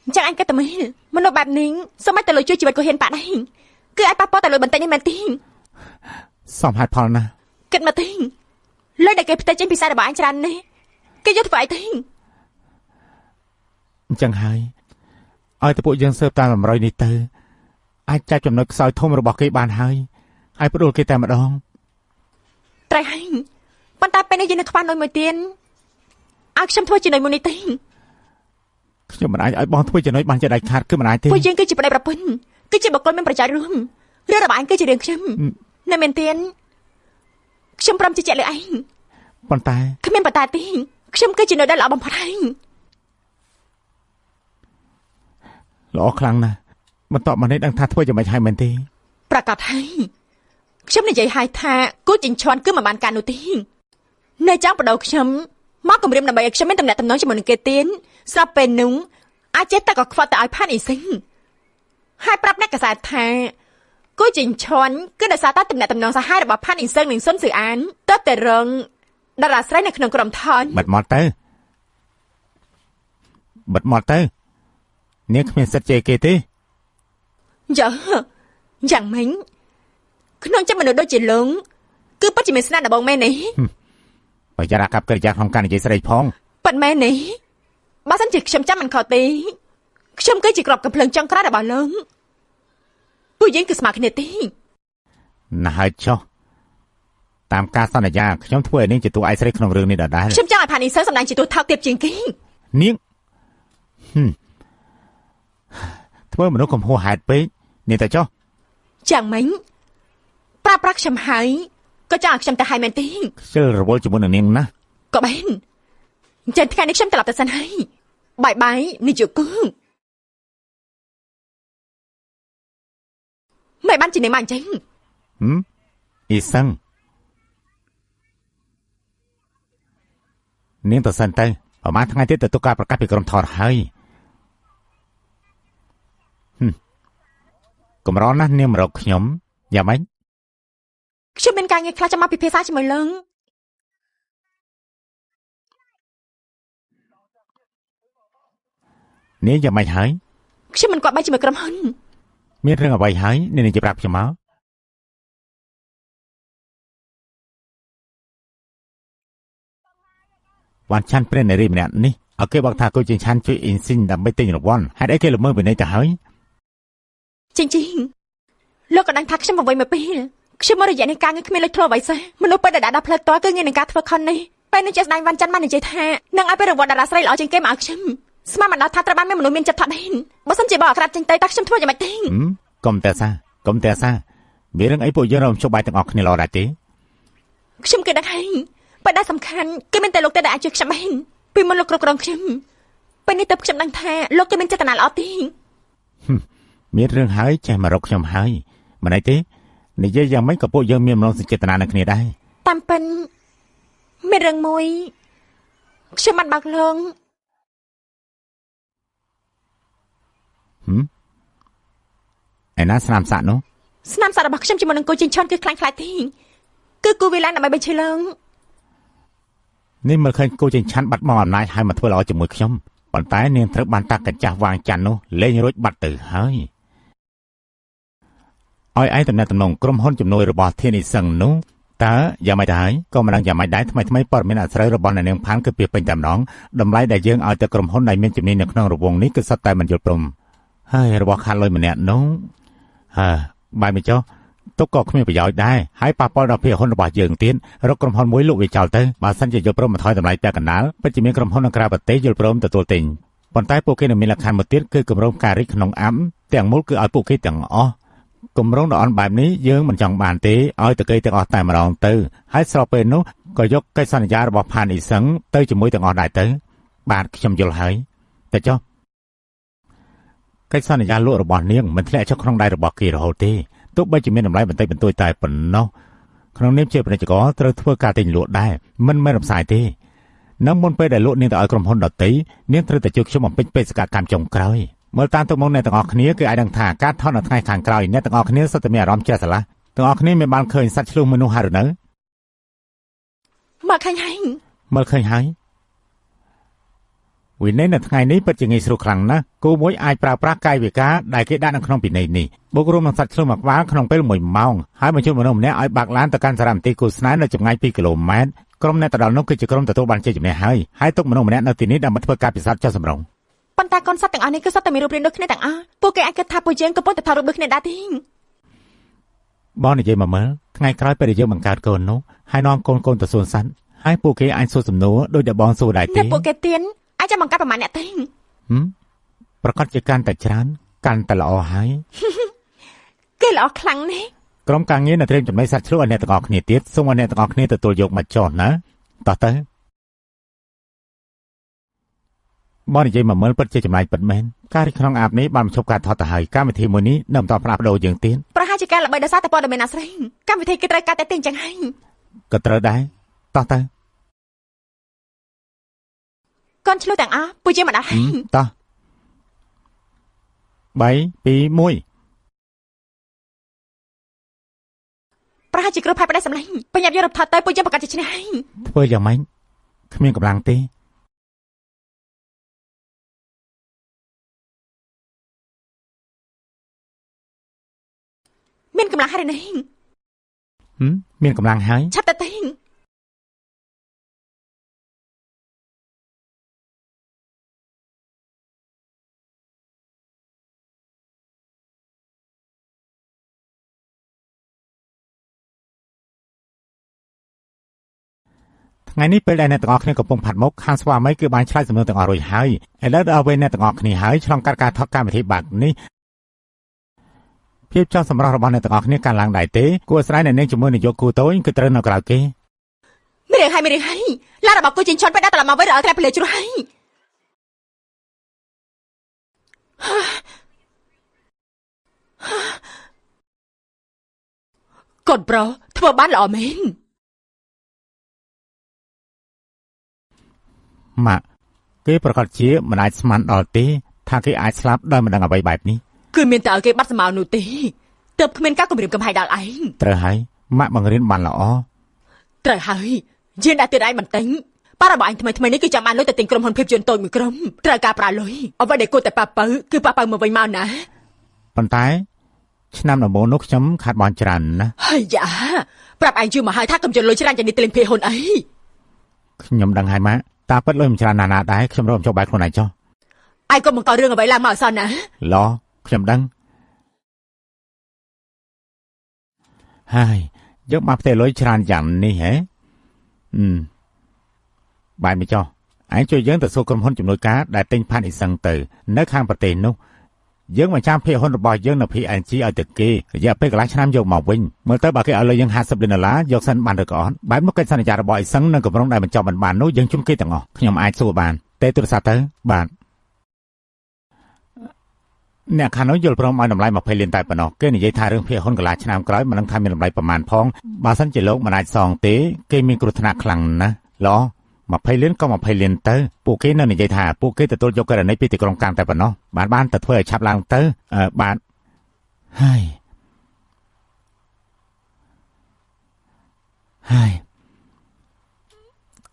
អញ្ចឹងអញគិតតែមនុស្សបែបនេះសូម្បីតែលុយជួយជីវិតក៏ហ៊ានប៉ាដែរគឺអាចប៉ះពាល់តែលុយបន្តិចនេះមែនទេសមហេតុផលណាស់គិតមកទេលុយដែលគេផ្ទេរចេញពីសាយរបស់អញច្រើននេះគេយកធ្វើអីទេអញ្ចឹងហើយឲ្យតែពួកយើងស៊ើបតាមតម្រុយនេះទៅអាចចាប់ចំណុចខ្សោយធំរបស់គេបានហើយផ្ដួលគេតែម្ដងត្រូវហើយប៉ុន្តែពេលនេះយើងនៅខ្វះនុយមួយទៀត ឲ្យខ្ញុំធ្វើចំណុយមួយនេះទេ ខ្ញុំមិនអាចឲ្យបងធ្វើចំណុយបានជាដាច់ខាតគឺមិនអាចទេ ពួកយើងគឺជាប្តីប្រពន្ធគឺជាបុគ្គលមានប្រយោជន៍រួមរឿងរបស់ឯងគឺជារឿងខ្ញុំនៅមែនទេខ្ញុំព្រមជឿជាក់លើឯង ប៉ុន្តែ គ្មានប៉ុន្តែទេខ្ញុំគឺជានៅដែលល្អបំផុតហើយ ល្អខ្លាំងណាស់បន្តមកនេះដឹងថាធ្វើយ៉ាងម៉េចហើយមែនទេ ប្រកាសហើយខ្ញុំនិយាយឲ្យថាគូចិញ្ចាន់គឺមិនបានការនោះទេនៅចង់បដូរខ្ញុំមកគម្រាមដើម្បីឲ្យខ្ញុំមានតំណែងតំណងជាមួយនឹងគេទៀតស្រាប់ពេលនោះអាចចេះតែក៏ខ្វាត់ទៅឲ្យផានអ៊ីសិងហើយប្រាប់អ្នកកសែតថាគូចិញ្ចាន់គឺដោយសារតែតំណែងតំណងសាហាវរបស់ផានអ៊ីសិងនិងសុនស៊ឺអានទៅតែរងតារាស្រីនៅក្នុងក្រុមថន បិទមាត់ទៅនាងគ្មានសិទ្ធិជេរគេទេ យ៉ាងម៉េចក្នុងចិត្តមនុស្សដូចជាលងគឺពិតជាមានស្នាដៃបងមែនទេ បើចារកាប់កិរិយាក្នុងការនិយាយស្រីផង ប៉ិនមែនទេបើសិនជាខ្ញុំចាំមិនខុសទេខ្ញុំគឺជាក្របកំភ្លើងចុងក្រោយរបស់លោកពួកយើងគឺស្មើគ្នាទេ ណាស់ហើយចុះតាមការសន្យាខ្ញុំធ្វើឲ្យនាងជាតួឯកស្រីក្នុងរឿងនេះដដែល ខ្ញុំចង់ឲ្យផានីសើសម្ដែងជាតួថោកទាបជាងគេ នាងធ្វើមនុស្សកំហួសហេតុពេកនេះតើចុះ យ៉ាងម៉េចប្រាប់ខ្ញុំហើយក៏ចង់ឲ្យខ្ញុំទៅហើយមែនទេ ខ្ជិលរវល់ជាមួយនឹងនាងណា ក៏បែនអញ្ចឹងថ្ងៃនេះខ្ញុំត្រឡប់ទៅសិនហើយបាយនេះជគូមិនបានជានាងមកអញ្ចឹង អ៊ីសឹងនាងទៅសិនទៅប្រហែលថ្ងៃទៀតទៅតុកការប្រកាសពីក្រុមថតហើយកម្រណាស់នាងមករកខ្ញុំយ៉ាងម៉េច ខ្ញុំមានការងារខ្លះចាំមកពិភាក្សាជាមួយលោក នាងយ៉ាងម៉េចហើយ ខ្ញុំមិនគាត់បាយជាមួយក្រុមហ៊ុន មានរឿងអ្វីហើយនាងនិយាយប្រាប់ខ្ញុំមកវ៉ាន់ឆាន់ព្រះនារីម្នាក់នេះឲ្យគេบอกថាគូចិញ្ឆាន់ជួយអ៊ីនស៊ីងដើម្បីទិញរង្វាន់ហេតុអីគេល្មើសពីនេះទៅហើយ ជាងលោកក៏ដឹងថាខ្ញុំមកវិញមកពេលខ្ញុំមករយៈនៃការងារគ្មានលេចធ្លោអ្វីសោះមនុស្សពេលដែលដាក់ផ្លូវតគឺងាយនឹងការធ្វើខុននេះពេលនេះជាស្ដាយវ៉ាន់ច័ន្ទបាននិយាយថានឹងឲ្យពេលរង្វាន់តារាស្រីល្អជាងគេមកឲ្យខ្ញុំស្មានមិនដល់ថាត្រូវបានមានមនុស្សមានចិត្តថត់ដែរបើសិនជាបងអក្រាតចេញទៅតើខ្ញុំធ្វើយ៉ាងម៉េចទេ កុំតែសាមានរឿងអីពួកយើងរំជុំបាយទាំងអស់គ្នាល្អដែរទេ ខ្ញុំគឺដឹងហើយបើដែលសំខាន់គឺមានតែលោកតែដែលអាចជួយខ្ញុំបានពីមុនលោកគ្រប់គ្រងខ្ញុំពេលនេះទៅខ្ញុំដឹងថាលោកគឺមានចេតនាល្អទេ មានរឿងហើយចេះមករកខ្ញុំហើយមិនអីទេនិយាយយ៉ាងម៉េចក៏ពួកយើងមានមនោសញ្ចេតនានឹងគ្នាដែរ តាមពិនមានរឿងមួយខ្ញុំបានបើកលង ឯណាស្នាមសាក់នោះ ស្នាមសាក់របស់ខ្ញុំជាមួយនឹងគូចិញ្ចាន់គឺខ្លាំងខ្លាយទេគឺគូវាឡើងដើម្បីបញ្ឈឺលង នេះមើលឃើញគូចិញ្ឆាន់បាត់បង់អំណាចហើយមកធ្វើល្អជាមួយខ្ញុំប៉ុន្តែនាងត្រូវបានតាកញ្ចាស់វាងច័ន្ទនោះលេងរួចបាត់ទៅហើយឲ្យឯងតំណែងតំណងក្រុមហ៊ុនជំនួយរបស់ធានីសឹងនោះតើយ៉ាងម៉េចទៅហើយក៏មិនដឹងយ៉ាងម៉េចដែរថ្មីព័ត៌មានអស្ចារ្យរបស់អ្នកនាងផានគឺពីពេញតែម្ដងតម្លៃដែលយើងឲ្យទៅក្រុមហ៊ុនដែលមានជំនាញនៅក្នុងរង្វង់នេះគឺសុទ្ធតែមិនយល់ព្រមហើយរបស់ខាត់លុយម្នាក់នោះបាយមិនចុះទុកក៏គ្មានប្រយោជន៍ដែរហើយប៉ះពាល់ដល់ភាគហ៊ុនរបស់យើងទៀតរកក្រុមហ៊ុនមួយលក់វាចោលទៅបើសិនជាយល់ព្រមបន្ថយតម្លៃពាក់កណ្ដាលពិតជាមានក្រុមហ៊ុននៅក្រៅប្រទេសយល់ព្រមទទួលទិញប៉ុន្តែពួកគេនៅមានលក្ខខណ្ឌមួយទៀតគឺគម្រោងការរិចក្នុងអាប់ទាំងមូលគឺឲ្យពួកគេទាំងអស់គម្រោងដ៏អន់បែបនេះយើងមិនចង់បានទេឲ្យតែគេទាំងអស់តែម្ដងទៅហើយស្របពេលនោះក៏យកកិច្ចសន្យារបស់ផានអ៊ីសឹងទៅជាមួយទាំងអស់ដែរទៅបាទខ្ញុំយល់ហើយតែចុះកិច្ចសន្យាលក់របស់នាងមិនធ្លាក់ចុះក្នុងដៃរបស់គេរហូតទេទោះបីជាមានតម្លៃបន្តិចបន្តួចតែប៉ុណ្ណោះក្នុងនាមជាពាណិជ្ជករត្រូវធ្វើការទិញលក់ដែរមិនមែនរំសាយទេនៅមុនពេលដែលលក់នាងទៅឲ្យក្រុមហ៊ុនដទៃនាងត្រូវតែជួយខ្ញុំបំពេញបេសកកម្មចុងក្រោយមើលតាមទុកមុខអ្នកទាំងអស់គ្នាគឺអាចដឹងថាការថតនៅថ្ងៃខាងក្រោយអ្នកទាំងអស់គ្នាសុទ្ធតែមានអារម្មណ៍ជ្រះស្រឡះទាំងអស់គ្នាមិនបានឃើញសត្វឆ្លុះមនុស្សហើយឬនៅមកឃើញហើយវិន័យនៅថ្ងៃនេះពិតជាងាយស្រួលខ្លាំងណាស់គូមួយអាចប្រើប្រាស់កាយវិការដែលគេដាក់នៅក្នុងពិន័យនេះបូករួមនឹងសត្វឆ្លុះមួយក្បាលក្នុងពេល1ម៉ោងហើយបញ្ជូនមនុស្សម្នាក់ឲ្យបាក់ឡានទៅកាន់សារមន្ទីរគូស្នេហ៍នៅចម្ងាយ2គីឡូម៉ែត្រក្រុមអ្នកទៅដល់នោះគឺជាក្រុមទទួលបានជ័យជំនះហើយទុកមនុស្សម្នាក់នៅទីនេះដើម្បីធ្វើការពិសោធន៍ចុះសម្រុងប៉ុន្តែកូនសត្វទាំងអស់នេះគឺសុទ្ធតែមានរូបរាងដូចគ្នាទាំងអស់ពួកគេអាចគិតថាពួកយើងកំពុងតែថតរូបដូចគ្នាដែរទេបងនិយាយមកមើលថ្ងៃក្រោយពេលដែលយើងបង្កើតកូននោះហើយនាំកូនទៅសួនសត្វហ ហើយពួកគេអាចសួរសំណួរដោយតែបងសួរដែរទេ អ្នកពួកគេទៀនអាចចាំបង្កើតប្រមាណអ្នកទេ ប្រកាសជាកាន់តែច្រើនកាន់តែល្អហើយ គេល្អខ្លាំងណាស់ ក្រុមការងារនៅត្រៀមចំណីសាច់ជ្រូកឲ្យអ្នកទាំងអស់គ្នាទៀតសូមឲ្យអ្នកទាំងអស់គ្នាទទួលយកមកចោះណាតោះទៅបងនិយាយមកមើលពិតជាចម្លែកពិតមែនការរីកក្នុងអាប់នេះបានបញ្ឈប់ការថតទៅហើយកម្មវិធីមួយនេះនៅបន្តផ្លាស់ប្ដូរយើងទៀត ប្រហែលជាការល្បីដោយសារតែព័ត៌មានអាស្រ័យកម្មវិធីគេត្រូវការតែទាំងចឹងហើយ ក៏ត្រូវដែរតោះទៅ កូនឆ្លុះទាំងអស់ពូជាម្ដាយ តោះ3 2 1 ប្រហែលជាគ្រូផែបដិសម្លេងបញ្ញាប់យករត់ថតទៅពូជាប្រកាសជាឈ្នះហើយ ធ្វើយ៉ាងម៉េចគ្មានកម្លាំងទេមានកម្លាំងហើយនេះ មានកម្លាំងហើយ ឆាប់ទៅទេ ថ្ងៃនេះពេលដែលអ្នកទាំងអស់គ្នាកំពុងផាត់មុខខាងស្វាមីគឺបានឆ្លើយសំណួរទាំងអស់រួចហើយឥឡូវដល់ពេលអ្នកទាំងអស់គ្នាហើយឆ្លងកាត់ការថតកម្មវិធីបែបនេះភាពចង់សម្រស់របស់អ្នកទាំងអស់គ្នាកើនឡើងដែរទេគួរអាស្រ័យនៅនាងជាមួយនាយកគូតូចគឺត្រូវនៅក្រៅគេ មានរឿងហើយឡានរបស់គូជិញឈុនពេលដល់ត្រឡប់មកវិញរអើត្រាប់លើជ្រុះហើយកូនប្រុសធ្វើបានល្អមែន ម៉ាក់គេប្រកាសជាមិនអាចស្មានដល់ទេថាគេអាចស្លាប់ដោយមិនដឹងអ្វីបែបនេះ គឺមានតែឲ្យគេបាត់សម្ោនោះទេទើបគ្មានការគម្រាមកំហែងដល់ឯង ត្រូវហើយម៉ាក់បង្រៀនបានល្អ ត្រូវហើយយើងដាក់ទៀតឯងបន្តិចប៉ារបស់អញថ្មីនេះគឺចាំបានលុយទៅទិញក្រុមហ៊ុនភាពយន្តតូចមួយក្រុមត្រូវការប្រើលុយអ្វីដែលគួរតែប៉ាពៅគឺប៉ាពៅមកវិញមកណា ប៉ុន្តែឆ្នាំដំបូងនោះខ្ញុំខាត់បង់ច្រើនណាស់ ហើយយ៉ាប្រាប់ឯងយូរមកហើយថាកុំជន់លុយច្រើនយ៉ាងនេះទិញភេហ៊ុនអី ខ្ញុំដឹងហើយម៉ាក់តាពិតលុយមិនច្រើនណាស់ណាដែរខ្ញុំរកចុះបែកខ្លួនឯងចុះ ឯងកុំបង្ករឿងអ្វីឡើងមកអសោះណា ឡខ្ញុំដឹងហើយយកមកផ្ទៃលុយច្រើនយ៉ាងនេះហ៎បាយមិនចុះឯងជួយយើងទៅសួរក្រុមហ៊ុនជំនួយការដែលទិញផានអ៊ីសឹងទៅនៅខាងប្រទេសនោះយើងបញ្ចាំភាគហ៊ុនរបស់យើងនៅ PNG ឲ្យទៅគេរយៈពេលកន្លះឆ្នាំយកមកវិញមើលទៅបើគេឲ្យលុយយើង$50យកសិនបានឬក៏អត់បែបនោះកិច្ចសន្យារបស់អ៊ីសឹងនឹងកម្រងដែលបញ្ចប់មិនបាននោះយើងជុំគេទាំងអស់ខ្ញុំអាចសួរបានតែទូរស័ព្ទទៅបាទអ្នកខាងនោះយល់ព្រមឲ្យតម្លៃ$20លានតែប៉ុណ្ណោះគេនិយាយថារឿងភាគហ៊ុនកន្លះឆ្នាំក្រោយមិនដឹងថាមានតម្លៃប្រមាណផងបើសិនជាលោកមិនអាចសងទេគេមានគ្រោះថ្នាក់ខ្លាំងណាស់ឡ$20លានក៏$20លានទៅពួកគេនៅនិយាយថាពួកគេទទួលយកករណីពីទីក្រុងកាំងតែប៉ុណ្ណោះបានទៅធ្វើឲ្យឆាប់ឡើងទៅបាទហើយ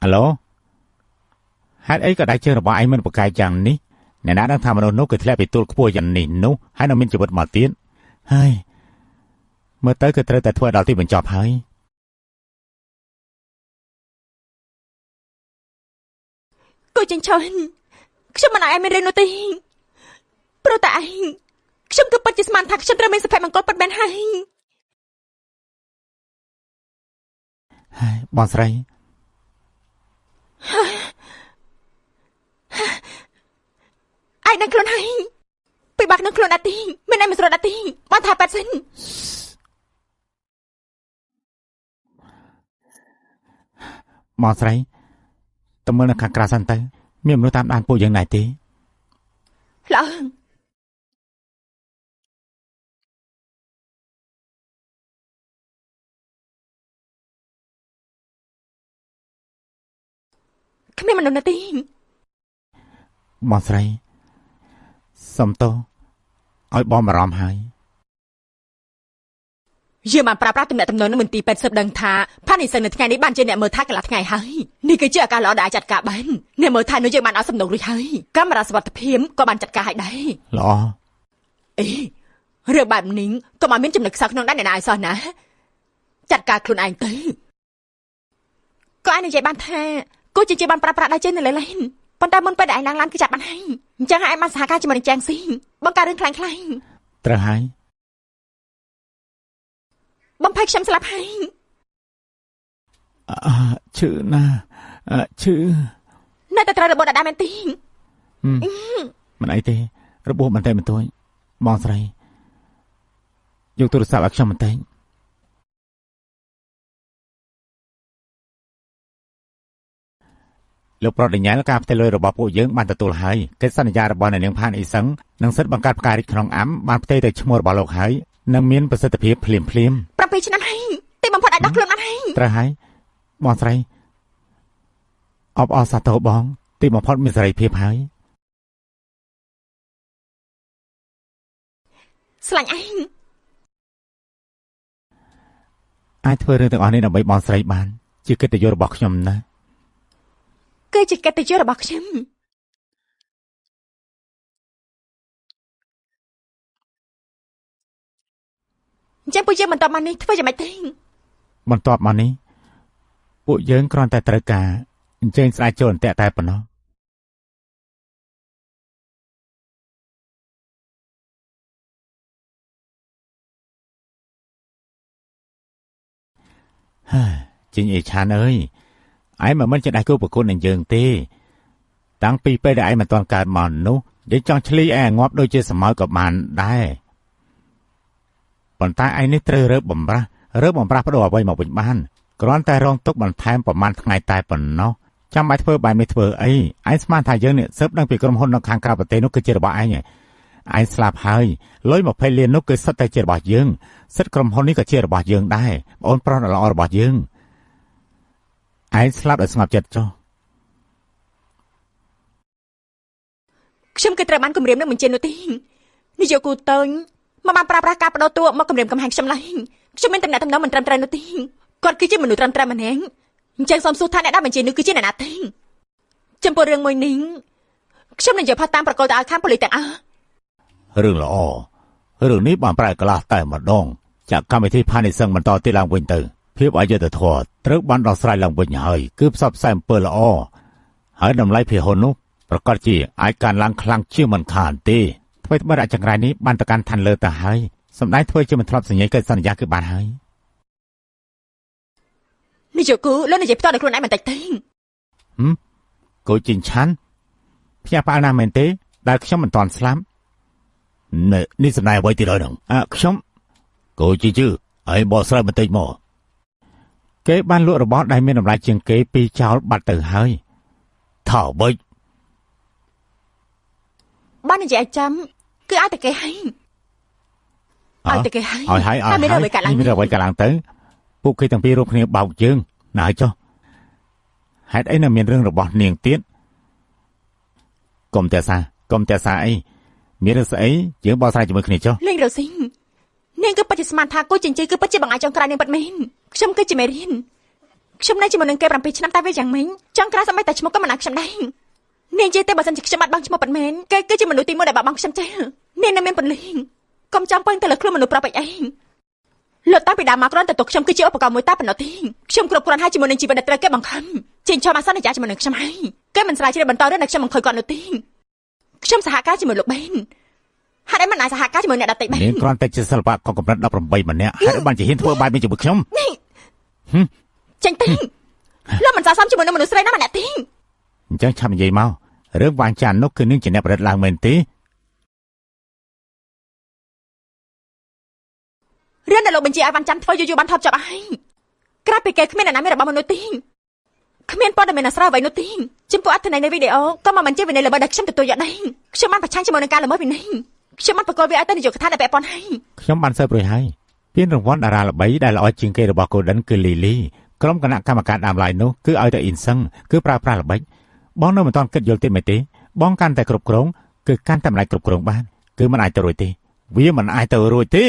អាឡូហេតុអីក៏ដៃជើងរបស់ឯងមិនប្រកែកយ៉ាងនេះអ្នកណាដឹងថាមនុស្សនោះគឺធ្លាក់ពីទួលខ្ពស់យ៉ាងនេះនោះហើយនៅមានជីវិតមកទៀតហើយមើលទៅគឺត្រូវតែធ្វើដល់ទីបញ្ចប់ហើយ គូចិញ្ចុនខ្ញុំមិនឲ្យឯងមានរឿងនោះទេព្រោះតែឯងខ្ញុំគឺពិតជាស្មានថាខ្ញុំត្រូវមានសុភមង្គលពិតមែនហើយបងស្រីឯងដឹងខ្លួនហើយពីបាក់នឹងខ្លួនអត់ទេមិនឯងមិនស្រួលអត់ទេបងថាប៉ាត់សិនបងស្រីតើមើលនៅខាងក្រៅសិនទៅមានមនុស្សតាមដានពួកយើងដែរទេឡើយគ្មានមនុស្សណាទេបងស្រីសុំទោសឲ្យបងបារម្ភហើយយើងបានប្រើប្រាស់ទំនាក់ទំនងនឹងមន្ទីរពេទ្យស៊ើបដឹងថាផានីសិននៅថ្ងៃនេះបានជាអ្នកមើលថែកន្លះថ្ងៃហើយនេះគឺជាឱកាសល្អដែលអាចចាត់ការបានអ្នកមើលថែនោះយើងបានអត់សំណុករួចហើយកាមេរ៉ាសុវត្ថិភាពក៏បានចាត់ការឲ្យដែរល្អអេរឿងបែបនេះក៏មកមានចំណុចខ្សោយក្នុងដែរអ្នកណាឲ្យសោះណាចាត់ការខ្លួនឯងទៅក៏ឯងនិយាយបានថាគូជាបានប្រើប្រាស់ដៃជើងនៅលើឡានប៉ុន្តែមុនពេលដែលឯងឡើងឡានគឺចាត់បានហើយអញ្ចឹងឯងបានសហការជាមួយនឹងចាងស៊ីបង្កើតរឿងខ្លាំងៗត្រូវហើយបំផាយខ្ញុំស្លាប់ហើយ ឈឺណាឈឺ នៅតែត្រូវរបួសដដែលមែនទេ មិនអីទេរបួសបន្តិចបន្តួចបងស្រីយកទូរស័ព្ទឲ្យខ្ញុំបន្តិចលោកប្រដញ្ញាលការផ្ទេរលុយរបស់ពួកយើងបានទទួលហើយកិច្ចសន្យារបស់អ្នកនាងផានអ៊ីសឹងនិងសិទ្ធិបង្កើតផ្កាយរិទ្ធក្នុងអាំបានផ្ទេរទៅឈ្មោះរបស់លោកហើយនិងមានប្រសិទ្ធភាពភ្លាម7ឆ្នាំហើយទីបំផុតអាចដោះខ្លួនបានហើយត្រូវហើយបងស្រីអបអរសាទរបងទីបំផុតមានសេរីភាពហើយស្លាញ់ឯងអាចធ្វើរឿងទាំងអស់នេះដើម្បីបងស្រីបានជាកិត្តិយសរបស់ខ្ញុំណាគឺជាកិត្តិយសរបស់ខ្ញុំអញ្ចឹងពួកយើងបន្តមកនេះធ្វើយ៉ាងម៉េចទេបន្ទាប់មកនេះពួកយើងគ្រាន់តែត្រូវការអញ្ជើញស្ដេចចូលអន្ទាក់តែប៉ុណ្ណោះជីងអេឆានអើយឯងមិនជាដៃគូប្រគល់នឹងយើងទេតាំងពីពេលដែលឯងមិនទាន់កើតមកនោះយើងចង់ឆ្លីឯងងាប់ដូចជាសម័យក៏បានដែរប៉ុន្តែឯងនេះត្រូវរើបំរាស់បដូរអ្វីមកវិញបានគ្រាន់តែរងទុកបន្ថែមប្រហែលថ្ងៃតែប៉ុណ្ណោះចាំបាច់ធ្វើបែបនេះធ្វើអីឯងស្មានថាយើងនេះស៊ើបដឹងពីក្រុមហ៊ុននៅខាងក្រៅប្រទេសនោះគឺជារបស់ឯងឯងស្លាប់ហើយលុយ20លាននោះគឺសុទ្ធតែជារបស់យើងសិទ្ធិក្រុមហ៊ុននេះក៏ជារបស់យើងដែរបងប្រុសល្អរបស់យើងឯងស្លាប់ដោយស្ងប់ចិត្តចុះខ្ញុំគឺត្រូវបានគម្រាមនឹងបញ្ជានោះទេនាយកគូតើញមកបានប្រើប្រាស់ការបដូរតួមកគម្រាមកំហែងខ្ញុំឡើយខ្ញុំមានតំណែងមិនត្រឹមត្រូវនោះទេគាត់គឺជាមនុស្សត្រឹមត្រូវម្នាក់អញ្ចឹងសូមសួរថាអ្នកដែលបញ្ជានោះគឺជាអ្នកណាទេចំពោះរឿងមួយនេះខ្ញុំនឹងយកផាត់តាមប្រកល់ទៅឲ្យខាងប៉ូលីសទាំងអស់រឿងល្អរឿងនេះបានប្រែកន្លះតែម្ដងចាក់កម្មវិធីផានីសឹងបន្តទៀតឡើងវិញទៅភាពអយុត្តិធម៌ត្រូវបានដោះស្រាយឡើងវិញហើយគឺផ្សព្វផ្សាយអំពើល្អហើយតម្លៃភាគហ៊ុននោះប្រកាសជាអាចកើនឡើងខ្លាំងជាងមិនខានទេអ្វីត្បិតអចង្រៃនេះបានទៅកាន់ឋានលើទៅហើយសម្ដេចធ្វើជាមិនធ្លាប់សញ្ញាកិច្ចសន្យាគឺបានហើយនាយកគូលោកនិយាយផ្ទាល់ដល់ខ្លួនឯងបន្តិចទេគូជីងឆាន់ភ្ញាក់ផ្អើលណាស់មែនទេដែលខ្ញុំមិនទាន់ស្លាប់នេះសម្ដែងអ្វីទៀតហើយនឹងខ្ញុំគូជីជឺហើយបកស្រាយបន្តិចមកគេបានលក់របស់ដែលមានតម្លៃជាងគេពីចោលបាត់ទៅហើយថាអ្វីបាននិយាយឲ្យចាំគឺឲ្យតែគេហើយឲ្យតែគេហើយតែមានអ្វីកើតឡើងទៅពួកគេទាំងពីររួមគ្នាបោកយើងណាស់ចុះហេតុអីនៅមានរឿងរបស់នាងទៀតកុំតែសាអីមានរឿងស្អីយើងបោះស្រាយជាមួយគ្នាចុះលេងរស៊ីងនាងគឺពិតជាស្មានថាគូចិញ្ចីគឺពិតជាបង្អាយចុងក្រោយនាងពិតមែនខ្ញុំគឺជាមេរៀនខ្ញុំនៅជាមួយនឹងគេ7ឆ្នាំតែវាយ៉ាងម៉េចចុងក្រោយសម័យតែឈ្មោះក៏មិនអាចខ្ញុំដែរនាងនិយាយទេបើសិនជាខ្ញុំបាត់បង់ឈ្មោះពិតមែនគេគឺជាមនុស្សទី1ដែលបាត់បង់ខ្ញុំចេះនាងនៅមានពលីងកុំចាំពឹងទៅលើខ្លួនមនុស្សប្រុសពេកអីលោកតាពីដើមមកគ្រាន់តែទុកខ្ញុំគឺជាឧបករណ៍មួយតែប៉ុណ្ណោះទេខ្ញុំគ្រប់គ្រាន់ហើយជាមួយនឹងជីវិតដែលត្រូវគេបង្ខំចេញចូលមកសន្យាជាមួយនឹងខ្ញុំហើយគេមិនស្រាវជ្រាវបន្តរឿងដែលខ្ញុំបង្ខំគាត់នោះទេខ្ញុំសហការជាមួយលោកបេនហេតុអីមិនអាចសហការជាមួយអ្នកដទៃបាននាងគ្រាន់តែជាសិល្បករកម្រិត18ម្នាក់ហេតុអីបានជាហ៊ានធ្វើបែបនេះជាមួយខ្ញុំចេញទេលោកមិនស័ក្តិសមជាមួយនឹងមនុស្សស្រីណាម្នាក់ទេអញ្ចឹងឆាប់និយាយមករឿងវាងចាននោះគឺនាងជាអ្នកប្រឌិតឡើងមែនទេរឿងដែលលោកបញ្ជាឲ្យវ៉ាន់ច័ន្ទធ្វើយូរបានថប់ចាប់ហើយក្រៅពីគេគ្មានអ្នកណាមានរបស់មនុស្សទេគ្មានព័ត៌មានអាស្រ័យអ្វីនោះទេចំពោះអត្ថន័យនៃវីដេអូក៏មិនជាវិន័យល្មើសដែលខ្ញុំទទួលយកដែរខ្ញុំបានប្រឆាំងជាមួយនឹងការល្មើសវិន័យខ្ញុំបានប្រកល់វាឲ្យទៅនាយកដ្ឋានដែលពាក់ព័ន្ធហើយខ្ញុំបានសើបរួចហើយពានរង្វាន់តារាល្បីដែលល្អជាងគេរបស់ Golden គឺ Lily ក្រុមគណៈកម្មការដើមឡើយនោះគឺឲ្យទៅអ៊ីនសឹងគឺប្រើប្រាស់ល្បិចបងនៅមិនទាន់គិតយល់ទេមែនទេបងកាន់តែគ្រប់គ្រងគឺកាន់តែមិនអាចគ្រប់គ្រងបានគឺមិនអាចទៅរួចទេវាមិនអាចទៅរួចទេ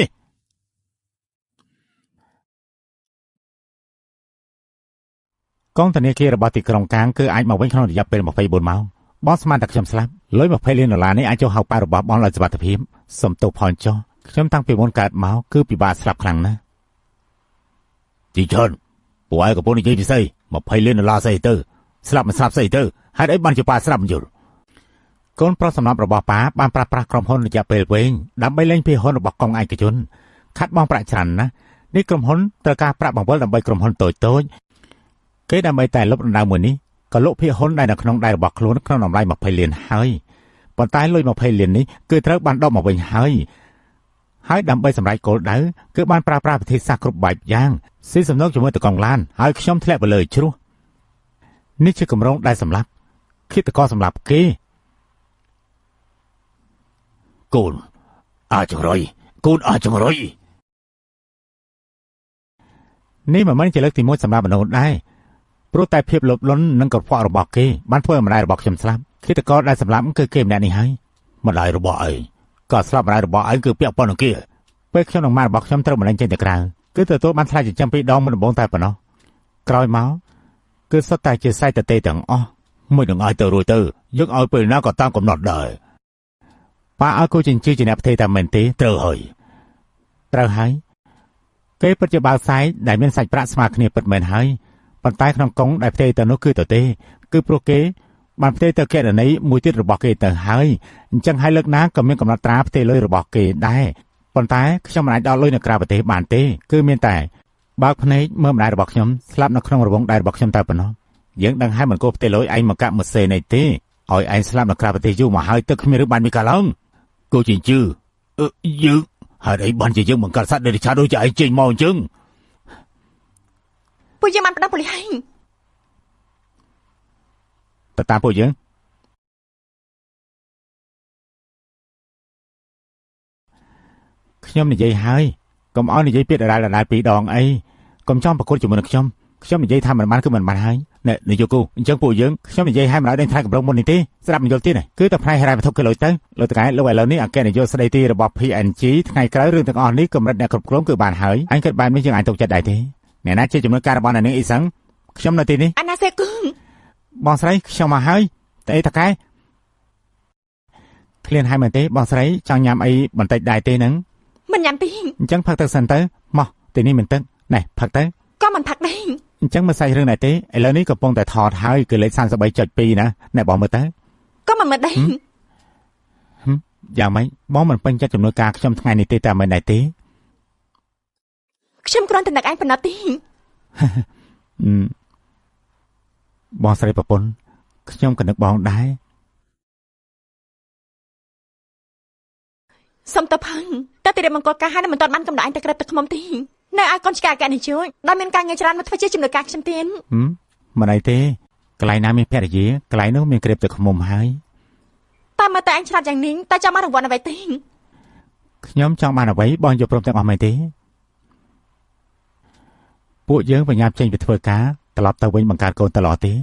កងធនាគាររបស់ទីក្រុងកាងគឺអាចមកវិញក្នុងរយៈពេល24ម៉ោងបងស្មានតែខ្ញុំស្លាប់លុយ$20លាននេះអាចចូលហៅប៉ៅរបស់បងដោយសុវត្ថិភាពសុំទោសផលចុះខ្ញុំតាំងពីមុនកើតមកគឺពិបាកស្លាប់ខ្លាំងណាស់ទីជន់ពួកឯងកំពុងនិយាយពីស្អី$20លានស្អីទៅស្លាប់មិនស្លាប់ស្អីទៅហេតុអីបានជាប៉ាស្លាប់មិនយល់កូនប្រុសសំណាប់របស់ប៉ាបានប្រើប្រាស់ក្រុមហ៊ុនរយៈពេលវែងដើម្បីលេងភាគហ៊ុនរបស់កងឯកជនខាត់បងប្រាក់ច្រើនណាស់នេះក្រុមហ៊ុនត្រូវការប្រាក់បង្វិលដើម្បីក្រុមហ៊ុនតូច គេដើម្បីតែលុបដណ្ដើមមួយនេះក៏លោកភាគហ៊ុនដែលនៅក្នុងដៃរបស់ខ្លួនក្នុងតម្លៃ20លានហើយប៉ុន្តែលុយ20លាននេះគឺត្រូវបានដកមកវិញហើយដើម្បីសម្រេចគោលដៅគឺបានប្រើប្រាស់វិធីសាស្ត្រគ្រប់បែបយ៉ាងស៊ីសំណុកជាមួយតកងឡានហើយខ្ញុំធ្លាក់ទៅលើជ្រោះនេះជាកម្រងដែលសម្លាប់ឃាតករសម្លាប់គេកូនអាចចង្រៃនេះមិនមែនជាលើកទី1សម្រាប់មនុស្សដែរព្រោះតែភាពលោភលន់និងកខ្វក់របស់គេបានធ្វើឲ្យម្ដាយរបស់ខ្ញុំស្លាប់ឃាតករដែលសម្លាប់គឺគេម្នាក់នេះហើយម្ដាយរបស់ឯងក៏ស្លាប់ម្ដាយរបស់ឯងគឺពាក់ព័ន្ធនឹងគេពេលខ្ញុំនិងម៉ែរបស់ខ្ញុំត្រូវម្លេងចេញទៅក្រៅគឺទទួលបានថ្លៃចិញ្ចឹម2ដងមុនដំបូងតែប៉ុណ្ណោះក្រោយមកគឺសុទ្ធតែជាសាច់តេទាំងអស់មួយនឹងឲ្យទៅរួចទៅយើងឲ្យពេលណាក៏តាមកំណត់ដែរប៉ាឲ្យគូចិញ្ចឺជាអ្នកផ្ទៃតែមែនទេត្រូវហើយគេពិតជាបើកសាយដែលមានសាច់ប្រាក់ស្មើគ្នាពិតមែនហើយប៉ុន្តែក្នុងកុងដែលផ្ទៃទៅនោះគឺទៅទេគឺព្រោះគេបានផ្ទៃទៅកេរនីមួយទៀតរបស់គេទៅហើយអញ្ចឹងហើយលើកណាក៏មានកំណត់ត្រាផ្ទៃលុយរបស់គេដែរប៉ុន្តែខ្ញុំមិនអាចដោតលុយនៅក្រៅប្រទេសបានទេគឺមានតែបើកភ្នែកមើលម្ដាយរបស់ខ្ញុំស្លាប់នៅក្នុងរង្វង់ដៃរបស់ខ្ញុំតែប៉ុណ្ណោះយើងដឹងហើយមិនគួរផ្ទៃលុយឯងមកកាក់មួយសេនេះទេឲ្យឯងស្លាប់នៅក្រៅប្រទេសយូរមកហើយទឹកគ្មានឬបានមានកាលឡើងគូចិញ្ចឺយើងហើយអីបានជាយើងបង្កើតសត្វដេរឆាដូចជាឯងចេញមកអញ្ចឹងពួកយើងបានផ្ដាំប៉ូលីសហើយទៅតាមពួកយើងខ្ញុំនិយាយហើយកុំឲ្យនិយាយពាក្យដដែលពីរដងអីកុំចង់ប្រកួតជាមួយនឹងខ្ញុំនិយាយថាមិនបានគឺមិនបានហើយណែនាយកគូអញ្ចឹងពួកយើងខ្ញុំនិយាយឲ្យមិនឲ្យដេញថ្លៃកម្រងមុននេះទេស្រាប់មិនយល់ទេគឺតែផ្នែកហិរញ្ញវត្ថុគេលុយទៅលើតកែលោកឥឡូវនេះអគ្គនាយកស្ដីទីរបស់ PNG ថ្ងៃក្រោយរឿងទាំងអស់នេះកម្រិតអ្នកគ្រប់គ្រងគឺបានហើយអញគិតបែបនេះយើងអាចទុកចិត្តដែរទេអ្នកណាជាជំនួយការរបស់អ្នកនាងអ៊ីសឹងខ្ញុំនៅទីនេះអាណាសេគឹងបងស្រីខ្ញុំមកហើយតែអីតកែឃ្លានហើយមែនទេបងស្រីចង់ញ៉ាំអីបន្តិចដែរទេហ្នឹងមិនញ៉ាំទេអញ្ចឹងផឹកទឹកសិនទៅមកទីនេះមានទឹកណែផឹកទៅក៏មិនផឹកដែរអញ្ចឹងមើលសាច់រឿងដែរទេឥឡូវនេះកំពុងតែថតហើយគឺលេខ 33.2 ណាណែបងមើលទៅក៏មិនមើលដែរយ៉ាងម៉េចបងមិនពេញចិត្តជំនួយការខ្ញុំថ្ងៃនេះទេតែមិនដែរទេខ្ញុំគ្រាន់តែនឹកឯងប៉ុណ្ណោះទេបងស្រីប្រពន្ធខ្ញុំក៏នឹកបងដែរសុំតផឹងតែទីរមង្គលការហើយមិនទាន់បានកំដៅឯងទៅក្រឹបទឹកខ្មុំទេនៅឲ្យកូនឆ្កាអគ្គនាយកដែលមានការងារច្រើនមកធ្វើជាជំនួយការខ្ញុំទៀតមិនអីទេកន្លែងណាមានភរិយាកន្លែងនោះមានក្រឹបទឹកខ្មុំហើយតែមកតែអញឆ្លាតយ៉ាងនេះតែចាំមករង្វាន់អ្វីទេខ្ញុំចង់បានអ្វីបងយកព្រមទាំងអស់មែនទេពួកយើងបញ្ញាប់ចេញទៅធ្វើការត្រឡប់ទៅវិញបង្កើតកូនតឡោះទេ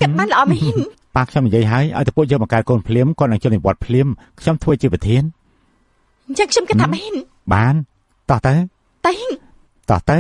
គិតបានល្អមែនប៉ាខ្ញុំនិយាយហើយឲ្យតែពួកយើងបង្កើតកូនភ្លាមគាត់នឹងចូលនិវត្តន៍ភ្លាមខ្ញុំធ្វើជាប្រធានអញ្ចឹងខ្ញុំគិតថាមែនបានតោះទៅតោះទៅ